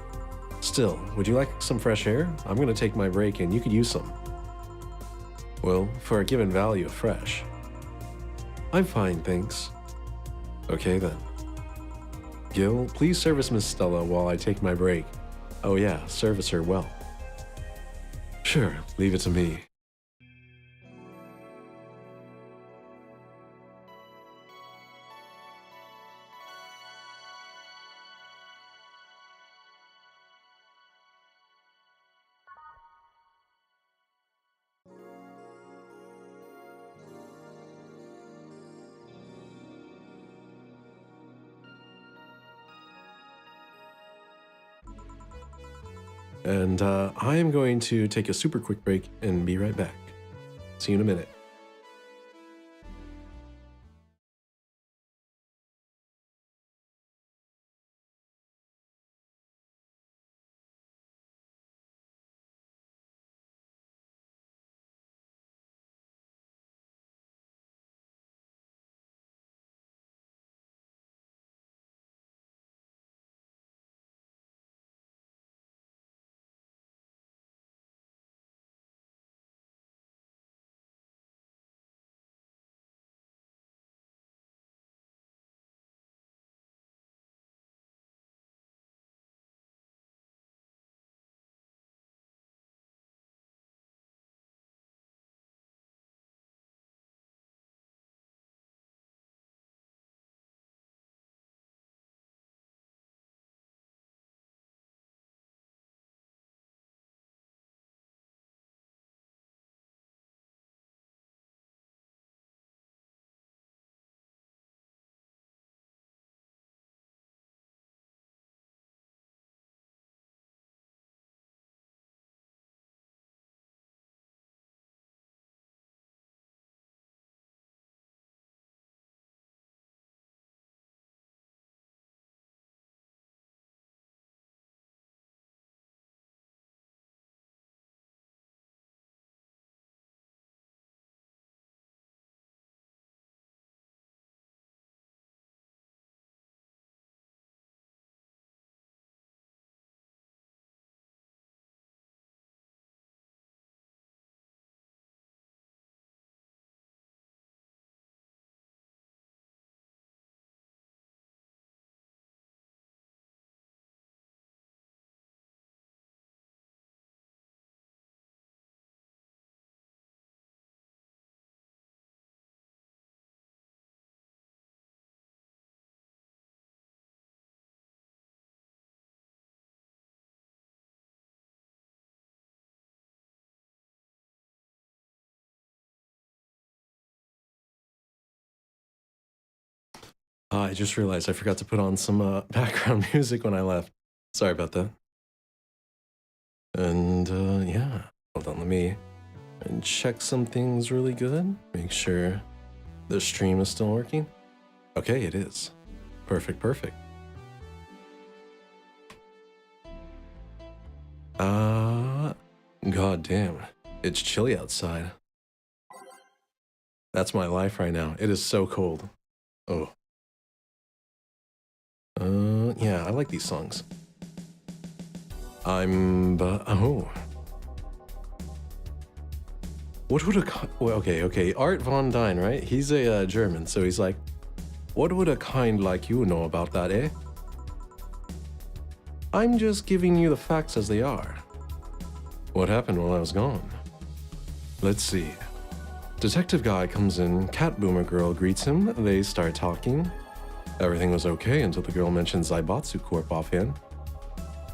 Still, would you like some fresh air? I'm gonna take my break and you could use some. Well, for a given value of fresh. I'm fine, thanks. Okay then. Gil, please service Miss Stella while I take my break. Oh yeah, service her well. Sure, leave it to me. And I am going to take a super quick break and be right back. See you in a minute. I just realized I forgot to put on some background music when I left. Sorry about that. And yeah, hold on, let me check some things really good. Make sure the stream is still working. Okay, it is. Perfect, perfect. God damn, it's chilly outside. That's my life right now. It is so cold. Oh. Yeah, I like these songs. Oh. What would well, okay. Art von Dine, right? He's a German, so he's like, what would a kind like you know about that, eh? I'm just giving you the facts as they are. What happened while I was gone? Let's see. Detective guy comes in, cat boomer girl greets him, they start talking. Everything was okay until the girl mentioned Zaibatsu Corp offhand.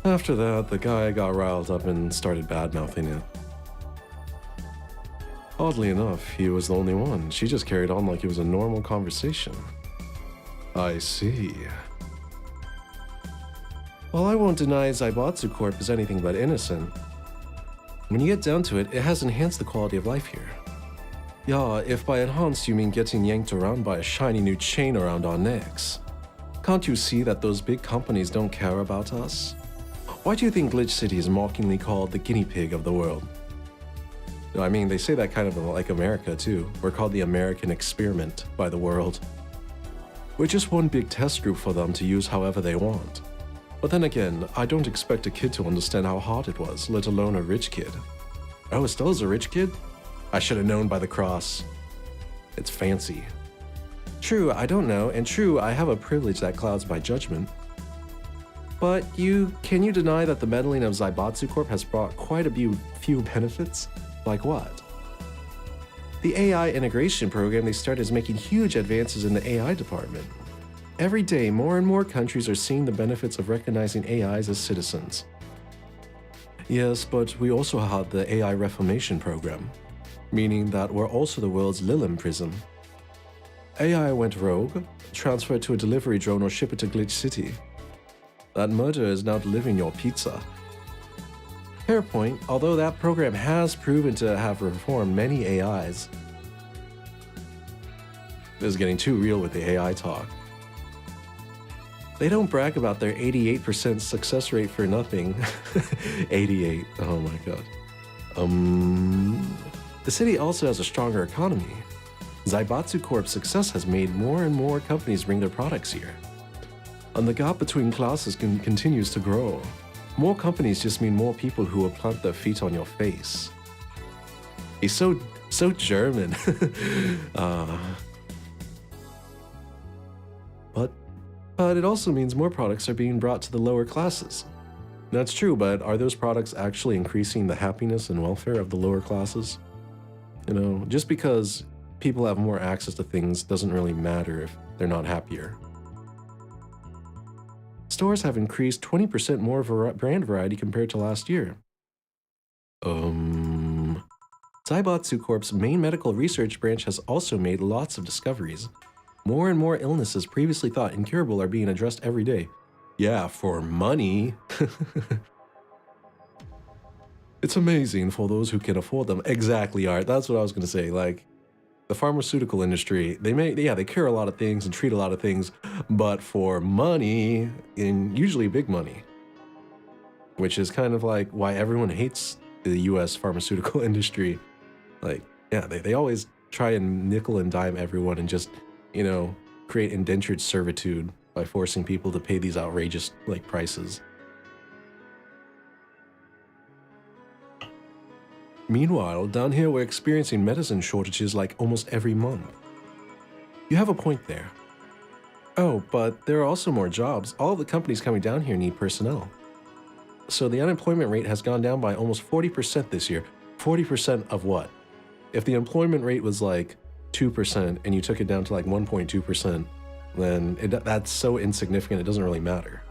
After that, the guy got riled up and started bad-mouthing it. Oddly enough, he was the only one. She just carried on like it was a normal conversation. I see. While I won't deny Zaibatsu Corp is anything but innocent, when you get down to it, it has enhanced the quality of life here. Yeah, if by enhanced you mean getting yanked around by a shiny new chain around our necks. Can't you see that those big companies don't care about us? Why do you think Glitch City is mockingly called the guinea pig of the world? I mean, they say that kind of like America too. We're called the American experiment by the world. We're just one big test group for them to use however they want. But then again, I don't expect a kid to understand how hard it was, let alone a rich kid. Oh, Estella's a rich kid? I should have known by the cross. It's fancy. True, I don't know, and true, I have a privilege that clouds my judgment. But can you deny that the meddling of Zaibatsu Corp has brought quite a few benefits? Like what? The AI integration program they started is making huge advances in the AI department. Every day, more and more countries are seeing the benefits of recognizing AIs as citizens. Yes, but we also had the AI reformation program, meaning that we're also the world's Lilim prism. AI went rogue, transferred to a delivery drone or ship it to Glitch City. That murderer is now delivering your pizza. Fair point, although that program has proven to have reformed many AIs. This is getting too real with the AI talk. They don't brag about their 88% success rate for nothing. 88, oh my god. The city also has a stronger economy. Zaibatsu Corp's success has made more and more companies bring their products here. And the gap between classes continues to grow. More companies just mean more people who will plant their feet on your face. He's so German. But it also means more products are being brought to the lower classes. That's true, but are those products actually increasing the happiness and welfare of the lower classes? You know, just because people have more access to things doesn't really matter if they're not happier. Stores have increased 20% more brand variety compared to last year. Zaibatsu Corp's main medical research branch has also made lots of discoveries. More and more illnesses previously thought incurable are being addressed every day. Yeah, for money. It's amazing for those who can afford them. Exactly, Art. That's what I was going to say. Like, the pharmaceutical industry, they cure a lot of things and treat a lot of things, but for money, and usually big money. Which is kind of like why everyone hates the US pharmaceutical industry. Like, yeah, they always try and nickel and dime everyone and just, you know, create indentured servitude by forcing people to pay these outrageous, like, prices. Meanwhile, down here we're experiencing medicine shortages like almost every month. You have a point there. Oh, but there are also more jobs. All of the companies coming down here need personnel. So the unemployment rate has gone down by almost 40% this year. 40% of what? If the employment rate was like 2% and you took it down to like 1.2%, then that's so insignificant it doesn't really matter.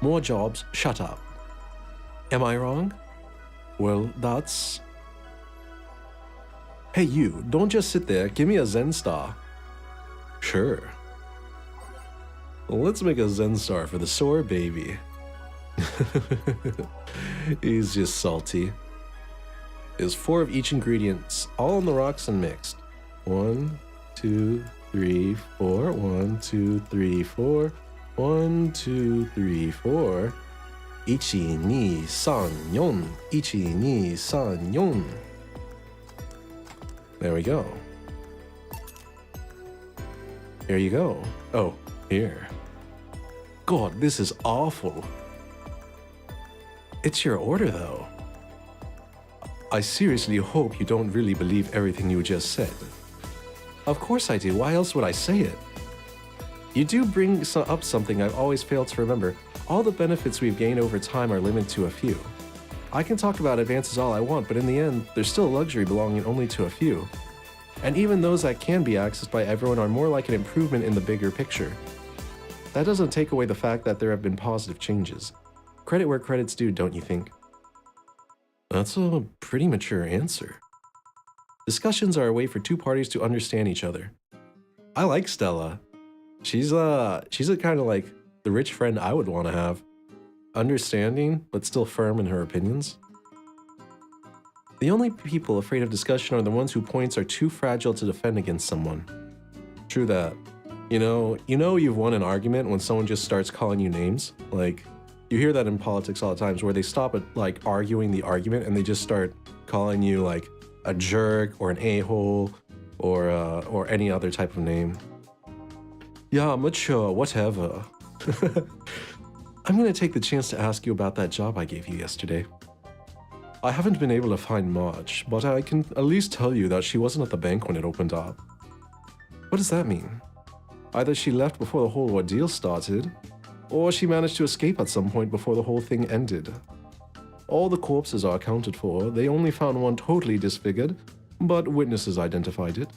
More jobs, shut up. Am I wrong? Well, that's... Hey you, don't just sit there, give me a Zen star. Sure. Well, let's make a Zen star for the sore baby. He's just salty. There's 4 of each ingredients, all on the rocks and mixed. 1, 2, 3, 4. 1, 2, 3, 4. 1, 2, 3, 4. 1, 2, 3, 4. 1, 2, 3, 4. There we go. There you go. Oh, Here. God, this is awful. It's your order, though. I seriously hope you don't really believe everything you just said. Of course I do. Why else would I say it? You do bring up something I've always failed to remember. All the benefits we've gained over time are limited to a few. I can talk about advances all I want, but in the end, there's still a luxury belonging only to a few. And even those that can be accessed by everyone are more like an improvement in the bigger picture. That doesn't take away the fact that there have been positive changes. Credit where credit's due, don't you think? That's a pretty mature answer. Discussions are a way for two parties to understand each other. I like Stella. She's a kind of like the rich friend I would want to have. Understanding, but still firm in her opinions. The only people afraid of discussion are the ones whose points are too fragile to defend against someone. True that. You know you've won an argument when someone just starts calling you names. Like, you hear that in politics all the times where they stop at like arguing the argument and they just start calling you like a jerk or an a-hole or any other type of name. Yeah, mature, whatever. I'm gonna take the chance to ask you about that job I gave you yesterday. I haven't been able to find much, but I can at least tell you that she wasn't at the bank when it opened up. What does that mean? Either she left before the whole ordeal started, or she managed to escape at some point before the whole thing ended. All the corpses are accounted for. They only found one totally disfigured, but witnesses identified it.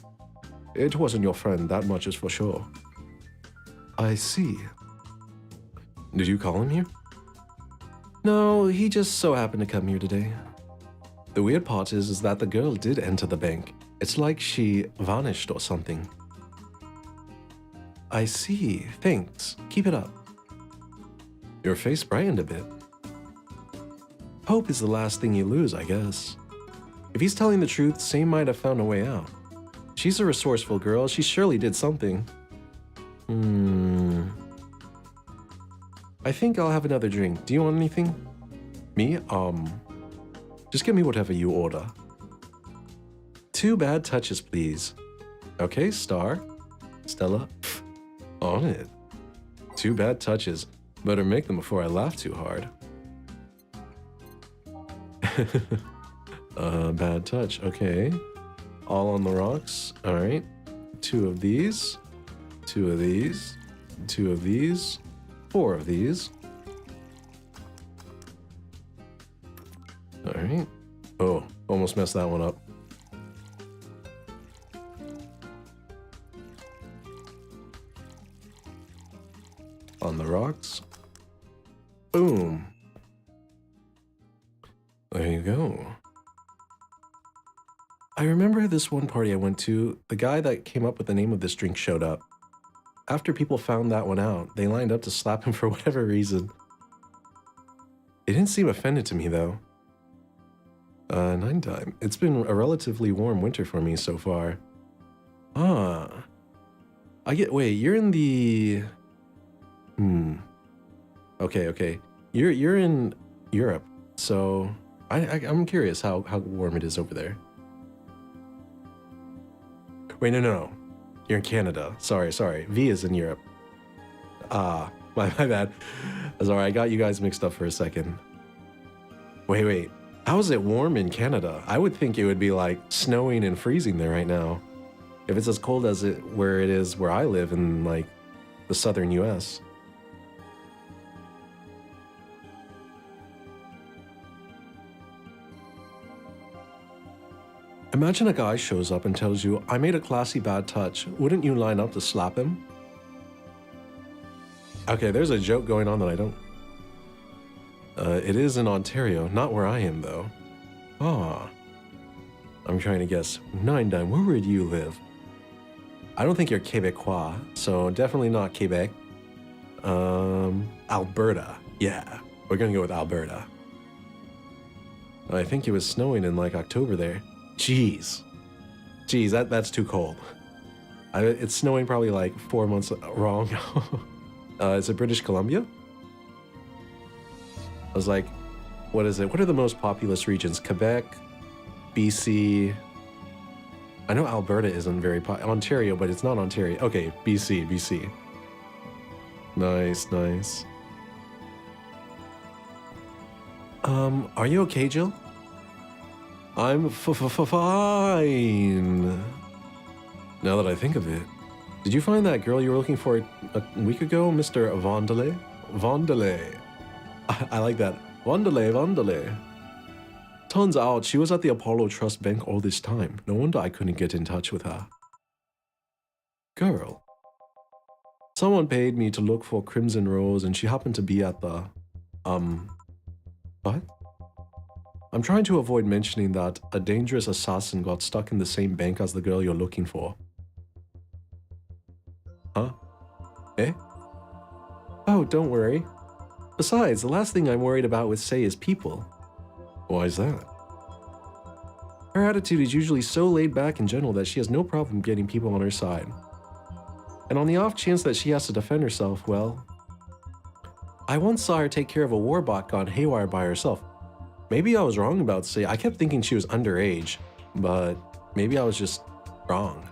It wasn't your friend, that much is for sure. I see. Did you call him here? No, he just so happened to come here today. The weird part is that the girl did enter the bank. It's like she vanished or something. I see. Thanks. Keep it up. Your face brightened a bit. Hope is the last thing you lose, I guess. If he's telling the truth, Sam might have found a way out. She's a resourceful girl. She surely did something. I think I'll have another drink. Do you want anything? Me? Just give me whatever you order. 2 bad touches, please. Okay, Star. Stella. On it. 2 bad touches. Better make them before I laugh too hard. Bad touch. Okay. All on the rocks. All right. 2 of these. 2 of these. 2 of these. 4 of these. All right. Oh, almost messed that one up. On the rocks. Boom. There you go. I remember this one party I went to, the guy that came up with the name of this drink showed up. After people found that one out, they lined up to slap him for whatever reason. It didn't seem offended to me, though. 9 time. It's been a relatively warm winter for me so far. Wait, you're in the... Okay. You're in Europe, so I'm curious how warm it is over there. Wait, no. You're in Canada. Sorry. V is in Europe. My bad. Sorry, I got you guys mixed up for a second. Wait. How is it warm in Canada? I would think it would be like snowing and freezing there right now. If it's as cold as where it is where I live in like the southern US. Imagine a guy shows up and tells you, I made a classy bad touch. Wouldn't you line up to slap him? Okay, there's a joke going on that I don't... it is in Ontario, not where I am, though. I'm trying to guess. 9 time, where would you live? I don't think you're Quebecois, so definitely not Quebec. Alberta. Yeah, we're gonna go with Alberta. I think it was snowing in like October there. Jeez, that's too cold. It's snowing probably like 4 months wrong. Is it British Columbia? I was like, what is it? What are the most populous regions? Quebec, BC. I know Alberta isn't very Ontario, but it's not Ontario. Okay, BC. Nice, nice. Are you okay, Jill? I'm fine. Now that I think of it, did you find that girl you were looking for a week ago, Mr. Vondelay? Vondelay. I like that. Vondelay, Vondelay. Turns out she was at the Apollo Trust Bank all this time. No wonder I couldn't get in touch with her. Girl. Someone paid me to look for Crimson Rose and she happened to be at the... What? I'm trying to avoid mentioning that a dangerous assassin got stuck in the same bank as the girl you're looking for. Huh? Eh? Oh, don't worry. Besides, the last thing I'm worried about with Sei is people. Why is that? Her attitude is usually so laid back and gentle that she has no problem getting people on her side. And on the off chance that she has to defend herself, well... I once saw her take care of a warbot gone haywire by herself. Maybe I was wrong about Sei. I kept thinking she was underage, but maybe I was just wrong.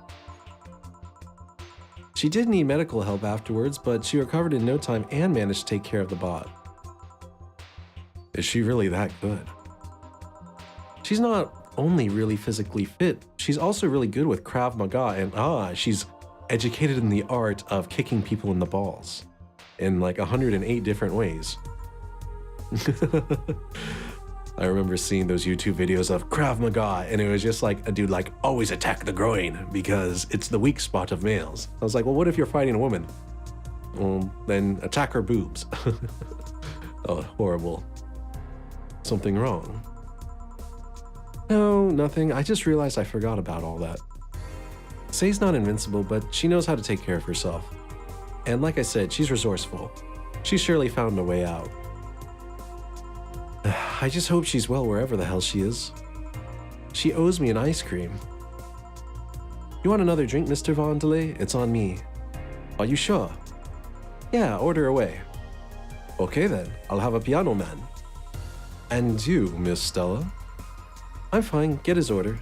She did need medical help afterwards, but she recovered in no time and managed to take care of the bot. Is she really that good? She's not only really physically fit, she's also really good with Krav Maga, and she's educated in the art of kicking people in the balls in like 108 different ways. I remember seeing those YouTube videos of Krav Maga, and it was just like a dude like, always attack the groin because it's the weak spot of males. I was like, well, what if you're fighting a woman? Well, then attack her boobs. Oh, horrible. Something wrong? No, nothing. I just realized I forgot about all that. Sei's not invincible, but she knows how to take care of herself. And like I said, she's resourceful. She's surely found a way out. I just hope she's well wherever the hell she is. She owes me an ice cream. You want another drink, Mr. Vondelay? It's on me. Are you sure? Yeah, order away. Okay then, I'll have a piano man. And you, Miss Stella? I'm fine, get his order.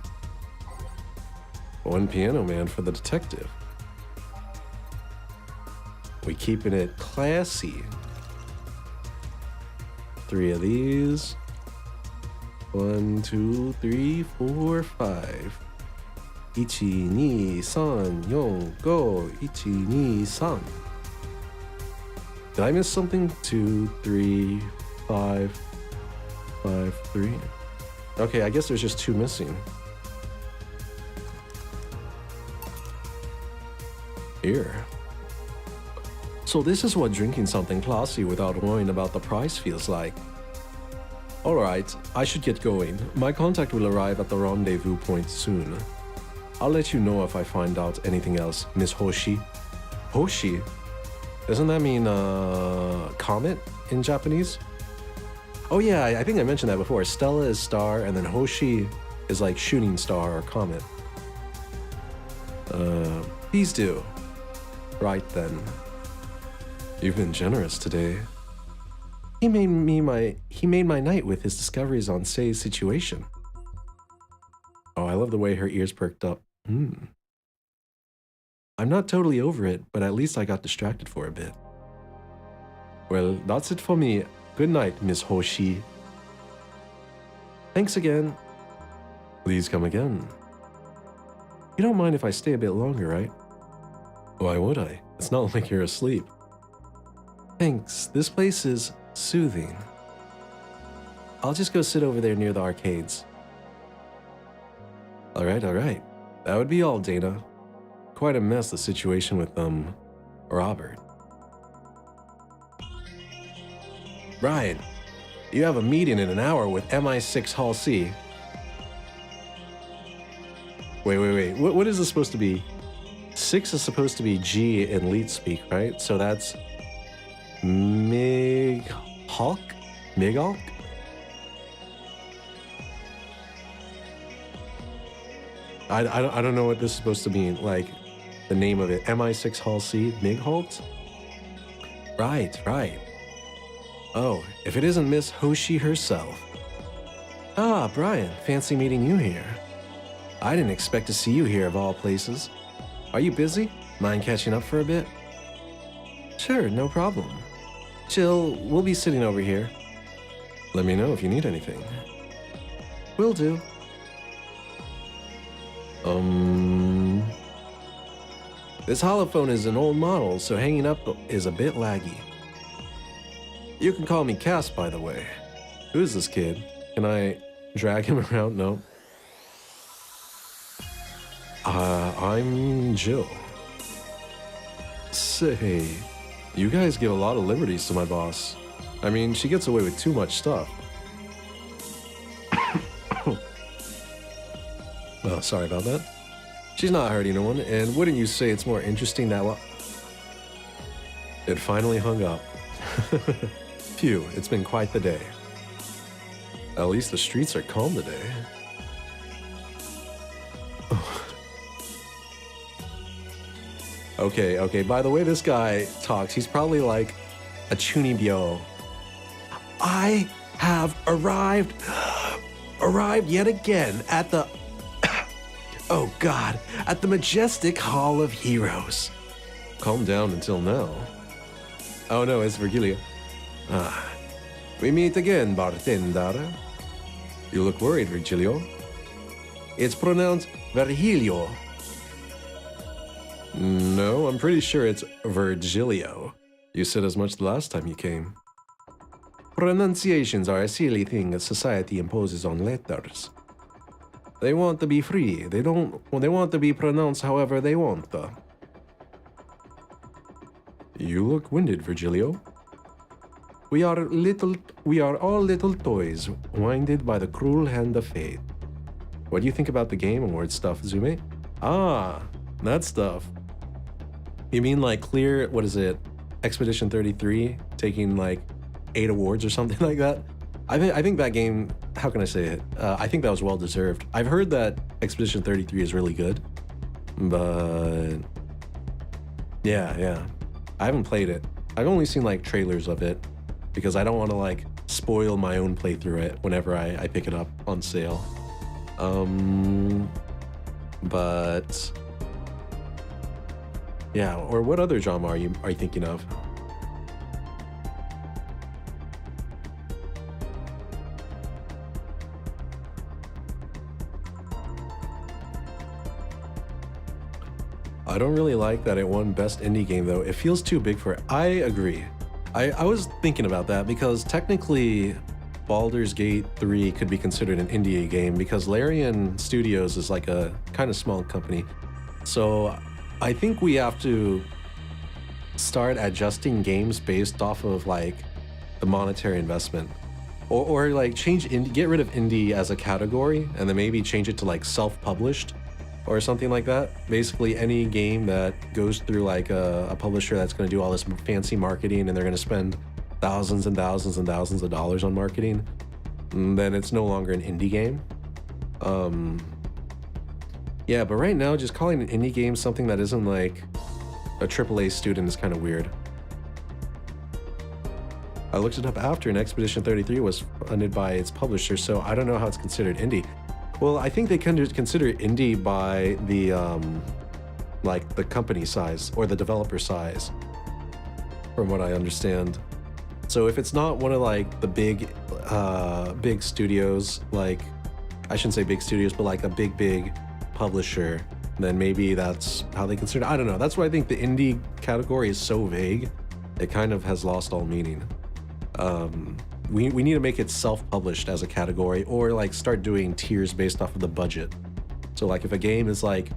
One piano man for the detective. We keeping it classy. 3 of these. 1, 2, 3, 4, 5. 1, 2, 3, 4, 5. 1, 2, 3. Did I miss something? 2, 3, 5, 5, 3. Okay, I guess there's just 2 missing. Here. So this is what drinking something classy without worrying about the price feels like. Alright, I should get going. My contact will arrive at the rendezvous point soon. I'll let you know if I find out anything else, Miss Hoshi. Hoshi? Doesn't that mean, comet in Japanese? Oh yeah, I think I mentioned that before. Stella is star, and then Hoshi is like shooting star or comet. Please do. Right then. You've been generous today. He made my night with his discoveries on Sei's situation. Oh, I love the way her ears perked up. I'm not totally over it, but at least I got distracted for a bit. Well, that's it for me. Good night, Miss Hoshi. Thanks again. Please come again. You don't mind if I stay a bit longer, right? Why would I? It's not like you're asleep. Thanks. This place is soothing. I'll just go sit over there near the arcades. Alright. That would be all, Dana. Quite a mess, the situation with, Robert. Brian, you have a meeting in an hour with MI6 Hall C. Wait. What is this supposed to be? 6 is supposed to be G in leet speak, right? So that's Mig-Hulk? Mig-Hulk? I don't know what this is supposed to mean, like the name of it. MI6 Hall C, Mig-Hulk? Right. Oh, if it isn't Miss Hoshi herself. Ah, Brian, fancy meeting you here. I didn't expect to see you here of all places. Are you busy? Mind catching up for a bit? Sure, no problem. Chill, we'll be sitting over here. Let me know if you need anything. Will do. This holophone is an old model, so hanging up is a bit laggy. You can call me Cass, by the way. Who's this kid? Can I drag him around? No. I'm Jill. Say, you guys give a lot of liberties to my boss. I mean, she gets away with too much stuff. Well, sorry about that. She's not hurting anyone, and wouldn't you say it's more interesting that It finally hung up. Phew, it's been quite the day. At least the streets are calm today. Okay, by the way this guy talks, he's probably like a chunibyo. I have arrived yet again at the, oh God, at the majestic Hall of Heroes. Calm down until now. Oh no, it's Virgilio. We meet again, bartender. You look worried, Virgilio. It's pronounced Virgilio. No, I'm pretty sure it's Virgilio. You said as much the last time you came. Pronunciations are a silly thing that society imposes on letters. They want to be free. They want to be pronounced however they want. You look winded, Virgilio. We are all little toys, winded by the cruel hand of fate. What do you think about the Game Awards stuff, Zume? Ah, that stuff. You mean like clear, what is it, Expedition 33, taking like 8 awards or something like that? I think that game, how can I say it? I think that was well deserved. I've heard that Expedition 33 is really good, but yeah. I haven't played it. I've only seen like trailers of it because I don't want to like spoil my own playthrough it whenever I pick it up on sale. But yeah, or what other genre are you thinking of? I don't really like that it won Best Indie Game though. It feels too big for it. I agree. I was thinking about that because technically Baldur's Gate 3 could be considered an indie game because Larian Studios is like a kind of small company. So I think we have to start adjusting games based off of like the monetary investment, or like get rid of indie as a category and then maybe change it to like self-published or something like that. Basically any game that goes through like a publisher that's going to do all this fancy marketing and they're going to spend thousands and thousands and thousands of dollars on marketing, then it's no longer an indie game. Yeah, but right now just calling an indie game something that isn't like a AAA student is kind of weird. I looked it up after and Expedition 33 was funded by its publisher, so I don't know how it's considered indie. Well, I think they can consider indie by the like the company size or the developer size, from what I understand. So if it's not one of like the big studios, like I shouldn't say big studios, but like a big publisher, then maybe that's how they consider it. I don't know. That's why I think the indie category is so vague. It kind of has lost all meaning. We need to make it self-published as a category, or like start doing tiers based off of the budget. So like if a game is like,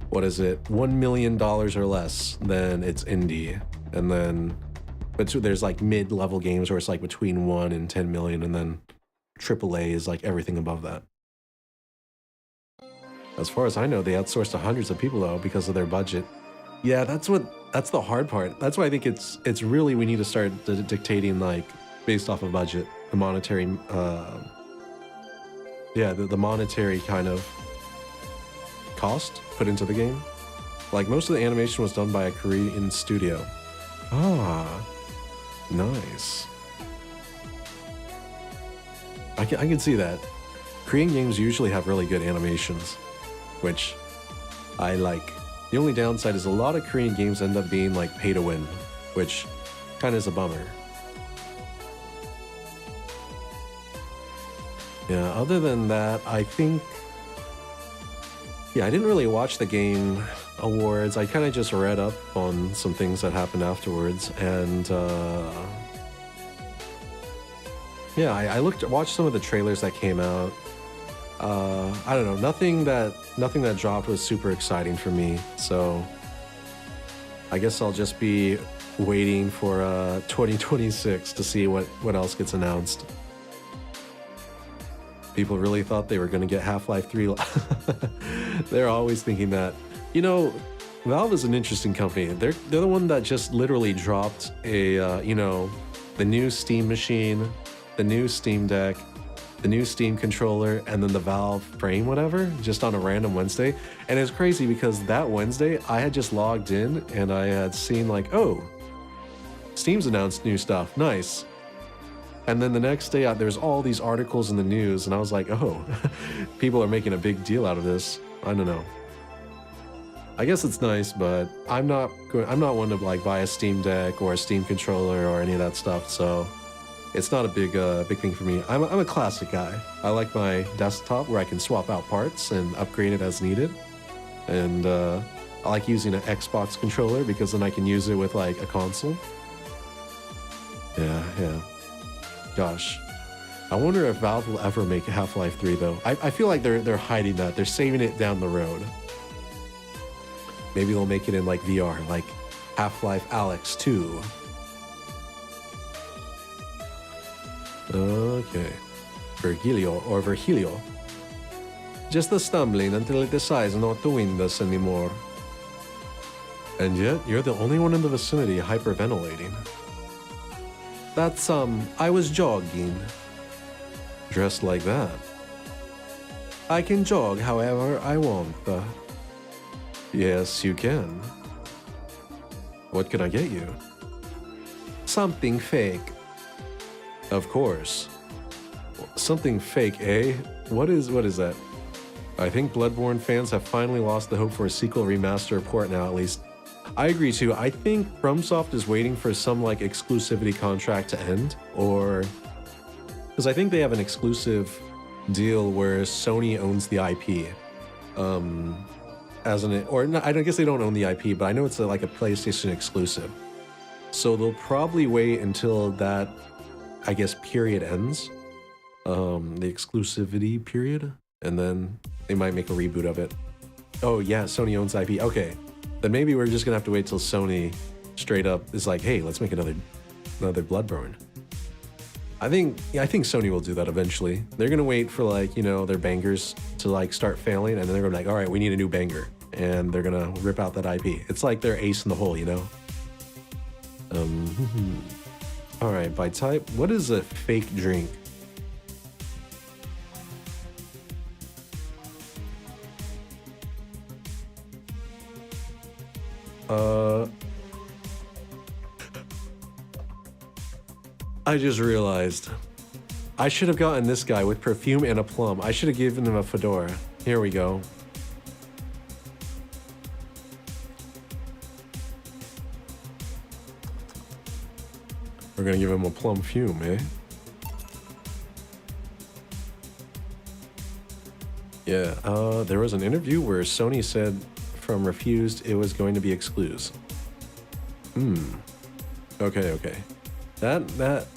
what is it, $1 million or less, then it's indie. And then, but there's like mid-level games where it's like between 1 and 10 million, and then AAA is like everything above that. As far as I know, they outsourced to hundreds of people though because of their budget. Yeah, that's the hard part. That's why I think it's really, we need to start dictating like based off of budget, the monetary, the monetary kind of cost put into the game. Like most of the animation was done by a Korean studio. Ah, nice. I can see that. Korean games usually have really good animations, which I like. The only downside is a lot of Korean games end up being like pay to win, which kind of is a bummer. Yeah, other than that, I think... Yeah, I didn't really watch the Game Awards. I kind of just read up on some things that happened afterwards, and yeah, I watched some of the trailers that came out. I don't know, nothing that dropped was super exciting for me, so I guess I'll just be waiting for 2026 to see what else gets announced. People really thought they were going to get Half-Life 3. They're always thinking that. You know, Valve is an interesting company. They're the one that just literally dropped a, you know, the new Steam machine, the new Steam Deck, the new Steam controller, and then the Valve Frame, whatever, just on a random Wednesday. And it's crazy because that Wednesday, I had just logged in and I had seen like, oh, Steam's announced new stuff. Nice. And then the next day, there's all these articles in the news, and I was like, oh, people are making a big deal out of this. I don't know. I guess it's nice, but I'm not one to like buy a Steam Deck or a Steam controller or any of that stuff, so it's not a big thing for me. I'm a classic guy. I like my desktop where I can swap out parts and upgrade it as needed. And I like using an Xbox controller because then I can use it with like a console. Yeah. Gosh, I wonder if Valve will ever make Half-Life 3 though. I feel like they're hiding that. They're saving it down the road. Maybe they'll make it in like VR, like Half-Life Alyx 2. Okay. Virgilio. Just the stumbling until it decides not to win this anymore. And yet, you're the only one in the vicinity hyperventilating. That's, I was jogging. Dressed like that. I can jog however I want. Yes, you can. What can I get you? Something fake. Of course. Something fake, eh? What is that? I think Bloodborne fans have finally lost the hope for a sequel, remaster, or port now at least. I agree too. I think FromSoft is waiting for some like exclusivity contract to end, or because I think they have an exclusive deal where Sony owns the IP. I guess they don't own the IP, but I know it's like a PlayStation exclusive. So they'll probably wait until that, I guess, period ends, the exclusivity period, and then they might make a reboot of it. Oh yeah, Sony owns IP. Okay. Then maybe we're just gonna have to wait till Sony straight up is like, hey, let's make another Bloodborne. I think Sony will do that eventually. They're gonna wait for like, you know, their bangers to like start failing, and then they're gonna be like, all right, we need a new banger, and they're gonna rip out that IP. It's like their ace in the hole, you know. All right, by type, what is a fake drink? I just realized I should have gotten this guy with perfume and a plum. I should have given him a fedora. Here we go. We're gonna give him a plum fume, eh? Yeah, there was an interview where Sony said from Refused it was going to be exclusive. Okay.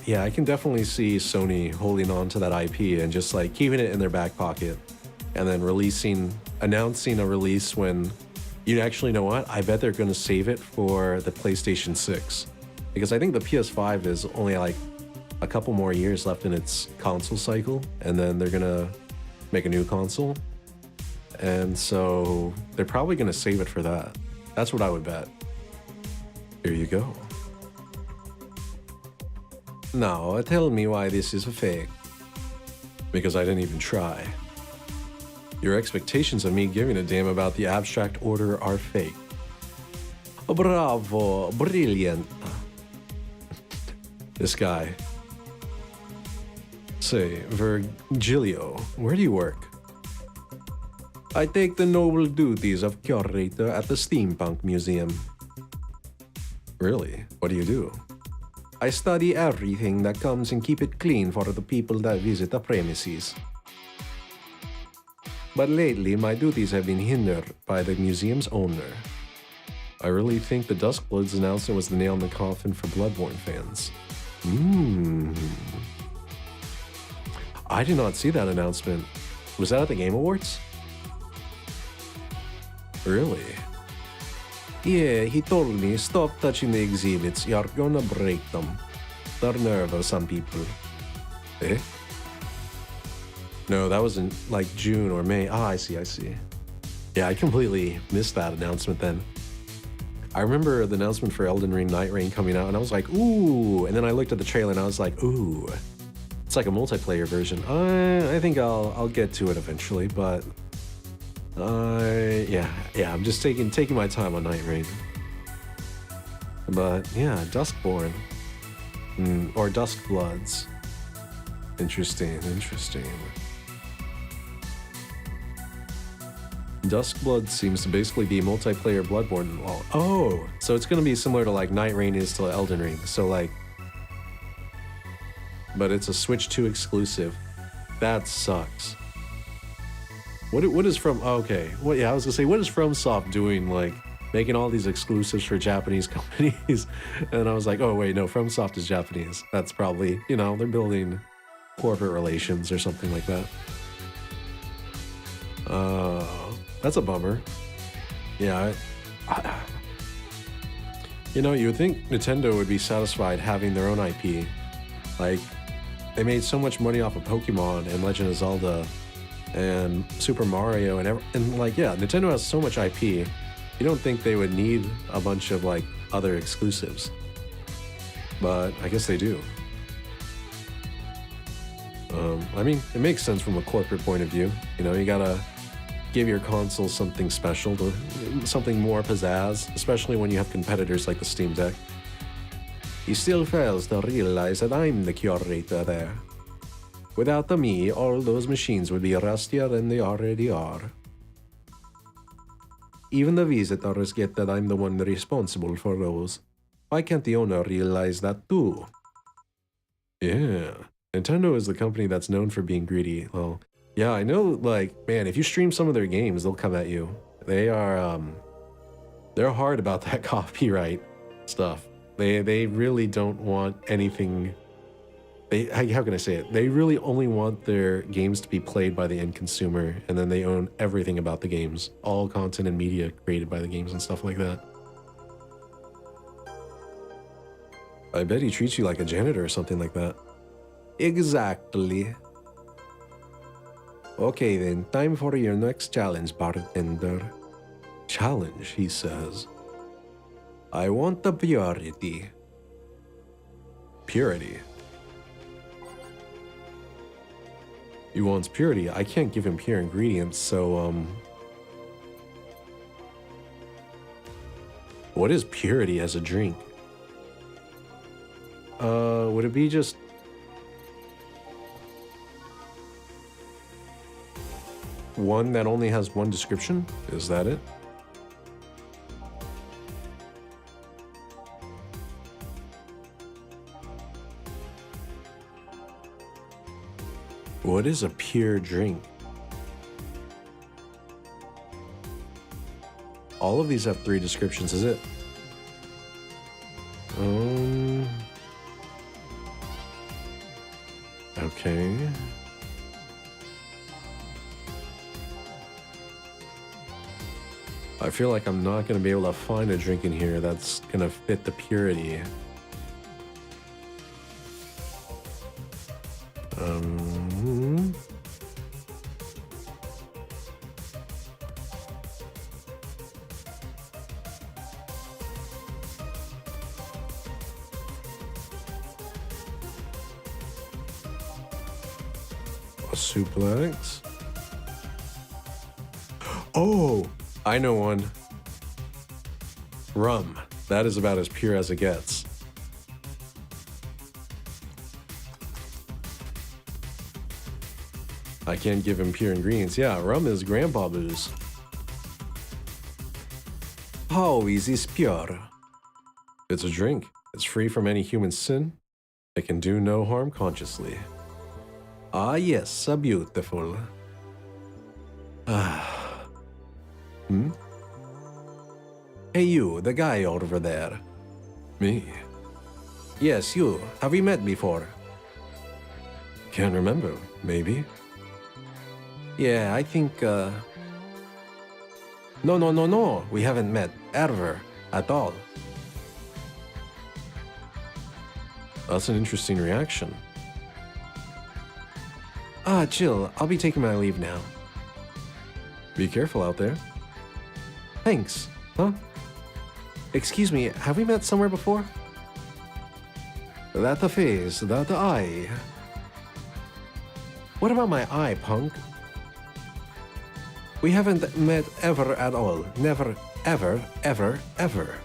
Yeah, I can definitely see Sony holding on to that IP and just like keeping it in their back pocket, and then announcing a release when you actually know what? I bet they're going to save it for the PlayStation 6, because I think the PS5 is only like a couple more years left in its console cycle, and then they're going to make a new console, and so they're probably going to save it for that. That's what I would bet. Here you go. Now, tell me why this is a fake. Because I didn't even try. Your expectations of me giving a damn about the abstract order are fake. Bravo, brilliant. This guy. Say, Virgilio, where do you work? I take the noble duties of curator at the Steampunk Museum. Really? What do you do? I study everything that comes and keep it clean for the people that visit the premises. But lately, my duties have been hindered by the museum's owner. I really think the Duskbloods announcement was the nail in the coffin for Bloodborne fans. I did not see that announcement. Was that at the Game Awards? Really? Yeah, he told me, stop touching the exhibits, you're gonna break them. They're nervous, some people. Eh? No, that was in like June or May. I see. Yeah, I completely missed that announcement then. I remember the announcement for Elden Ring Night Rain coming out, and I was like, ooh. And then I looked at the trailer, and I was like, ooh. It's like a multiplayer version. I think I'll get to it eventually, but yeah, I'm just taking my time on Night Rain. But yeah, Duskborn or Duskbloods. Interesting. Duskblood seems to basically be multiplayer Bloodborne. Oh, so it's gonna be similar to like Night Rain is to Elden Ring. So like, but it's a Switch 2 exclusive. That sucks. What is from? Okay, I was gonna say, what is FromSoft doing? Like making all these exclusives for Japanese companies, and I was like, oh wait, no, FromSoft is Japanese. That's probably, they're building corporate relations or something like that. That's a bummer. Yeah, you would think Nintendo would be satisfied having their own IP. Like, they made so much money off of Pokemon and Legend of Zelda and Super Mario and like, yeah, Nintendo has so much IP. You don't think they would need a bunch of like other exclusives, but I guess they do. I mean, it makes sense from a corporate point of view. You gotta give your console something special, something more pizzazz, especially when you have competitors like the Steam Deck. He still fails to realize that I'm the curator there. Without me, all those machines would be rustier than they already are. Even the visitors get that I'm the one responsible for those. Why can't the owner realize that too? Yeah, Nintendo is the company that's known for being greedy. Well, yeah, I know, like, man, if you stream some of their games, they'll come at you. They're hard about that copyright stuff. They really don't want anything. How can I say it? They really only want their games to be played by the end consumer, and then they own everything about the games, all content and media created by the games and stuff like that. I bet he treats you like a janitor or something like that. Exactly. Okay then, time for your next challenge, bartender. Challenge, he says. I want the purity. Purity? He wants purity. I can't give him pure ingredients, so, what is purity as a drink? Would it be just... one that only has one description? Is that it? What is a pure drink? All of these have 3 descriptions, is it? Okay. I feel like I'm not going to be able to find a drink in here that's going to fit the purity. A suplex. Oh! I know one. Rum. That is about as pure as it gets. I can't give him pure ingredients. Yeah, rum is grandpa booze. How is this pure? It's a drink. It's free from any human sin. It can do no harm consciously. Ah, yes, a beautiful. Ah. Hmm? Hey, you, the guy over there. Me? Yes, you. Have we met before? Can't remember. Maybe? Yeah, I think, No. We haven't met. Ever. At all. That's an interesting reaction. Ah, chill. I'll be taking my leave now. Be careful out there. Thanks. Huh? Excuse me, have we met somewhere before? That the face, that the eye. What about my eye, punk? We haven't met ever at all. Never, ever, ever, ever.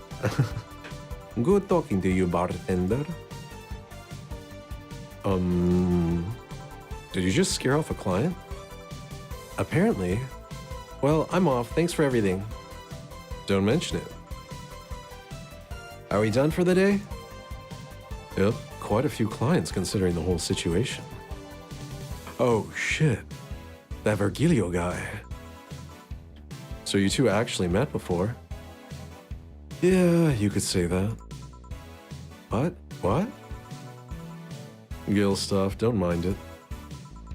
Good talking to you, bartender. Did you just scare off a client? Apparently. Well, I'm off. Thanks for everything. Don't mention it. Are we done for the day? Yep, quite a few clients considering the whole situation. Oh shit, that Virgilio guy. So you two actually met before? Yeah, you could say that. What? Gil stuff, don't mind it.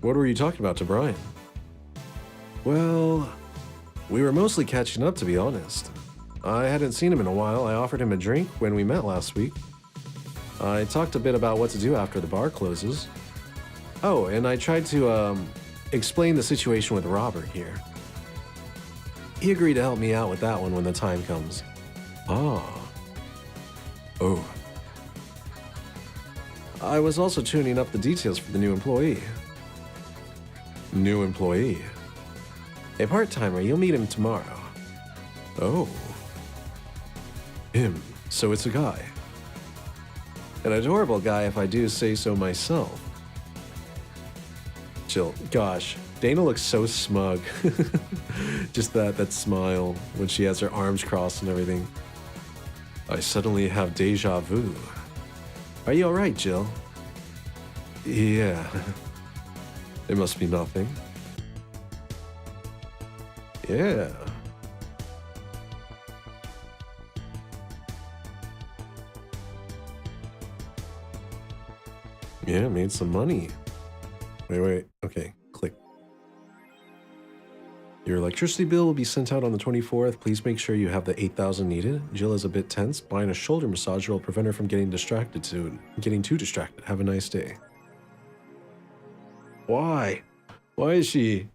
What were you talking about to Brian? Well, we were mostly catching up, to be honest. I hadn't seen him in a while. I offered him a drink when we met last week. I talked a bit about what to do after the bar closes. Oh, and I tried to, explain the situation with Robert here. He agreed to help me out with that one when the time comes. Ah. Oh. I was also tuning up the details for the new employee. New employee? A part-timer, you'll meet him tomorrow. Oh. Him. So it's a guy. An adorable guy, if I do say so myself. Chill. Gosh, Dana looks so smug. Just that smile when she has her arms crossed and everything. I suddenly have deja vu. Are you alright, Jill? Yeah. It must be nothing. Yeah. Yeah, made some money. Wait. Okay, click. Your electricity bill will be sent out on the 24th. Please make sure you have the 8,000 needed. Jill is a bit tense. Buying a shoulder massager will prevent her from getting too distracted. Have a nice day. Why? Why is she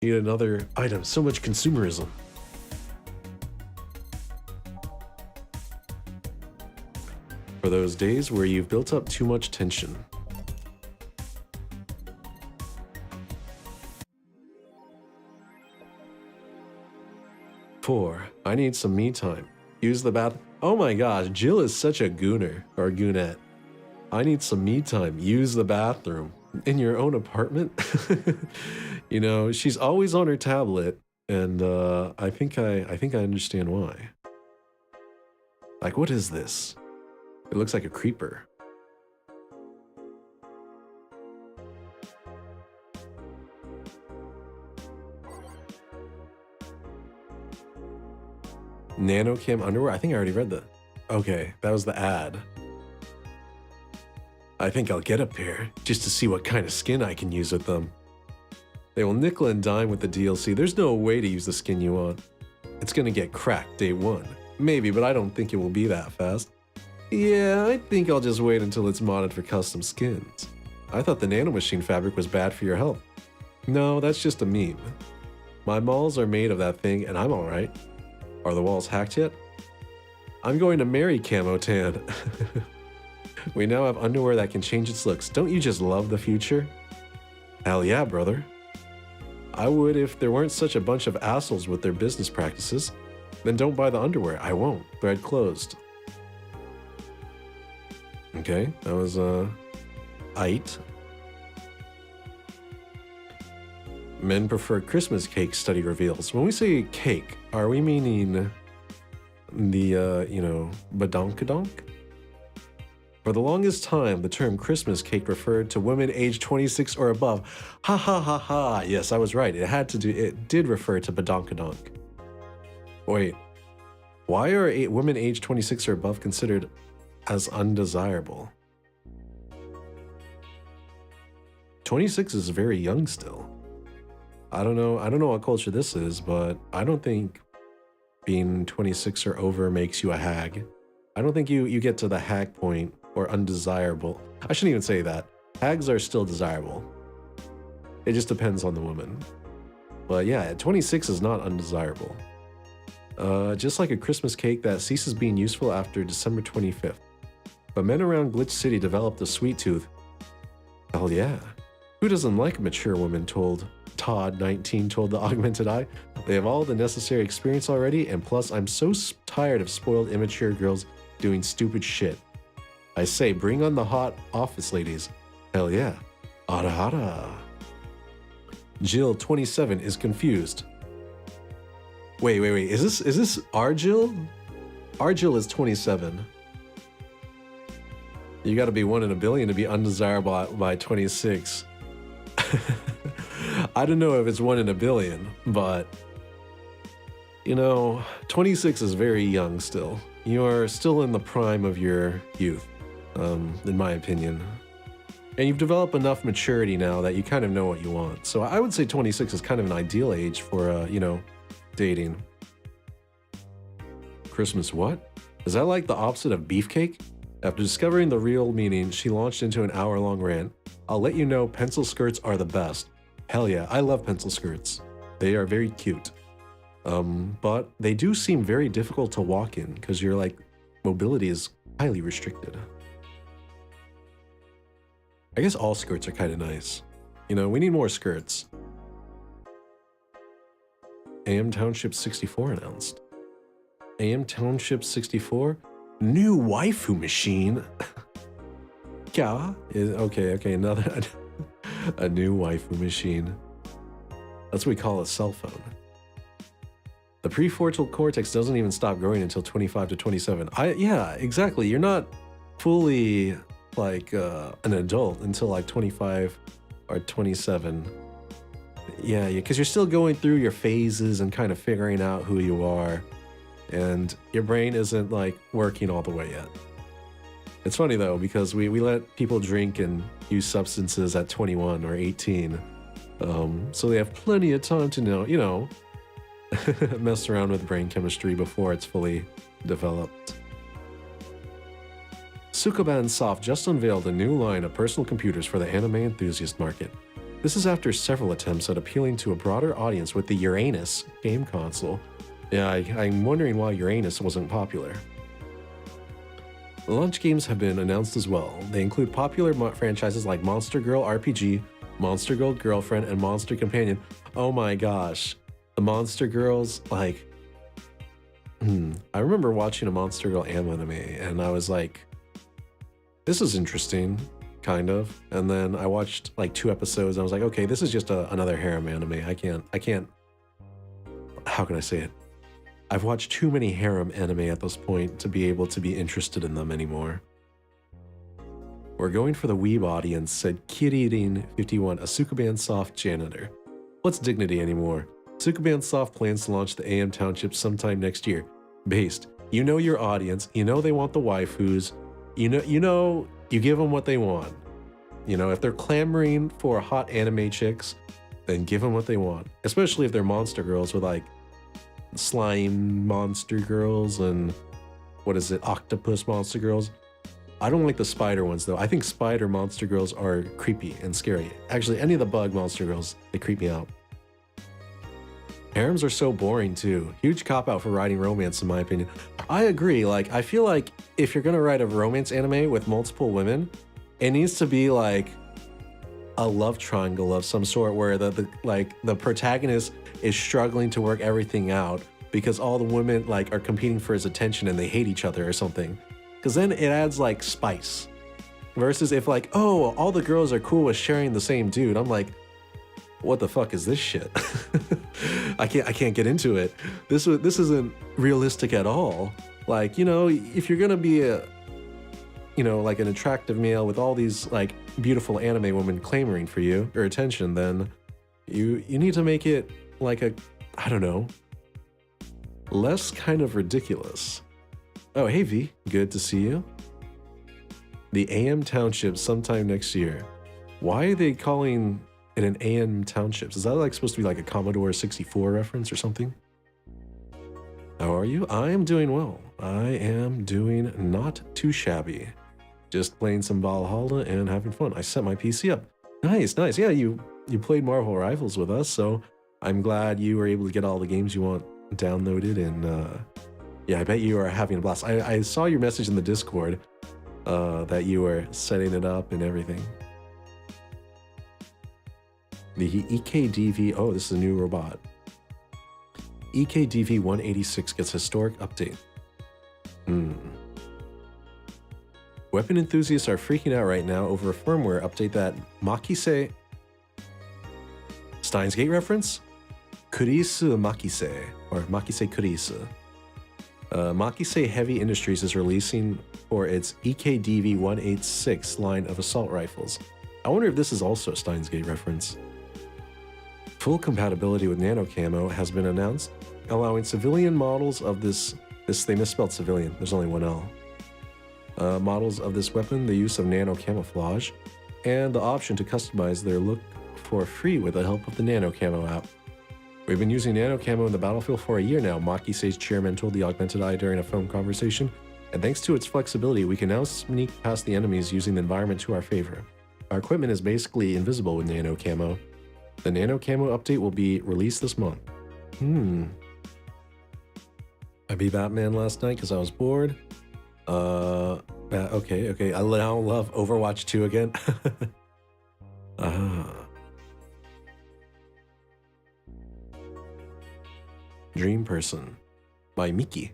need another item? So much consumerism. For those days where you've built up too much tension. 4. I need some me time. Use the bath. Oh my gosh, Jill is such a gooner or goonette. I need some me time. Use the bathroom in your own apartment. You know, she's always on her tablet, and I think I understand why. Like, what is this? It looks like a creeper. Nanocam underwear? I think I already read that. Okay, that was the ad. I think I'll get a pair, just to see what kind of skin I can use with them. They will nickel and dime with the DLC. There's no way to use the skin you want. It's gonna get cracked day 1. Maybe, but I don't think it will be that fast. Yeah, I think I'll just wait until it's modded for custom skins. I thought the nanomachine fabric was bad for your health. No, that's just a meme. My malls are made of that thing, and I'm alright. Are the walls hacked yet? I'm going to marry Camo Tan. We now have underwear that can change its looks. Don't you just love the future? Hell yeah, brother. I would if there weren't such a bunch of assholes with their business practices. Then don't buy the underwear. I won't. Thread closed. Okay, that was, Ite. Men prefer Christmas cake, study reveals. When we say cake, are we meaning the, you know, badonkadonk? For the longest time, the term Christmas cake referred to women aged 26 or above. Ha ha ha ha. Yes, I was right. It did refer to badonkadonk. Wait, why are women aged 26 or above considered as undesirable? 26 is very young still. I don't know what culture this is, but I don't think being 26 or over makes you a hag. I don't think you get to the hag point or undesirable. I shouldn't even say that. Hags are still desirable. It just depends on the woman. But yeah, 26 is not undesirable. Just like a Christmas cake that ceases being useful after December 25th. But men around Glitch City developed a sweet tooth. Hell yeah. Who doesn't like a mature woman, Todd, 19, told the Augmented Eye. They have all the necessary experience already, and plus I'm so tired of spoiled, immature girls doing stupid shit. I say, bring on the hot office ladies. Hell yeah. Ara ara. Jill, 27, is confused. Wait. Is this our Jill? Our Jill is 27. You gotta be 1 in a billion to be undesirable by 26. I don't know if it's 1 in a billion, but 26 is very young still. You are still in the prime of your youth, in my opinion. And you've developed enough maturity now that you kind of know what you want. So I would say 26 is kind of an ideal age for, dating. Christmas what? Is that like the opposite of beefcake? After discovering the real meaning, she launched into an hour-long rant. I'll let you know pencil skirts are the best. Hell yeah, I love pencil skirts. They are very cute. But they do seem very difficult to walk in because your mobility is highly restricted. I guess all skirts are kind of nice. We need more skirts. AM Township 64 announced. AM Township 64? New waifu machine? Yeah. Okay, another a new waifu machine. That's what we call a cell phone. The prefrontal cortex doesn't even stop growing until 25 to 27. Yeah, exactly. You're not fully an adult until 25 or 27. Yeah, because you're still going through your phases and kind of figuring out who you are. And your brain isn't working all the way yet. It's funny though, because we let people drink and use substances at 21 or 18. So they have plenty of time to mess around with brain chemistry before it's fully developed. Sukoban Soft just unveiled a new line of personal computers for the anime enthusiast market. This is after several attempts at appealing to a broader audience with the Uranus game console. Yeah, I'm wondering why Uranus wasn't popular. Launch games have been announced as well. They include popular franchises like Monster Girl RPG, Monster Girl Girlfriend, and Monster Companion. Oh my gosh. The Monster Girls, I remember watching a Monster Girl anime and I was like, this is interesting, kind of. And then I watched 2 episodes and I was like, okay, this is just another harem anime. I can't, how can I say it? I've watched too many harem anime at this point to be able to be interested in them anymore. We're going for the weeb audience, said Kiririn51, a Sukoban Soft janitor. What's dignity anymore? Sukoban Soft plans to launch the AM Township sometime next year. Based, your audience, they want the waifus, you give them what they want. If they're clamoring for hot anime chicks, then give them what they want. Especially if they're monster girls with slime monster girls and octopus monster girls. I don't like the spider ones though. I think spider monster girls are creepy and scary. Actually, any of the bug monster girls, they creep me out. Harems are so boring too. Huge cop-out for writing romance in my opinion. I agree, I feel like if you're gonna write a romance anime with multiple women, it needs to be a love triangle of some sort where the protagonist is struggling to work everything out because all the women are competing for his attention and they hate each other or something. Because then it adds spice. Versus if all the girls are cool with sharing the same dude. I'm like, what the fuck is this shit? I can't get into it. This isn't realistic at all. If you're gonna be like an attractive male with all these like beautiful anime women clamoring for you or attention, then you need to make it like I don't know, less kind of ridiculous. Oh, hey V, good to see you. The AM Township sometime next year. Why are they calling it an AM Townships? Is that like supposed to be like a Commodore 64 reference or something? How are you? I am doing well. I am doing not too shabby. Just playing some Valhalla and having fun. I set my PC up. Nice, nice. Yeah, you played Marvel Rivals with us, so I'm glad you were able to get all the games you want downloaded, and yeah, I bet you are having a blast. I saw your message in the Discord that you were setting it up and everything. The EKDV, oh, this is a new robot. EKDV 186 gets historic update. Weapon enthusiasts are freaking out right now over a firmware update that Makise... Steins Gate reference? Kurisu Makise, or Makise Kurisu. Makise Heavy Industries is releasing for its EKDV 186 line of assault rifles. I wonder if this is also a Steins Gate reference. Full compatibility with nano camo has been announced, allowing civilian models of this they misspelled civilian, there's only one L. Models of this weapon the use of nano camouflage, and the option to customize their look for free with the help of the nano camo app. We've been using nano camo in the battlefield for a year now, Makise's chairman told the Augmented Eye during a phone conversation, and thanks to its flexibility, we can now sneak past the enemies using the environment to our favor. Our equipment is basically invisible with nano camo. The nano camo update will be released this month. I beat Batman last night because I was bored. Okay. I now love Overwatch 2 again. Dream Person by Miki.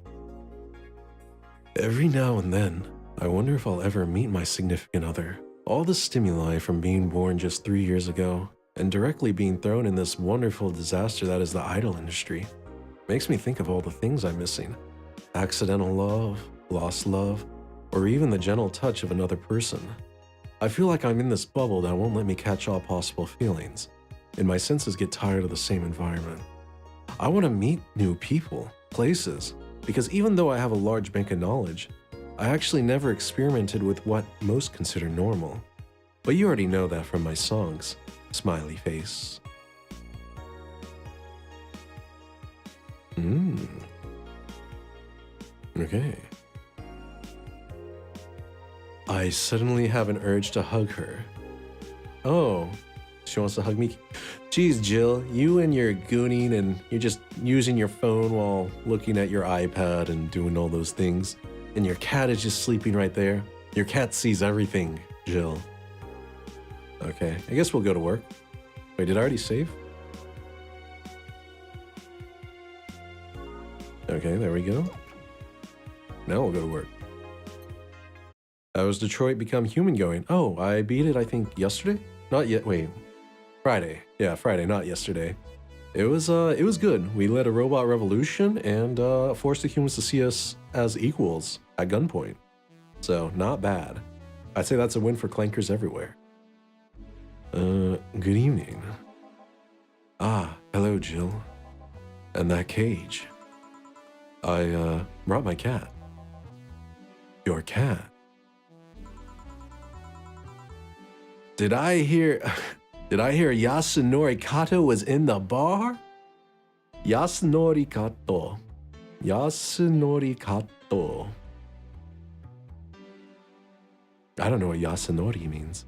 Every now and then, I wonder if I'll ever meet my significant other. All the stimuli from being born just 3 years ago, and directly being thrown in this wonderful disaster that is the idol industry, makes me think of all the things I'm missing. Accidental love, lost love, or even the gentle touch of another person. I feel like I'm in this bubble that won't let me catch all possible feelings, and my senses get tired of the same environment. I want to meet new people, places, because even though I have a large bank of knowledge, I actually never experimented with what most consider normal. But you already know that from my songs. Smiley face. Okay. I suddenly have an urge to hug her. Oh, she wants to hug me. Geez, Jill, you and your gooning and you're just using your phone while looking at your iPad and doing all those things. And your cat is just sleeping right there. Your cat sees everything, Jill. Okay, I guess we'll go to work. Wait, did I already save? Okay, there we go. Now we'll go to work. How has Detroit Become Human going? Oh, I beat it, I think, yesterday? Not yet, wait. Friday. Yeah, Friday, not yesterday. It was good. We led a robot revolution and forced the humans to see us as equals at gunpoint. So, not bad. I'd say that's a win for clankers everywhere. Good evening. Ah, hello, Jill. And that cage. I, brought my cat. Your cat? Did I hear Yasunori Kato was in the bar? Yasunori Kato. Yasunori Kato. I don't know what Yasunori means.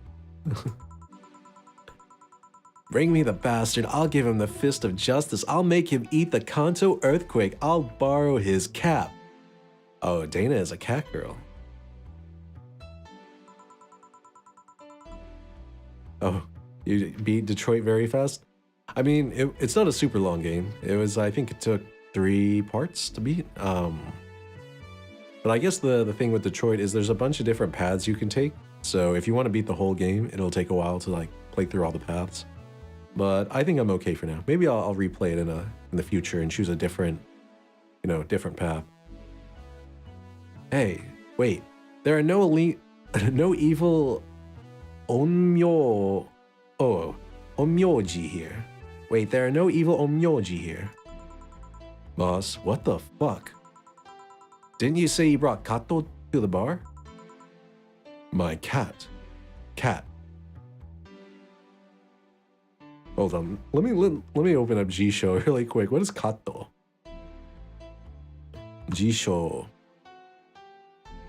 Bring me the bastard. I'll give him the fist of justice. I'll make him eat the Kanto earthquake. I'll borrow his cap. Oh, Dana is a cat girl. Oh, you beat Detroit very fast? I mean, it's not a super long game. It was, I think it took 3 parts to beat. But I guess the thing with Detroit is there's a bunch of different paths you can take. So if you want to beat the whole game, it'll take a while to like play through all the paths. But I think I'm okay for now. Maybe I'll replay it in the future and choose a different path. Hey, wait. There are no elite No evil onmyo... Oh, onmyoji here. Wait, there are no evil onmyoji here. Boss, what the fuck? Didn't you say you brought Kato to the bar? My cat. Cat. Hold on. Let me open up G-Show really quick. What is Kato? G-Show.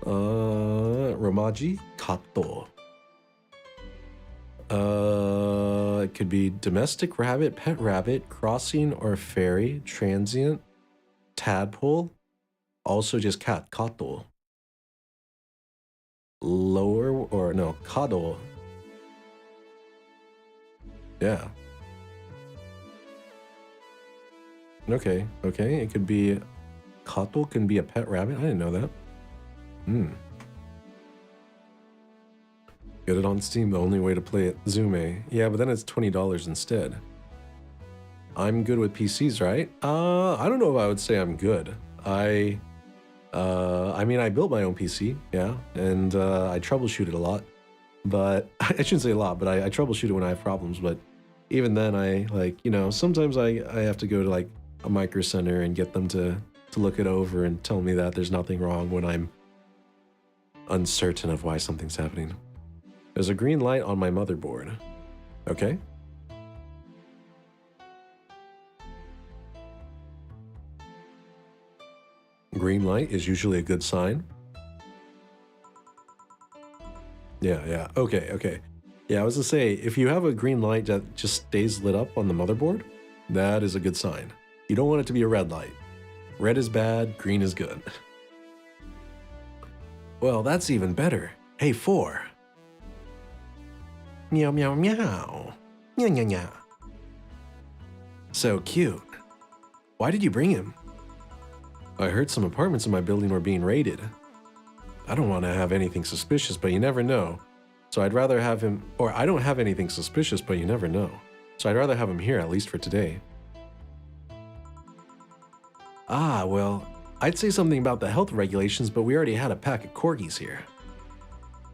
Romaji Kato. It could be domestic rabbit, pet rabbit, crossing or fairy, transient, tadpole. Also just cat, Kato. Lower or no, Kado. Yeah. Okay, okay. It could be Kato can be a pet rabbit. I didn't know that. Get it on Steam, the only way to play it. Zume. Yeah, but then it's $20 instead. I'm good with PCs, right? I don't know if I would say I'm good. I mean, I built my own PC, yeah, and I troubleshoot it a lot. But I shouldn't say a lot, but I troubleshoot it when I have problems. But even then, I like, you know, sometimes I have to go to like a micro center and get them to look it over and tell me that there's nothing wrong when I'm uncertain of why something's happening. There's a green light on my motherboard. Okay. Green light is usually a good sign. Yeah. Okay. Yeah, I was to say, if you have a green light that just stays lit up on the motherboard, that is a good sign. You don't want it to be a red light. Red is bad, green is good. Well, that's even better. Hey, 4. Meow, meow, meow. Meow, meow, meow. So cute. Why did you bring him? I heard some apartments in my building were being raided. I don't want to have anything suspicious, but you never know. So I'd rather have him, or I don't have anything suspicious, but you never know. So I'd rather have him here, at least for today. Ah, well, I'd say something about the health regulations, but we already had a pack of corgis here.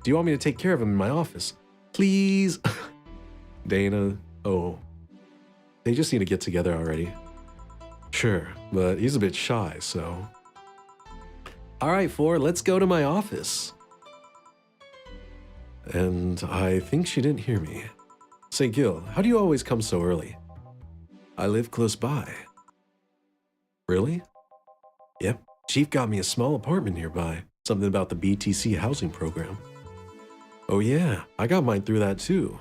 Do you want me to take care of him in my office? Please? Dana, oh. They just need to get together already. Sure, but he's a bit shy, so... Alright, 4, let's go to my office. And I think she didn't hear me. Say, Gil, how do you always come so early? I live close by. Really? Yep, Chief got me a small apartment nearby. Something about the BTC housing program. Oh yeah, I got mine through that too.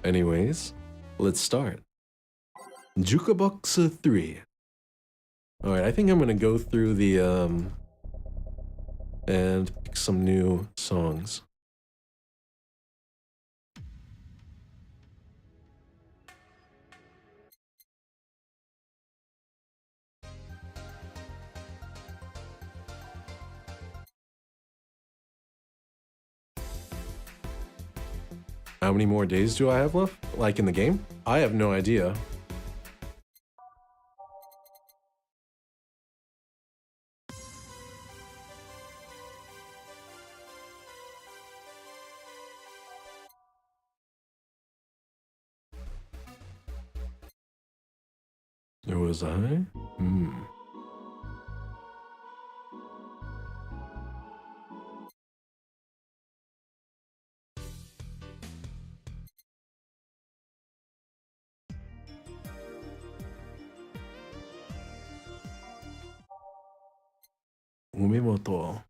Anyways, let's start. Jukebox 3. Alright, I think I'm gonna go through the, and pick some new songs. How many more days do I have left? Like in the game? I have no idea. Was I? Umimoto.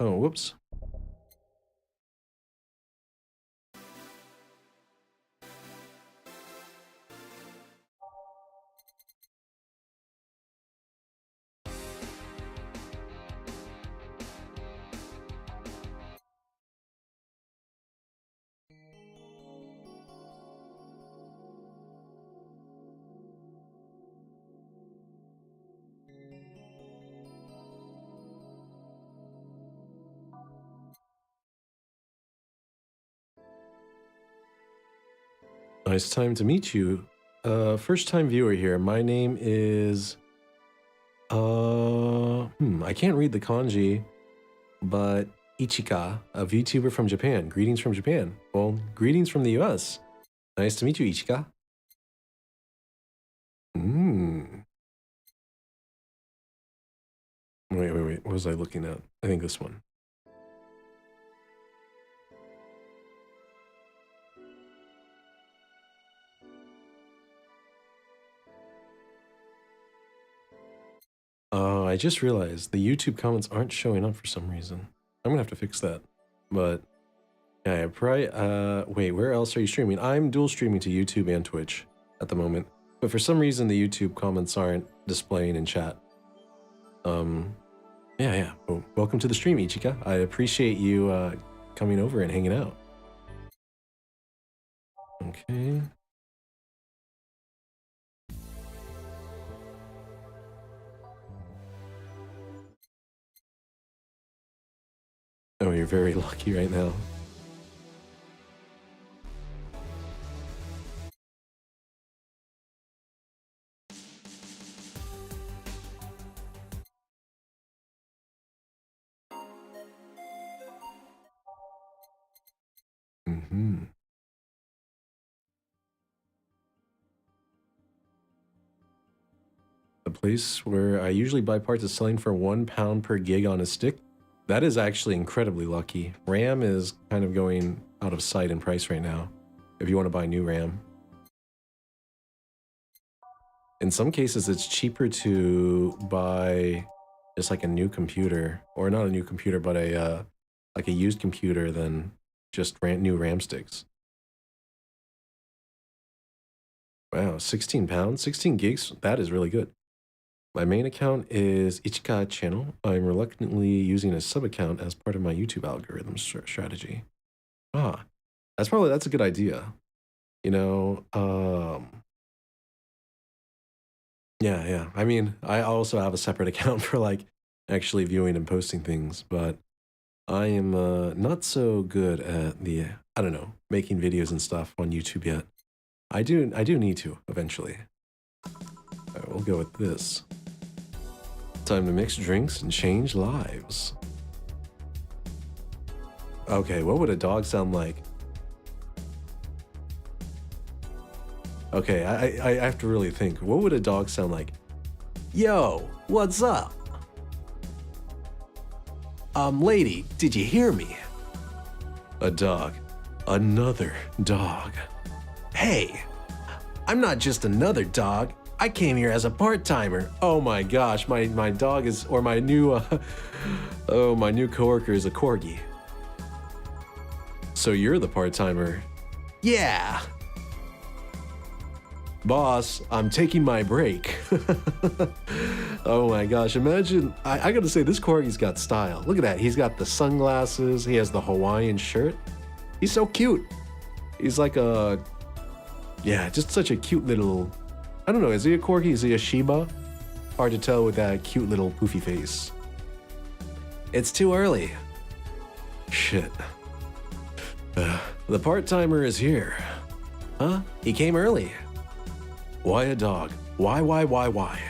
Oh, whoops. Nice time to meet you, first time viewer here. My name is I can't read the kanji, but Ichika, a VTuber from Japan. Greetings from Japan. Well, greetings from the US. Nice to meet you, Ichika. Wait. What was I looking at? I think this one. I just realized the YouTube comments aren't showing up for some reason. I'm gonna have to fix that. But yeah, probably. Wait, where else are you streaming? I'm dual streaming to YouTube and Twitch at the moment, but for some reason the YouTube comments aren't displaying in chat. Yeah. Well, welcome to the stream, Ichika. I appreciate you coming over and hanging out. Okay. Oh, you're very lucky right now. The place where I usually buy parts is selling for £1 per gig on a stick. That is actually incredibly lucky. RAM is kind of going out of sight in price right now, if you want to buy new RAM. In some cases, it's cheaper to buy just like a new computer, or not a new computer, but like a used computer than just new RAM sticks. Wow, 16 pounds, 16 gigs, that is really good. My main account is Ichika channel. I'm reluctantly using a sub account as part of my YouTube algorithm strategy. That's a good idea. You know, yeah. I mean, I also have a separate account for like actually viewing and posting things, but I am not so good at the, I don't know, making videos and stuff on YouTube yet. I do need to eventually. All right, we'll go with this. Time to mix drinks and change lives. Okay, what would a dog sound like? Okay, I have to really think. What would a dog sound like? Yo, what's up? Lady, did you hear me? A dog. Another dog. Hey, I'm not just another dog. I came here as a part-timer. Oh my gosh, my dog is, or my new, my new coworker is a corgi. So you're the part-timer. Yeah. Boss, I'm taking my break. Oh my gosh, imagine, I gotta say, this corgi's got style. Look at that, he's got the sunglasses, he has the Hawaiian shirt. He's so cute. He's like a, yeah, just such a cute little, I don't know, is he a corgi? Is he a Shiba? Hard to tell with that cute little poofy face. It's too early. Shit. The part-timer is here. Huh? He came early. Why a dog? Why?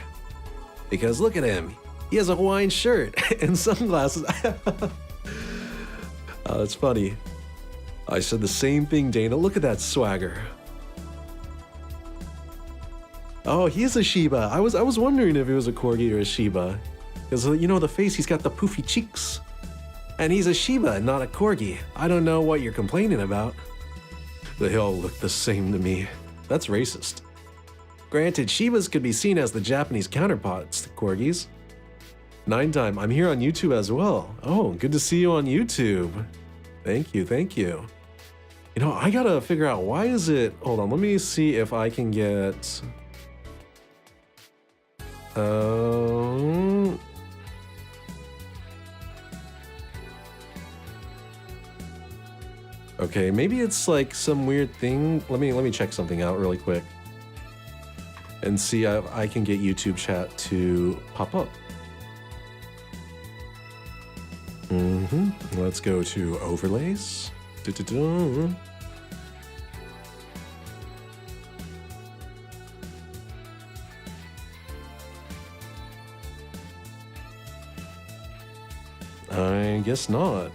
Because look at him. He has a Hawaiian shirt and sunglasses. That's funny. I said the same thing, Dana. Look at that swagger. Oh, he's a Shiba. I was wondering if he was a corgi or a Shiba. Because, you know, the face, he's got the poofy cheeks. And he's a Shiba, not a corgi. I don't know what you're complaining about. They all look the same to me. That's racist. Granted, Shibas could be seen as the Japanese counterparts to corgis. 9time, I'm here on YouTube as well. Oh, good to see you on YouTube. Thank you. You know, I gotta figure out, why is it... Hold on, let me see if I can get... Okay, maybe it's like some weird thing. Let me check something out really quick and see if I can get YouTube chat to pop up. Let's go to overlays. I guess not.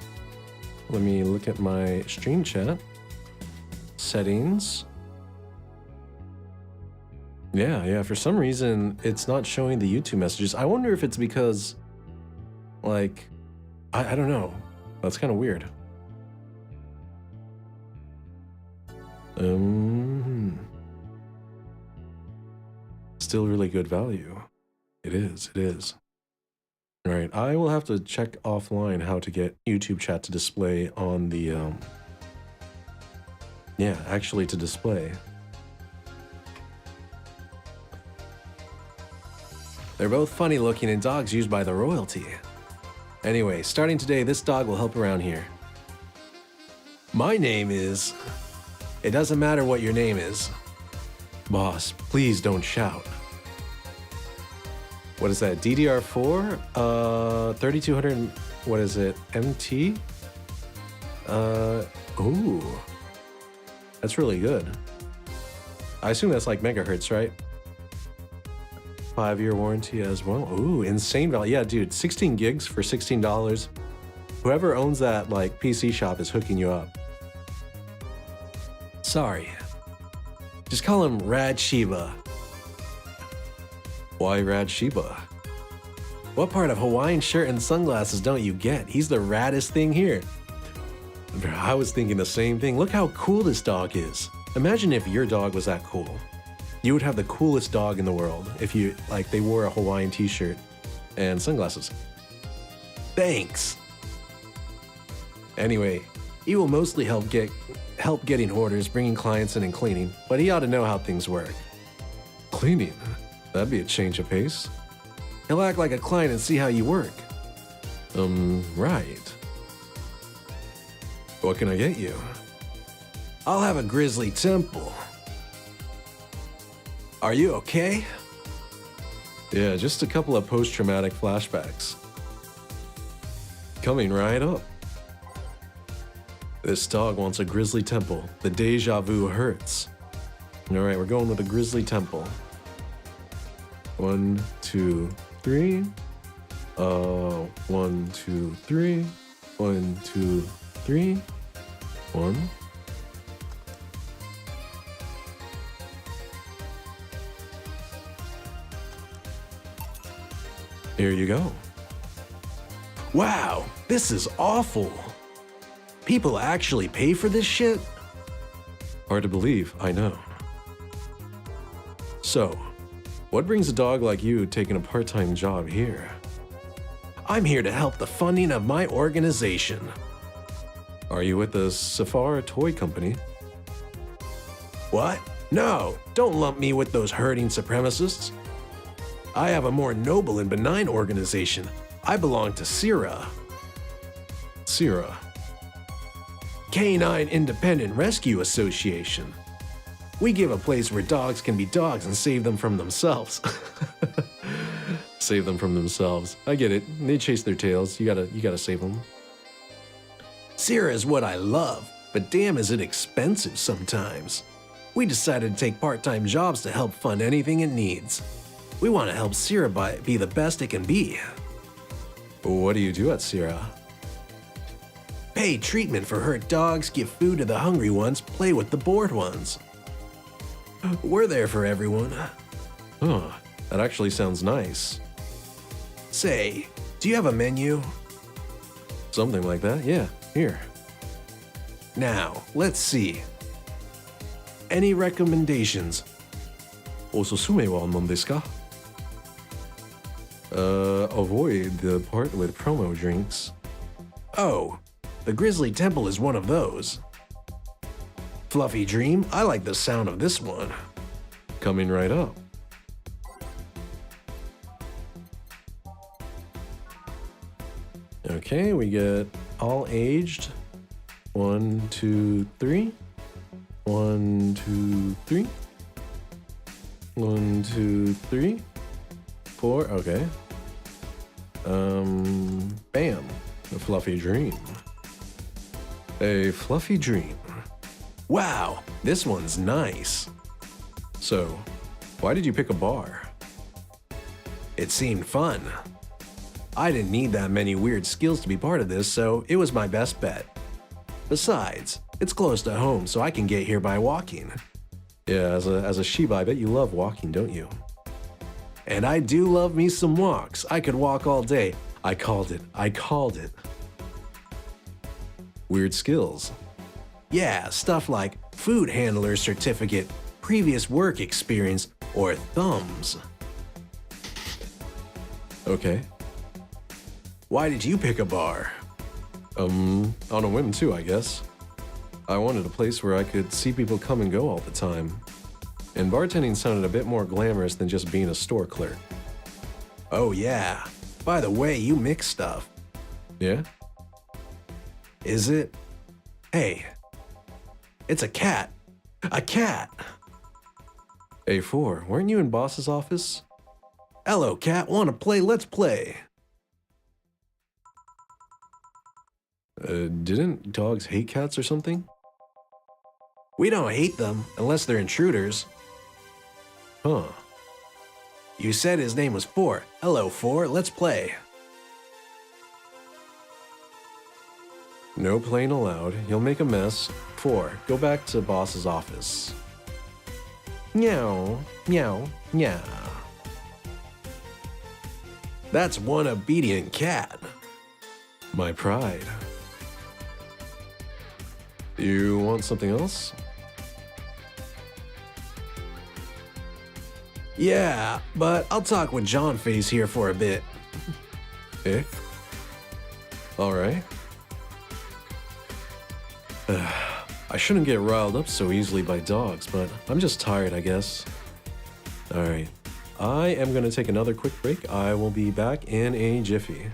Let me look at my stream chat. Settings. Yeah, for some reason, it's not showing the YouTube messages. I wonder if it's because, like, I don't know. That's kind of weird. Still really good value. It is. All right, I will have to check offline how to get YouTube chat to display on the, yeah, actually to display. They're both funny looking and dogs used by the royalty. Anyway, starting today, this dog will help around here. My name is... It doesn't matter what your name is. Boss, please don't shout. What is that, DDR4? 3200, what is it, MT? Ooh. That's really good. I assume that's like megahertz, right? 5-year warranty as well. Ooh, insane value. Yeah, dude, 16 gigs for $16. Whoever owns that, like, PC shop is hooking you up. Sorry. Just call him Rad Shiba. Why Rad Shiba? What part of Hawaiian shirt and sunglasses don't you get? He's the raddest thing here. I was thinking the same thing. Look how cool this dog is. Imagine if your dog was that cool. You would have the coolest dog in the world if you, like, they wore a Hawaiian t-shirt and sunglasses. Thanks. Anyway, he will mostly help getting orders, bringing clients in and cleaning, but he ought to know how things work. Cleaning? That'd be a change of pace. He'll act like a client and see how you work. Right. What can I get you? I'll have a grizzly temple. Are you okay? Yeah, just a couple of post-traumatic flashbacks. Coming right up. This dog wants a grizzly temple. The deja vu hurts. All right, we're going with a grizzly temple. 1, 2, 3. 1, 2, 3. 1, 2, 3. 1. Here you go. Wow, this is awful. People actually pay for this shit? Hard to believe, I know. So, what brings a dog like you taking a part-time job here? I'm here to help the funding of my organization. Are you with the Safar Toy Company? What? No, don't lump me with those herding supremacists. I have a more noble and benign organization. I belong to CIRA. CIRA. Canine Independent Rescue Association. We give a place where dogs can be dogs and save them from themselves. Save them from themselves. I get it. They chase their tails. You gotta save them. CIRA is what I love, but damn is it expensive sometimes. We decided to take part-time jobs to help fund anything it needs. We want to help CIRA be the best it can be. What do you do at CIRA? Pay treatment for hurt dogs, give food to the hungry ones, play with the bored ones. We're there for everyone. Huh, that actually sounds nice. Say, do you have a menu? Something like that, yeah, here. Now, let's see. Any recommendations? Also, Zume wa non desu ka? Avoid the part with promo drinks. Oh, the Grizzly Temple is one of those. Fluffy Dream, I like the sound of this one. Coming right up. Okay, we get all aged. 1, 2, 3. 1, 2, 3. 1, 2, 3. 4, okay. Bam. A Fluffy Dream. A Fluffy Dream. Wow, this one's nice. So, why did you pick a bar? It seemed fun. I didn't need that many weird skills to be part of this, so it was my best bet. Besides, it's close to home, so I can get here by walking. Yeah, as a Shiba, I bet you love walking, don't you? And I do love me some walks. I could walk all day. I called it. Weird skills. Yeah, stuff like food handler certificate, previous work experience, or thumbs. Okay. Why did you pick a bar? On a whim too, I guess. I wanted a place where I could see people come and go all the time. And bartending sounded a bit more glamorous than just being a store clerk. Oh yeah. By the way, you mix stuff. Yeah? Is it? Hey. It's a cat. A cat! A4, weren't you in boss's office? Hello, cat. Wanna play? Let's play. Didn't dogs hate cats or something? We don't hate them, unless they're intruders. Huh. You said his name was 4. Hello, 4. Let's play. No playing allowed. You'll make a mess. 4, go back to boss's office. Meow, meow, meow. That's one obedient cat. My pride. You want something else? Yeah, but I'll talk with John Face here for a bit. Eh? Alright. I shouldn't get riled up so easily by dogs, but I'm just tired, I guess. Alright. I am gonna take another quick break. I will be back in a jiffy.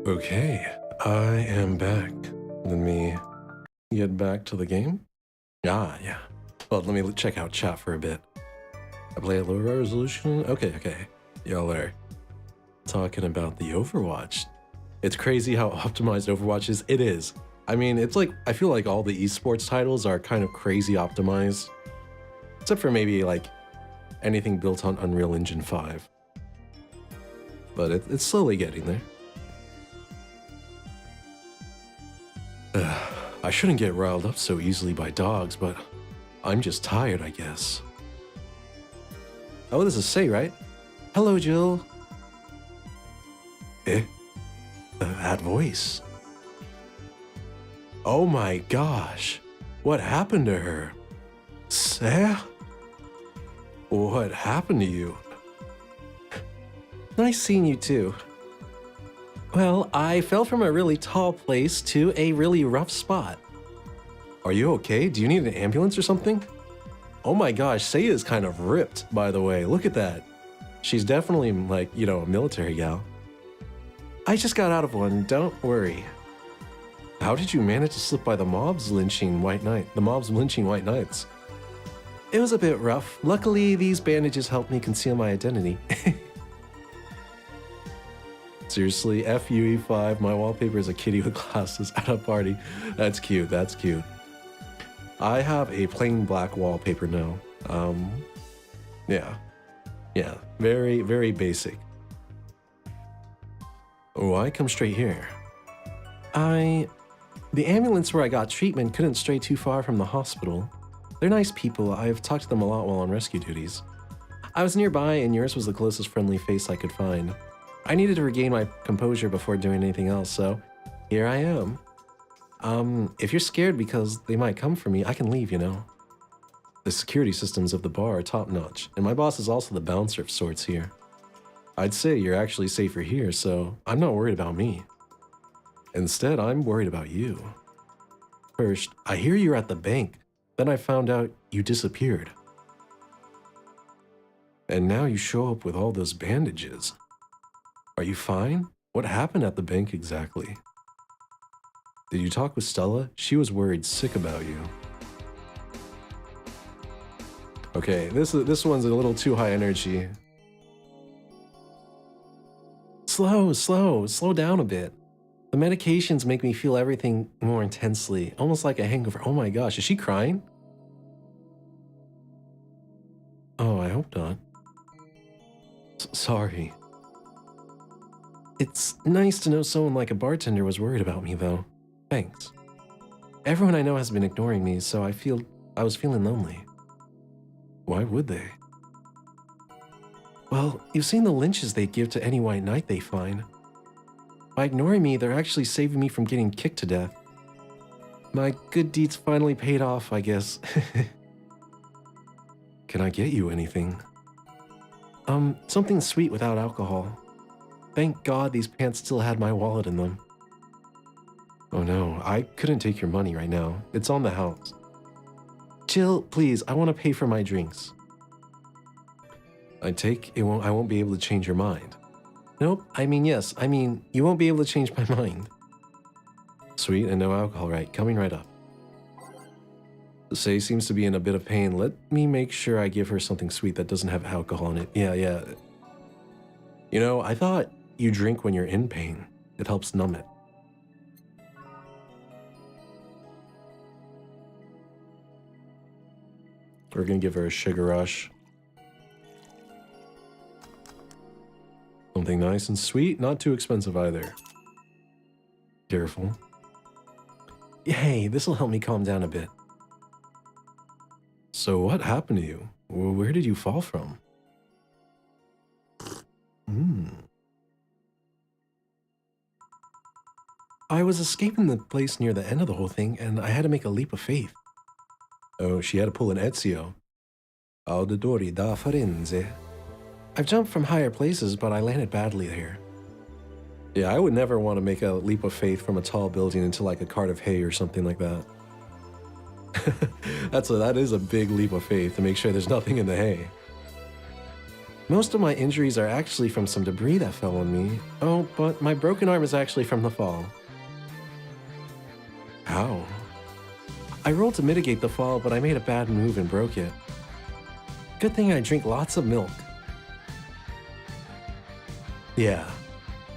Okay, I am back. Let me get back to the game. Ah, yeah. Well, let me check out chat for a bit. I play at low resolution. Okay. Y'all are talking about the Overwatch. It's crazy how optimized Overwatch is. It is. I mean, it's like, I feel like all the esports titles are kind of crazy optimized. Except for maybe like anything built on Unreal Engine 5. But it's slowly getting there. I shouldn't get riled up so easily by dogs, but I'm just tired, I guess. Oh, this is Say, right? Hello, Jill. That voice. Oh my gosh. What happened to her? Say? What happened to you? Nice seeing you too. Well, I fell from a really tall place to a really rough spot. Are you okay? Do you need an ambulance or something? Oh my gosh, Say is kind of ripped, by the way. Look at that. She's definitely like, you know, a military gal. I just got out of one, don't worry. How did you manage to slip by the mobs lynching White Knights? It was a bit rough. Luckily, these bandages helped me conceal my identity. Seriously, FUE5, my wallpaper is a kitty with glasses at a party. That's cute, that's cute. I have a plain black wallpaper now. Yeah, very, very basic. Why come straight here? The ambulance where I got treatment couldn't stray too far from the hospital. They're nice people. I've talked to them a lot while on rescue duties. I was nearby and yours was the closest friendly face I could find. I needed to regain my composure before doing anything else, so here I am. If you're scared because they might come for me, I can leave, you know. The security systems of the bar are top-notch, and my boss is also the bouncer of sorts here. I'd say you're actually safer here, so I'm not worried about me. Instead, I'm worried about you. First, I hear you're at the bank. Then I found out you disappeared. And now you show up with all those bandages. Are you fine? What happened at the bank exactly? Did you talk with Stella? She was worried sick about you. Okay, this one's a little too high energy. Slow down a bit. The medications make me feel everything more intensely, almost like a hangover. Oh my gosh, is she crying? Oh, I hope not. Sorry. It's nice to know someone like a bartender was worried about me, though. Thanks. Everyone I know has been ignoring me, so I was feeling lonely. Why would they? Well, you've seen the lynches they give to any white knight they find. By ignoring me, they're actually saving me from getting kicked to death. My good deeds finally paid off, I guess. Can I get you anything? Something sweet without alcohol. Thank God these pants still had my wallet in them. Oh no, I couldn't take your money right now. It's on the house. Jill, please, I want to pay for my drinks. I won't be able to change your mind. Nope, yes, you won't be able to change my mind. Sweet and no alcohol, right? Coming right up. Say seems to be in a bit of pain. Let me make sure I give her something sweet that doesn't have alcohol in it. Yeah. You know, I thought you drink when you're in pain. It helps numb it. We're gonna give her a sugar rush. Something nice and sweet, not too expensive either. Careful. Hey, this'll help me calm down a bit. So what happened to you? Where did you fall from? I was escaping the place near the end of the whole thing, and I had to make a leap of faith. Oh, she had to pull an Ezio. Auditori da Firenze. I've jumped from higher places, but I landed badly there. Yeah, I would never want to make a leap of faith from a tall building into like a cart of hay or something like that. That is a big leap of faith to make sure there's nothing in the hay. Most of my injuries are actually from some debris that fell on me. Oh, but my broken arm is actually from the fall. How? I rolled to mitigate the fall, but I made a bad move and broke it. Good thing I drink lots of milk. Yeah,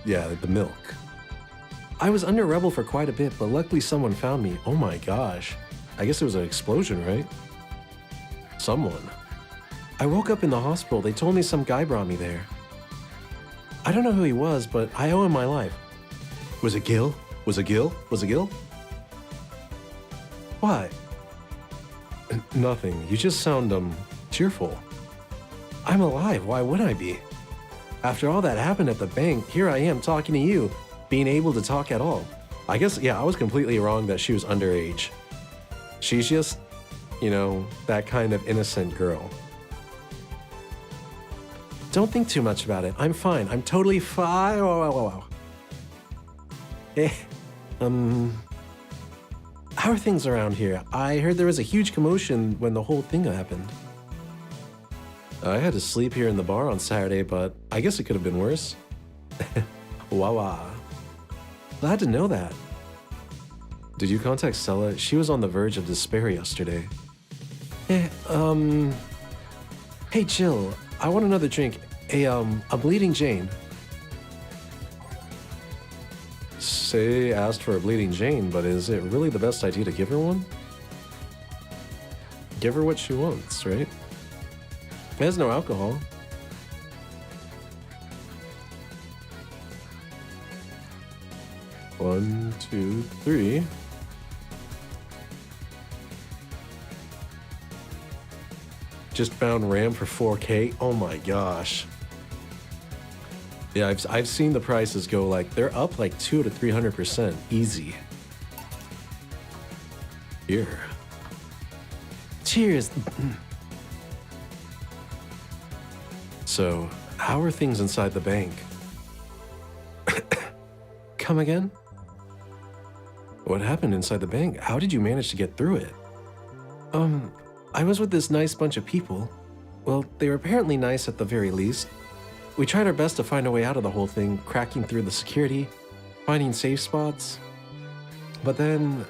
the milk. I was under rubble for quite a bit, but luckily someone found me. Oh my gosh. I guess it was an explosion, right? Someone. I woke up in the hospital. They told me some guy brought me there. I don't know who he was, but I owe him my life. Was it Gil? Was it Gil? Was it Gil? What? Nothing. You just sound, cheerful. I'm alive. Why wouldn't I be? After all that happened at the bank, here I am talking to you, being able to talk at all. I guess, yeah, I was completely wrong that she was underage. She's just, you know, that kind of innocent girl. Don't think too much about it. I'm fine. I'm totally fine. Eh, how are things around here? I heard there was a huge commotion when the whole thing happened. I had to sleep here in the bar on Saturday, but I guess it could have been worse. Wawa. Glad to know that. Did you contact Stella? She was on the verge of despair yesterday. Hey Jill, I want another drink. A Bleeding Jane. Say asked for a Bleeding Jane, but is it really the best idea to give her one? Give her what she wants, right? It has no alcohol. One, two, three. Just found RAM for 4K. Oh my gosh. Yeah, I've seen the prices go like, they're up like 200 to 300%. Easy. Here. Cheers. So, how are things inside the bank? Come again? What happened inside the bank? How did you manage to get through it? I was with this nice bunch of people. Well, they were apparently nice at the very least. We tried our best to find a way out of the whole thing, cracking through the security, finding safe spots. But then,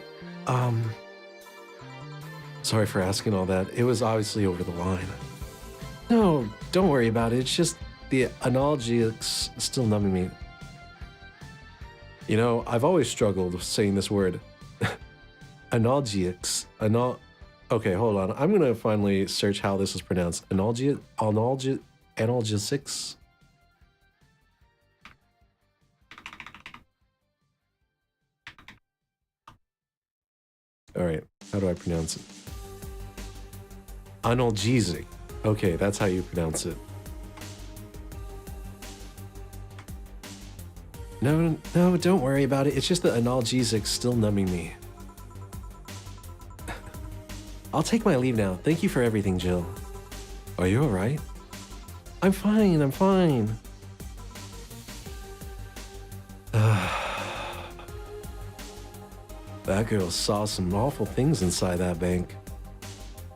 sorry for asking all that. It was obviously over the line. No, don't worry about it. It's just the analgesics still numbing me. You know, I've always struggled with saying this word. Analgesics. Okay, hold on. I'm gonna finally search how this is pronounced. Analgesics. All right, how do I pronounce it? Analgesic. Okay, that's how you pronounce it. No, don't worry about it. It's just the analgesic still numbing me. I'll take my leave now. Thank you for everything, Jill. Are you all right? I'm fine. That girl saw some awful things inside that bank.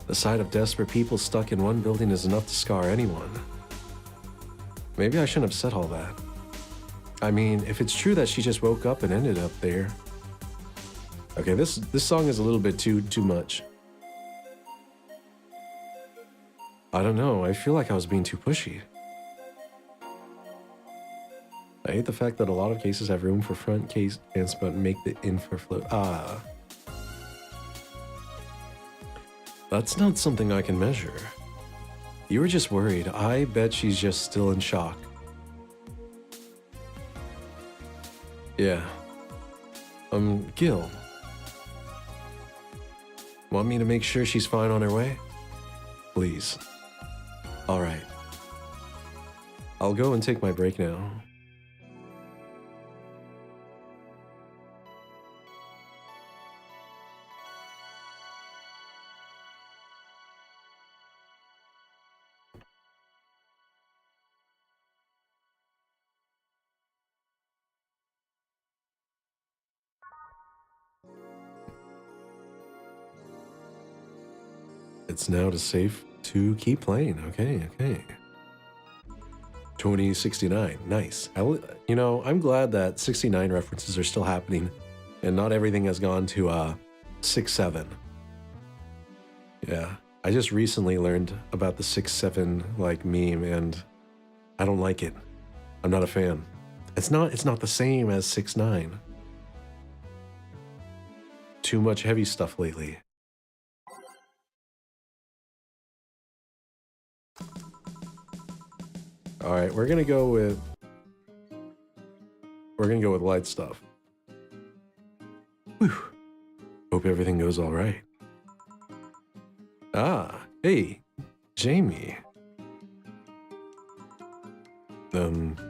The sight of desperate people stuck in one building is enough to scar anyone. Maybe I shouldn't have said all that. I mean, if it's true that she just woke up and ended up there. Okay, this song is a little bit too much. I don't know, I feel like I was being too pushy. I hate the fact that a lot of cases have room for front case ants but make the infra flow. That's not something I can measure. You were just worried. I bet she's just still in shock. Yeah. Gil. Want me to make sure she's fine on her way? Please. All right. I'll go and take my break now. It's now safe to keep playing. Okay. 2069. Nice. You know, I'm glad that 69 references are still happening and not everything has gone to 67. Yeah. I just recently learned about the 6-7 like meme and I don't like it. I'm not a fan. It's not the same as 6-9. Too much heavy stuff lately. All right, we're gonna go with light stuff. Whew. Hope everything goes all right. Ah, hey, Jamie.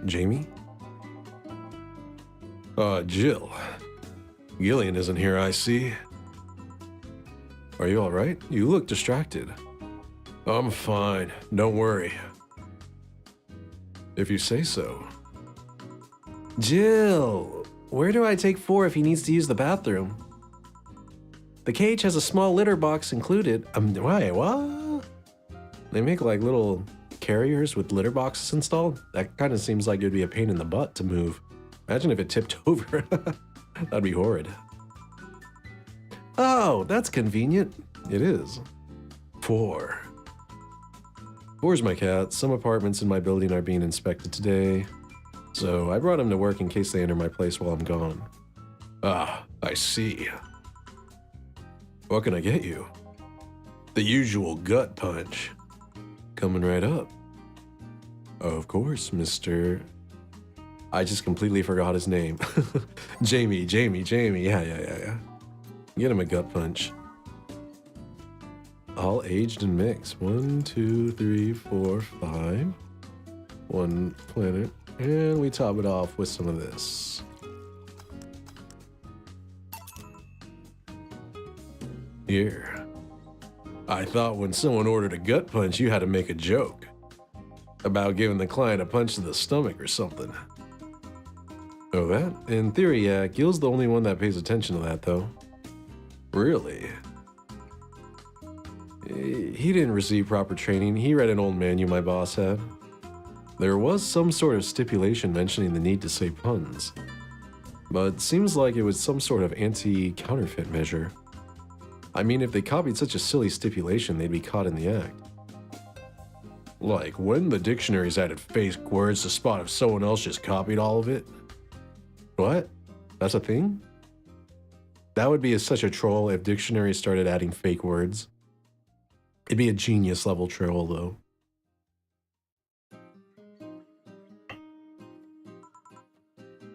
Jamie? Jill. Gillian isn't here, I see. Are you all right? You look distracted. I'm fine, don't worry. If you say so. Jill, where do I take 4 if he needs to use the bathroom? The cage has a small litter box included. Why, what? They make like little carriers with litter boxes installed? That kind of seems like it'd be a pain in the butt to move. Imagine if it tipped over. That'd be horrid. Oh, that's convenient. It is. 4. 4's my cat. Some apartments in my building are being inspected today, so I brought him to work in case they enter my place while I'm gone. Ah, I see. What can I get you? The usual gut punch. Coming right up. Of course, Mr. I just completely forgot his name. Jamie. Yeah. Get him a gut punch. All aged and mixed. 1, 2, 3, 4, 5. 1 planet. And we top it off with some of this. Here. I thought when someone ordered a gut punch, you had to make a joke about giving the client a punch to the stomach or something. Oh, that? In theory, yeah. Gil's the only one that pays attention to that, though. Really? He didn't receive proper training. He read an old manual my boss had. There was some sort of stipulation mentioning the need to say puns, but seems like it was some sort of anti-counterfeit measure. I mean, if they copied such a silly stipulation, they'd be caught in the act. Like, when the dictionaries added fake words to spot if someone else just copied all of it? What? That's a thing? That would be such a troll if dictionaries started adding fake words. It'd be a genius level troll, though.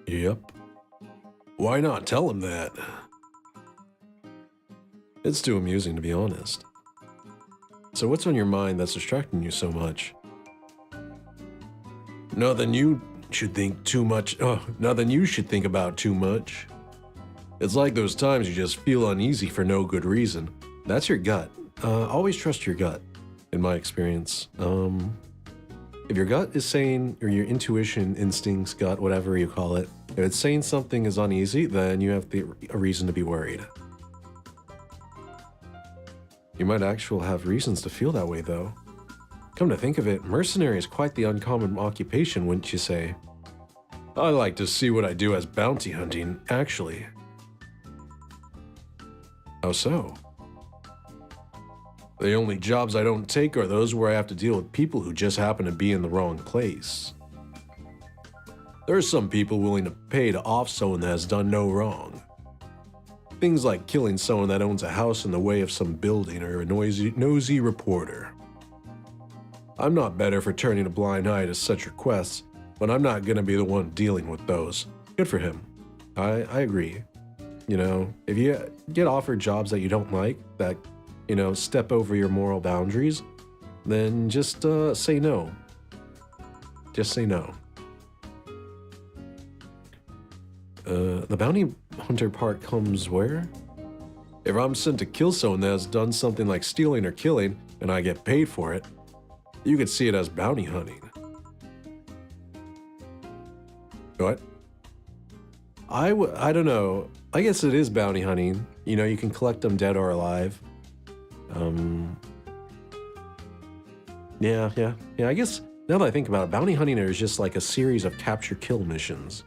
Yep. Why not tell him that? It's too amusing, to be honest. So what's on your mind that's distracting you so much? Nothing you should think too much. Oh, nothing you should think about too much. It's like those times you just feel uneasy for no good reason. That's your gut. Always trust your gut, in my experience. If your gut is saying, or your intuition, instincts, gut, whatever you call it, if it's saying something is uneasy, then you have a reason to be worried. You might actually have reasons to feel that way, though. Come to think of it, mercenary is quite the uncommon occupation, wouldn't you say? I like to see what I do as bounty hunting, actually. How so? The only jobs I don't take are those where I have to deal with people who just happen to be in the wrong place. There are some people willing to pay to off someone that has done no wrong. Things like killing someone that owns a house in the way of some building or a nosy reporter. I'm not better for turning a blind eye to such requests, but I'm not gonna be the one dealing with those. Good for him. I agree. You know, if you get offered jobs that you don't like, that, you know, step over your moral boundaries, then just say no. Just say no. The bounty hunter part comes where? If I'm sent to kill someone that has done something like stealing or killing, and I get paid for it, you could see it as bounty hunting. What? I don't know. I guess it is bounty hunting. You know, you can collect them dead or alive. Yeah, I guess Now that I think about it, bounty hunting is just like a series of capture-kill missions.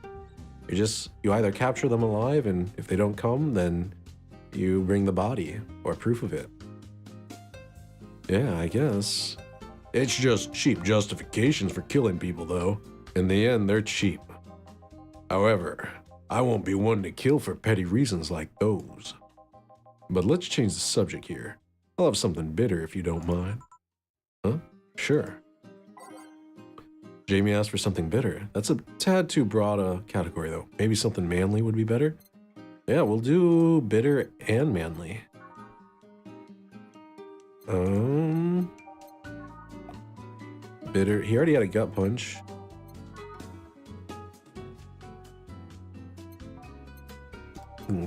You either capture them alive, and if they don't come, then you bring the body or proof of it. Yeah, I guess. It's just cheap justifications for killing people, though. In the end, they're cheap. However, I won't be one to kill for petty reasons like those. But let's change the subject here. I'll have something bitter if you don't mind. Huh? Sure. Jamie asked for something bitter. That's a tad too broad a category, though. Maybe something manly would be better? Yeah, we'll do bitter and manly. Bitter. He already had a gut punch.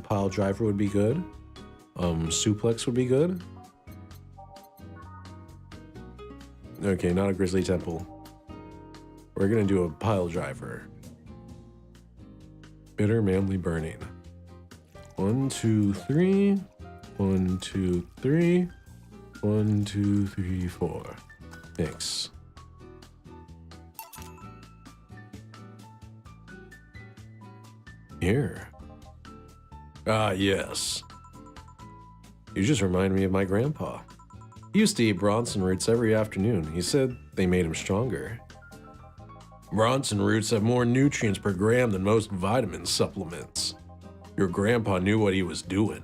Pile driver would be good. Suplex would be good. Okay, not a grizzly temple. We're gonna do a pile driver. Bitter, manly, burning. 1, 2, 3. 1, 2, 3. 1, 2, 3, 4. Thanks. Here. Ah, yes. You just remind me of my grandpa. He used to eat Bronson roots every afternoon. He said they made him stronger. Bronson roots have more nutrients per gram than most vitamin supplements. Your grandpa knew what he was doing.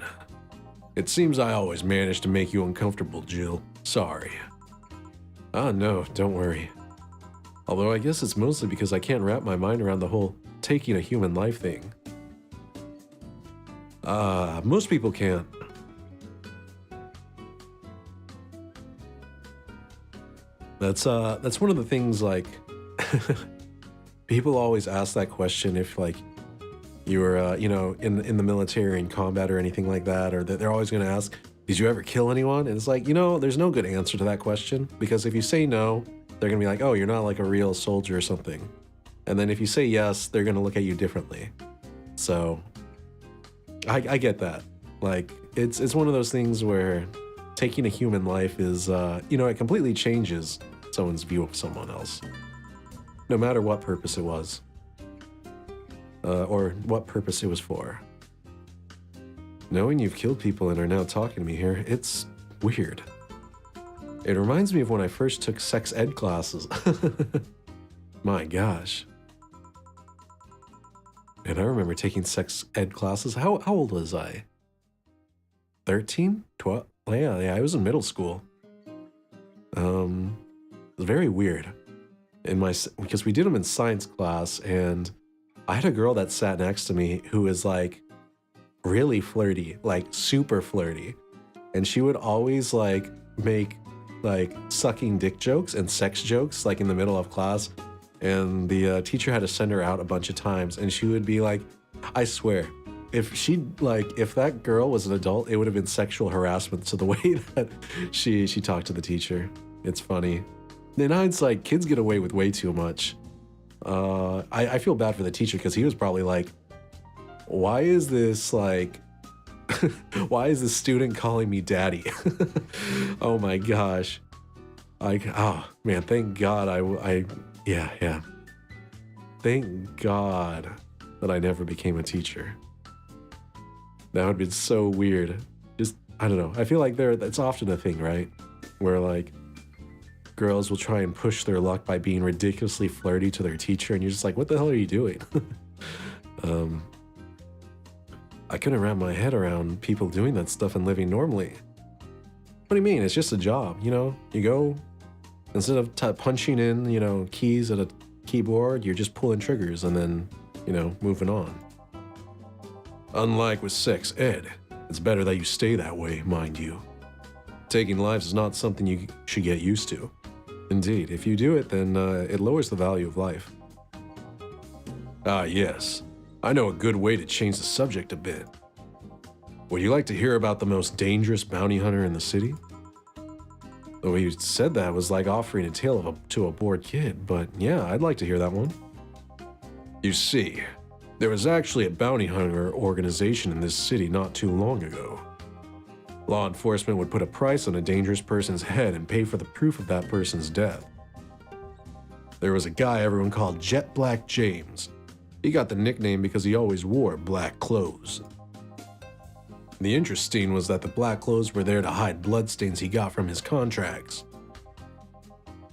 It seems I always manage to make you uncomfortable, Jill. Sorry. Ah, no, don't worry. Although I guess it's mostly because I can't wrap my mind around the whole taking a human life thing. Most people can't. That's one of the things, like, people always ask that question if, like, you were, in the military or in combat or anything like that, or that they're always going to ask, did you ever kill anyone? And it's like, there's no good answer to that question, because if you say no, they're going to be like, oh, you're not like a real soldier or something. And then if you say yes, they're going to look at you differently. So I get that. Like, it's one of those things where taking a human life is, it completely changes someone's view of someone else, no matter what purpose it was, or what purpose it was for. Knowing you've killed people and are now talking to me here, it's weird. It reminds me of when I first took sex ed classes. My gosh. And I remember taking sex ed classes. How old was I? 13? 12? Yeah, I was in middle school. It was very weird. Because we did them in science class, and I had a girl that sat next to me who was like really flirty, like super flirty. And she would always like make like sucking dick jokes and sex jokes like in the middle of class. And the teacher had to send her out a bunch of times, and she would be like, I swear, if that girl was an adult, it would have been sexual harassment to the way that she talked to the teacher. It's funny. In hindsight, kids get away with way too much. I feel bad for the teacher, because he was probably like, why is this student calling me daddy? Oh my gosh. Oh man, thank God yeah. Thank God that I never became a teacher. That would have been so weird. Just, I don't know. I feel like that's often a thing, right? Where like girls will try and push their luck by being ridiculously flirty to their teacher, and you're just like, what the hell are you doing? I couldn't wrap my head around people doing that stuff and living normally. What do you mean? It's just a job, You go, instead of punching in, keys at a keyboard, you're just pulling triggers and then, moving on. Unlike with sex ed, it's better that you stay that way, mind you. Taking lives is not something you should get used to. Indeed, if you do it, then it lowers the value of life. Ah, yes. I know a good way to change the subject a bit. Would you like to hear about the most dangerous bounty hunter in the city? The way you said that was like offering a tale to a bored kid, but yeah, I'd like to hear that one. You see, there was actually a bounty hunter organization in this city not too long ago. Law enforcement would put a price on a dangerous person's head and pay for the proof of that person's death. There was a guy everyone called Jet Black James. He got the nickname because he always wore black clothes. The interesting was that the black clothes were there to hide bloodstains he got from his contracts.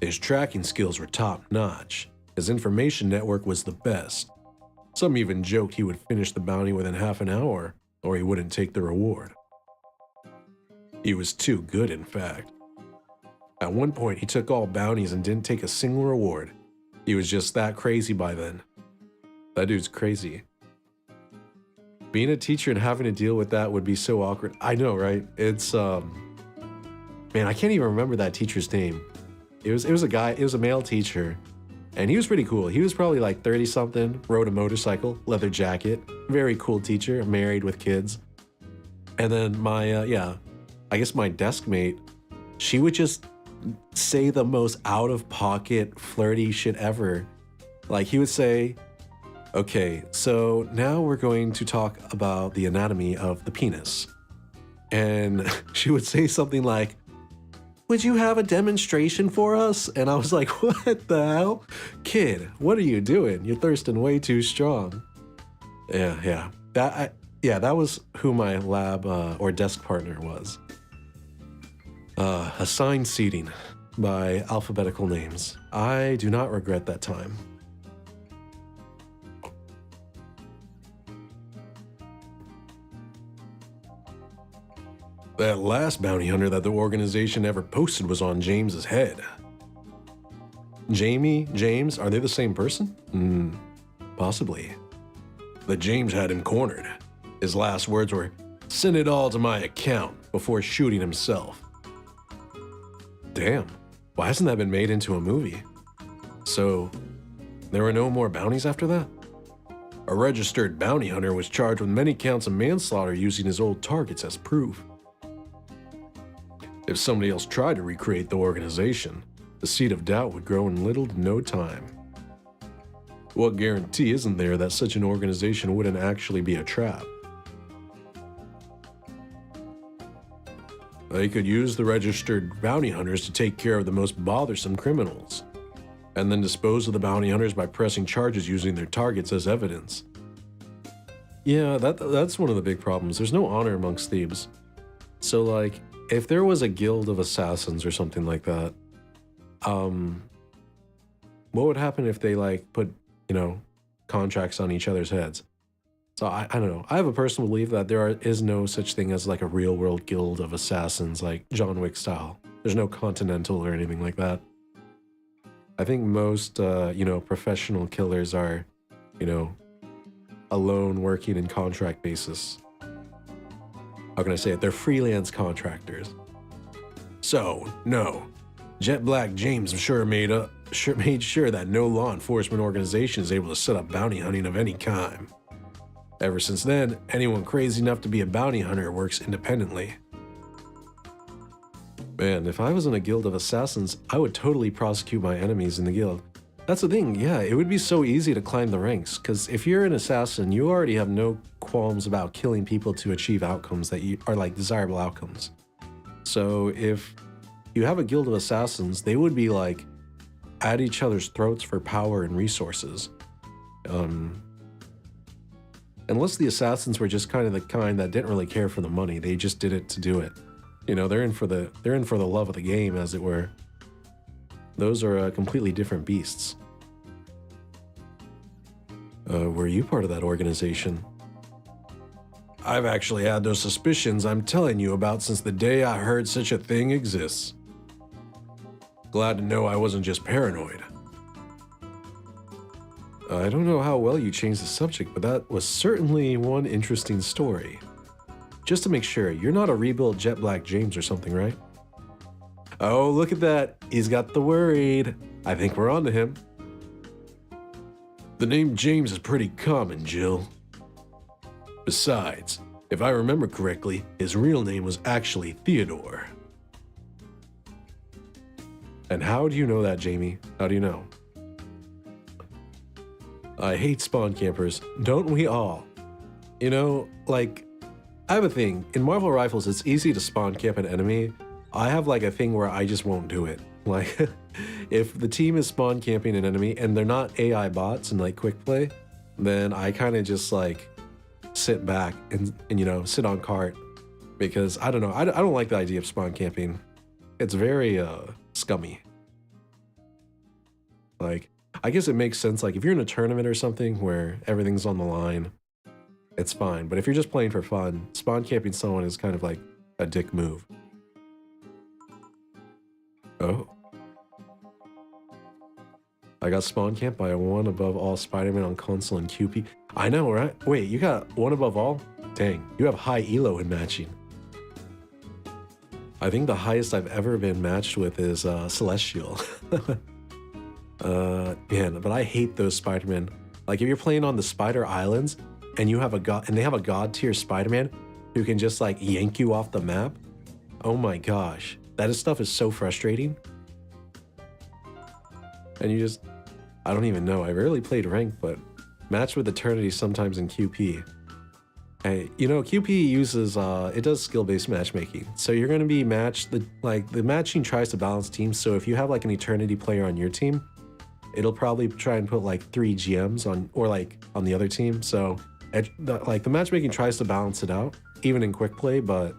His tracking skills were top-notch. His information network was the best. Some even joked he would finish the bounty within half an hour, or he wouldn't take the reward. He was too good, in fact. At one point, he took all bounties and didn't take a single reward. He was just that crazy by then. That dude's crazy. Being a teacher and having to deal with that would be so awkward. I know, right? It's, man, I can't even remember that teacher's name. It was a male teacher, and he was pretty cool. He was probably like 30-something, rode a motorcycle, leather jacket, very cool teacher, married with kids. And then my, I guess my desk mate, she would just say the most out-of-pocket, flirty shit ever. Like, he would say, okay, so now we're going to talk about the anatomy of the penis. And she would say something like, would you have a demonstration for us? And I was like, what the hell? Kid, what are you doing? You're thirsting way too strong. Yeah. That was who my lab or desk partner was. Assigned seating by alphabetical names. I do not regret that time. That last bounty hunter that the organization ever posted was on James's head. Jamie, James, are they the same person? Possibly. But James had him cornered. His last words were, "Send it all to my account," before shooting himself. Damn, why hasn't that been made into a movie? So, there were no more bounties after that? A registered bounty hunter was charged with many counts of manslaughter using his old targets as proof. If somebody else tried to recreate the organization, the seed of doubt would grow in little to no time. What guarantee isn't there that such an organization wouldn't actually be a trap? They could use the registered bounty hunters to take care of the most bothersome criminals, and then dispose of the bounty hunters by pressing charges using their targets as evidence. Yeah, that's one of the big problems. There's no honor amongst thieves. So, like, if there was a guild of assassins or something like that, what would happen if they, like, put, contracts on each other's heads? So I don't know. I have a personal belief that there is no such thing as like a real world guild of assassins like John Wick style. There's no Continental or anything like that. I think most, professional killers are, alone working in contract basis. How can I say it? They're freelance contractors. So, no. Jet Black James made sure that no law enforcement organization is able to set up bounty hunting of any kind. Ever since then, anyone crazy enough to be a bounty hunter works independently. Man, if I was in a guild of assassins, I would totally prosecute my enemies in the guild. That's the thing, yeah, it would be so easy to climb the ranks, because if you're an assassin, you already have no qualms about killing people to achieve outcomes that are like desirable outcomes. So if you have a guild of assassins, they would be like at each other's throats for power and resources. Unless the assassins were just kind of the kind that didn't really care for the money, they just did it to do it. They're in for the love of the game, as it were. Those are completely different beasts. Were you part of that organization? I've actually had those suspicions I'm telling you about since the day I heard such a thing exists. Glad to know I wasn't just paranoid. I don't know how well you changed the subject, but that was certainly one interesting story. Just to make sure, you're not a rebuilt Jet Black James or something, right? Oh, look at that. He's got the worried. I think we're on to him. The name James is pretty common, Jill. Besides, if I remember correctly, his real name was actually Theodore. And how do you know that, Jamie? How do you know? I hate spawn campers. Don't we all? I have a thing. In Marvel Rifles, it's easy to spawn camp an enemy. I have like a thing where I just won't do it. Like, if the team is spawn camping an enemy and they're not AI bots and like quick play, then I kind of just like sit back and you know, sit on cart, because I don't know, I don't like the idea of spawn camping. It's very scummy. Like, I guess it makes sense like if you're in a tournament or something where everything's on the line, it's fine. But if you're just playing for fun, spawn camping someone is kind of like a dick move. Oh. I got spawn camped by a one above all Spider-Man on console and QP. I know, right? Wait, you got one above all? Dang, you have high elo in matching. I think the highest I've ever been matched with is Celestial. Man, but I hate those Spider-Man. Like if you're playing on the Spider Islands and you have a god, and they have a god tier Spider-Man who can just like yank you off the map. Oh my gosh, stuff is so frustrating. And you just, I don't even know. I rarely played ranked, but matched with Eternity sometimes in QP. Hey, you know, QP uses, it does skill-based matchmaking. So you're going to be matched, the matching tries to balance teams. So if you have like an Eternity player on your team, it'll probably try and put like 3 GMs on, or like on the other team. So the matchmaking tries to balance it out, even in quick play, but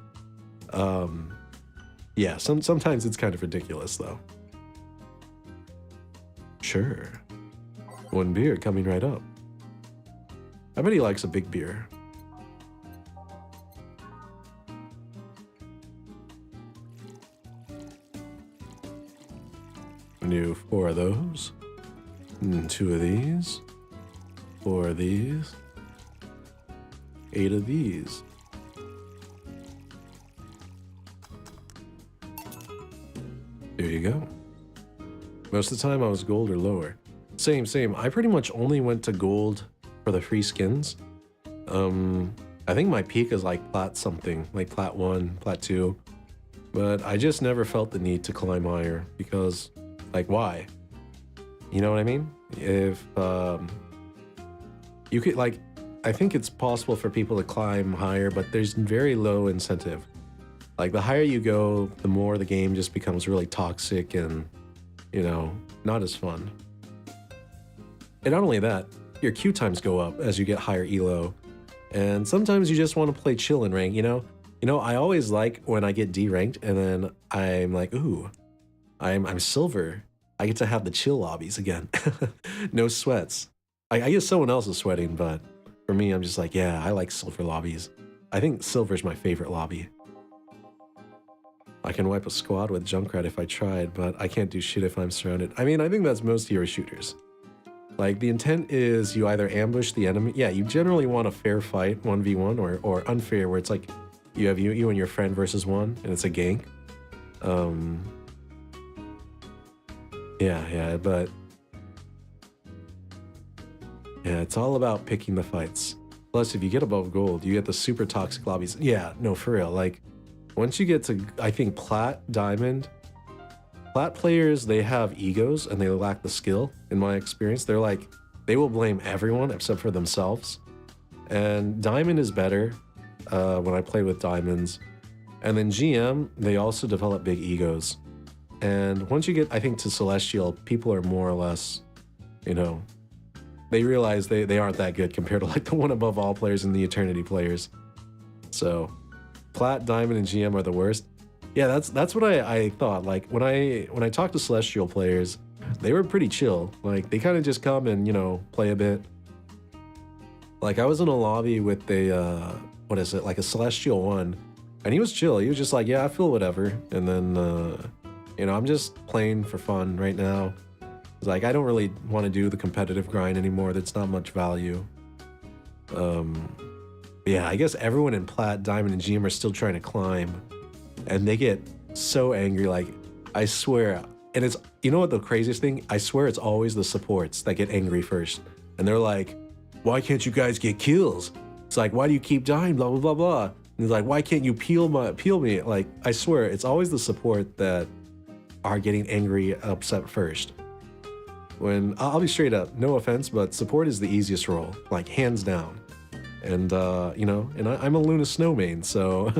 yeah, sometimes it's kind of ridiculous though. Sure. One beer coming right up. I bet he likes a big beer. Do 4 of those. 2 of these. 4 of these. 8 of these. There you go. Most of the time I was gold or lower. Same. I pretty much only went to gold for the free skins. I think my peak is like plat something, like plat 1, plat 2. But I just never felt the need to climb higher because, like, why? You know what I mean? If you could, like, I think it's possible for people to climb higher, but there's very low incentive. Like, the higher you go, the more the game just becomes really toxic and, you know, not as fun. And not only that, your queue times go up as you get higher elo. And sometimes you just want to play chill in rank, you know? You know, I always like when I get D-ranked and then I'm like, ooh, I'm silver. I get to have the chill lobbies again. No sweats. I guess someone else is sweating, but for me, I'm just like, yeah, I like silver lobbies. I think silver's my favorite lobby. I can wipe a squad with Junkrat if I tried, but I can't do shit if I'm surrounded. I mean, I think that's most hero shooters. Like, the intent is you either ambush the enemy. Yeah, you generally want a fair fight, 1v1, or unfair, where it's like you have you and your friend versus one, and it's a gank. Yeah, but yeah, it's all about picking the fights. Plus, if you get above gold, you get the super toxic lobbies. Yeah, no, for real. Like, once you get to, I think, plat, diamond, plat players, they have egos and they lack the skill, in my experience. They're like, they will blame everyone except for themselves. And diamond is better when I play with diamonds. And then GM, they also develop big egos. And once you get, I think, to Celestial, people are more or less, you know, they realize they aren't that good compared to like the one above all players and the Eternity players. So plat, diamond, and GM are the worst. Yeah, that's what I thought. Like when I talked to Celestial players, they were pretty chill. Like they kind of just come and, you know, play a bit. Like I was in a lobby with a what is it, like a Celestial 1, and he was chill. He was just like, yeah, I feel whatever. And then you know, I'm just playing for fun right now. It's like I don't really want to do the competitive grind anymore. That's not much value. Yeah, I guess everyone in plat, diamond, and GM are still trying to climb. And they get so angry, like, I swear, and it's, you know what the craziest thing? I swear it's always the supports that get angry first. And they're like, why can't you guys get kills? It's like, why do you keep dying, blah, blah, blah, blah. And it's like, why can't you peel me? Like, I swear, it's always the support that are getting angry, upset first. When, I'll be straight up, no offense, but support is the easiest role, like, hands down. And, you know, and I'm a Luna Snow main, so...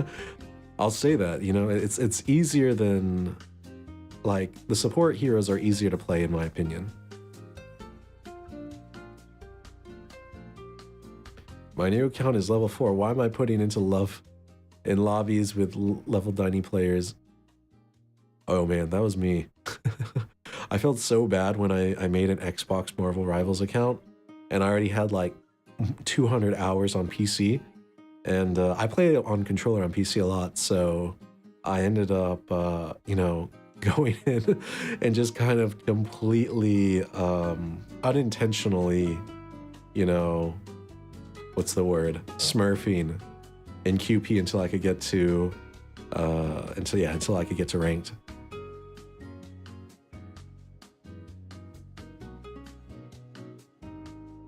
I'll say that, you know, it's easier than, like, the support heroes are easier to play in my opinion. My new account is level 4. Why am I putting into love in lobbies with level 90 players? Oh man, that was me. I felt so bad when I made an Xbox Marvel Rivals account, and I already had like 200 hours on PC, and I play on controller on PC a lot, so I ended up, you know, going in and just kind of completely unintentionally, you know, what's the word? Smurfing in QP until I could get to, until I could get to ranked.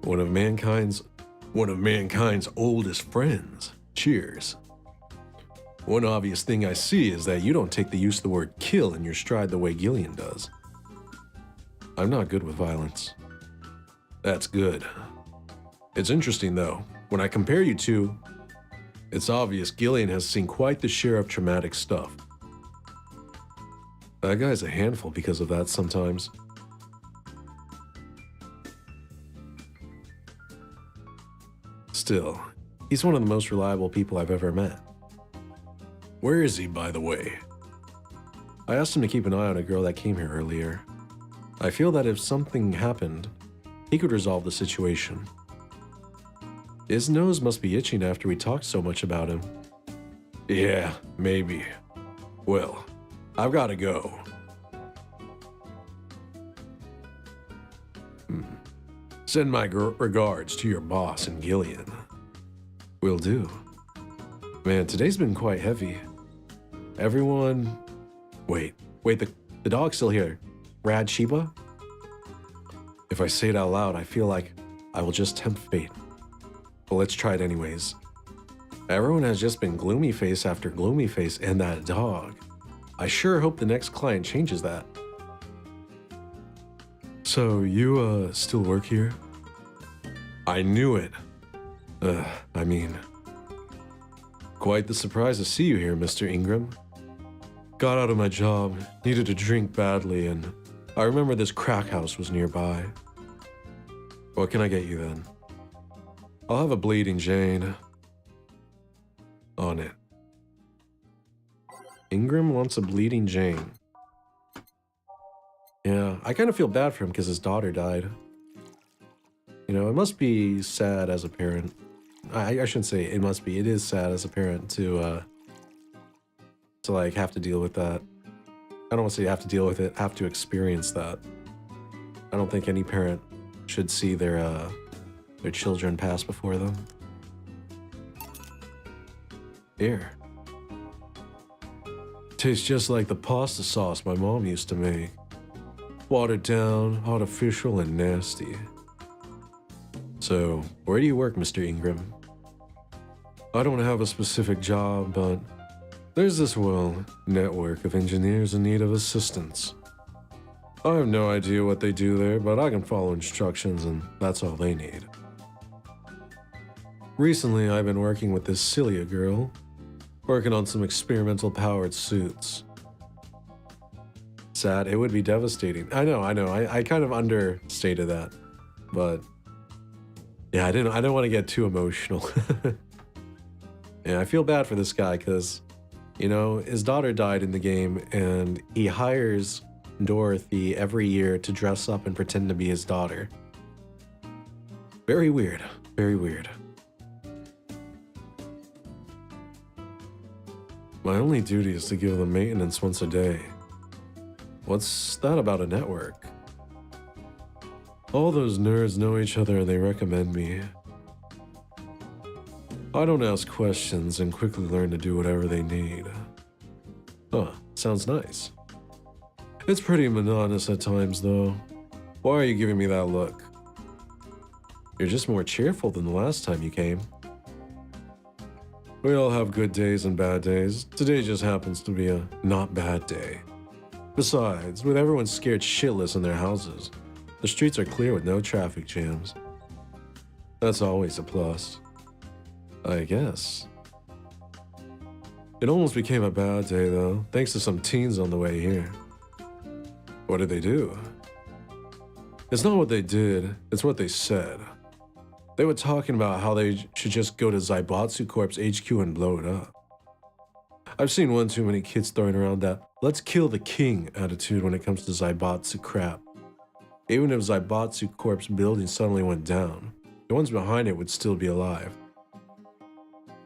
One of mankind's oldest friends. Cheers. One obvious thing I see is that you don't take the use of the word kill in your stride the way Gillian does. I'm not good with violence. That's good. It's interesting though, when I compare you two, it's obvious Gillian has seen quite the share of traumatic stuff. That guy's a handful because of that sometimes. Still, he's one of the most reliable people I've ever met. Where is he, by the way? I asked him to keep an eye on a girl that came here earlier. I feel that if something happened, he could resolve the situation. His nose must be itching after we talked so much about him. Yeah, maybe. Well, I've got to go. Send my regards to your boss and Gillian. Will do. Man, today's been quite heavy. Everyone... Wait, the dog's still here. Rad Sheba? If I say it out loud, I feel like I will just tempt fate. But let's try it anyways. Everyone has just been gloomy face after gloomy face, and that dog. I sure hope the next client changes that. So, you, still work here? I knew it. I mean... Quite the surprise to see you here, Mr. Ingram. Got out of my job, needed a drink badly, and I remember this crack house was nearby. What can I get you then? I'll have a Bleeding Jane. On it. Ingram wants a Bleeding Jane. Yeah, I kind of feel bad for him because his daughter died. You know, it must be sad as a parent. I shouldn't say it must be. It is sad as a parent to like have to deal with that. I don't want to say have to deal with it, have to experience that. I don't think any parent should see their children pass before them. Here. Tastes just like the pasta sauce my mom used to make. Watered down, artificial, and nasty. So, where do you work, Mr. Ingram? I don't have a specific job, but there's this, well, network of engineers in need of assistance. I have no idea what they do there, but I can follow instructions and that's all they need. Recently, I've been working with this Celia girl, working on some experimental powered suits. Sad, it would be devastating. I know, I kind of understated that, but yeah, I don't want to get too emotional. Yeah, I feel bad for this guy because, you know, his daughter died in the game and he hires Dorothy every year to dress up and pretend to be his daughter. Very weird, very weird. My only duty is to give them maintenance once a day. What's that about a network? All those nerds know each other and they recommend me. I don't ask questions and quickly learn to do whatever they need. Huh, sounds nice. It's pretty monotonous at times though. Why are you giving me that look? You're just more cheerful than the last time you came. We all have good days and bad days. Today just happens to be a not bad day. Besides, with everyone scared shitless in their houses, the streets are clear with no traffic jams. That's always a plus. I guess. It almost became a bad day though, thanks to some teens on the way here. What did they do? It's not what they did, it's what they said. They were talking about how they should just go to Zaibatsu Corp's HQ and blow it up. I've seen one too many kids throwing around that "let's kill the king" attitude when it comes to Zaibatsu crap. Even if Zaibatsu Corp's building suddenly went down, the ones behind it would still be alive.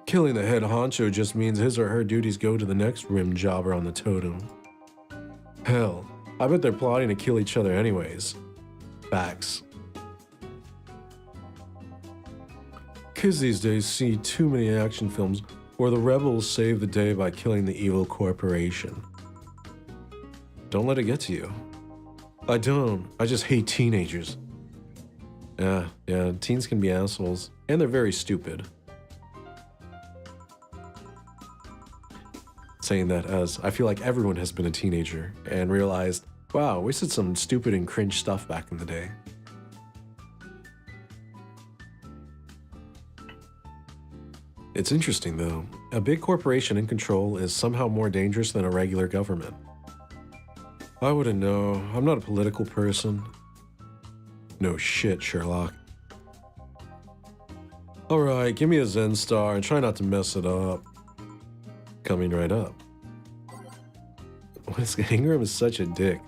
Killing the head honcho just means his or her duties go to the next rim jobber on the totem. Hell, I bet they're plotting to kill each other anyways. Facts. Kids these days see too many action films where the rebels save the day by killing the evil corporation. Don't let it get to you. I don't. I just hate teenagers. Yeah, teens can be assholes, and they're very stupid. Saying that as I feel like everyone has been a teenager and realized, wow, we said some stupid and cringe stuff back in the day. It's interesting though, a big corporation in control is somehow more dangerous than a regular government. I wouldn't know, I'm not a political person. No shit, Sherlock. Alright, give me a Zen star and try not to mess it up. Coming right up. Ingram is such a dick.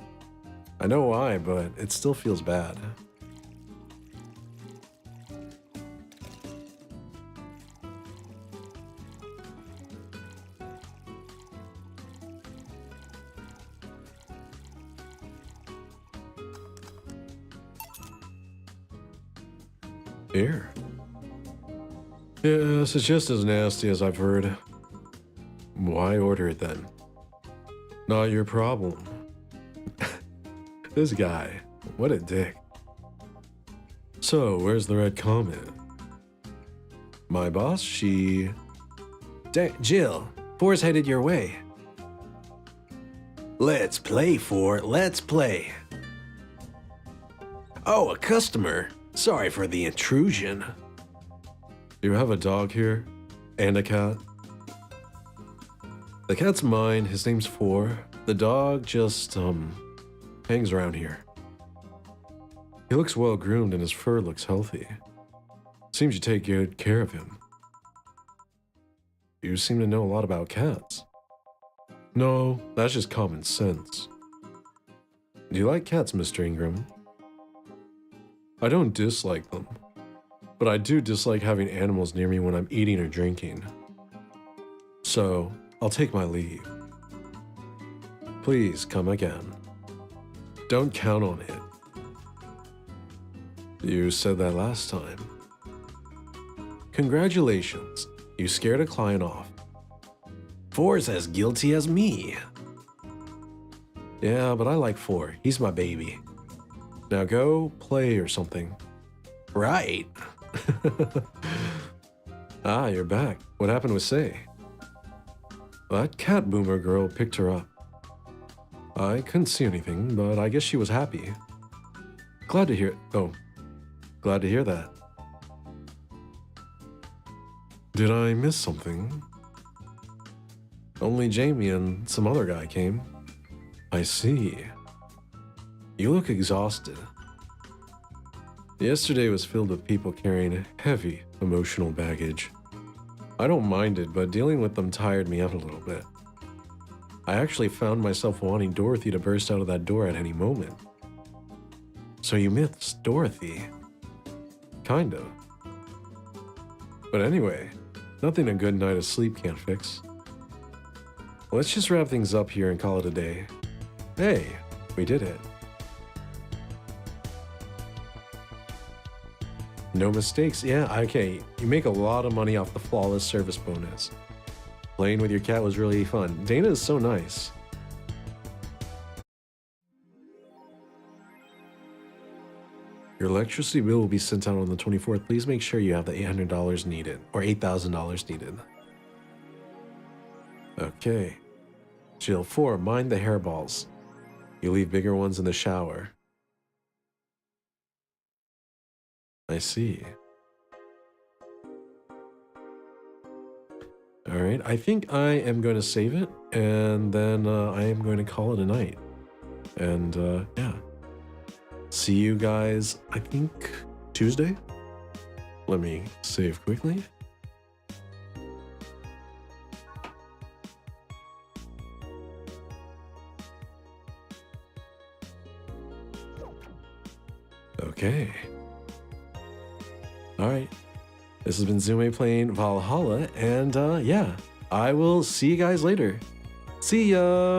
I know why, but it still feels bad. Here. Yes, it's just as nasty as I've heard. Why order it then? Not your problem. This guy, what a dick. So, where's the red comet? My boss, she... Jill, Four's headed your way. Let's play, Four, let's play. Oh, a customer. Sorry for the intrusion. Do you have a dog here? And a cat? The cat's mine, his name's Four. The dog just, hangs around here. He looks well groomed and his fur looks healthy. Seems you take good care of him. You seem to know a lot about cats. No, that's just common sense. Do you like cats, Mr. Ingram? I don't dislike them, but I do dislike having animals near me when I'm eating or drinking. So, I'll take my leave. Please come again. Don't count on it. You said that last time. Congratulations, you scared a client off. Four's as guilty as me. Yeah, but I like Four. He's my baby. Now go play or something. Right. Ah, you're back. What happened with Say? That cat boomer girl picked her up. I couldn't see anything, but I guess she was happy. Glad to hear that. Did I miss something? Only Jamie and some other guy came. I see. You look exhausted. Yesterday was filled with people carrying heavy emotional baggage. I don't mind it, but dealing with them tired me out a little bit. I actually found myself wanting Dorothy to burst out of that door at any moment. So you miss Dorothy? Kind of. But anyway, nothing a good night of sleep can't fix. Let's just wrap things up here and call it a day. Hey, we did it. No mistakes. Yeah, okay. You make a lot of money off the flawless service bonus. Playing with your cat was really fun. Dana is so nice. Your electricity bill will be sent out on the 24th. Please make sure you have the $800 needed, or $8,000 needed. Okay. Jill 4, mind the hairballs. You leave bigger ones in the shower. I see. Alright, I think I am going to save it, and then I am going to call it a night. And yeah. See you guys, I think, Tuesday? Let me save quickly. Okay. Alright. This has been Zume playing Valhalla, and yeah, I will see you guys later. See ya!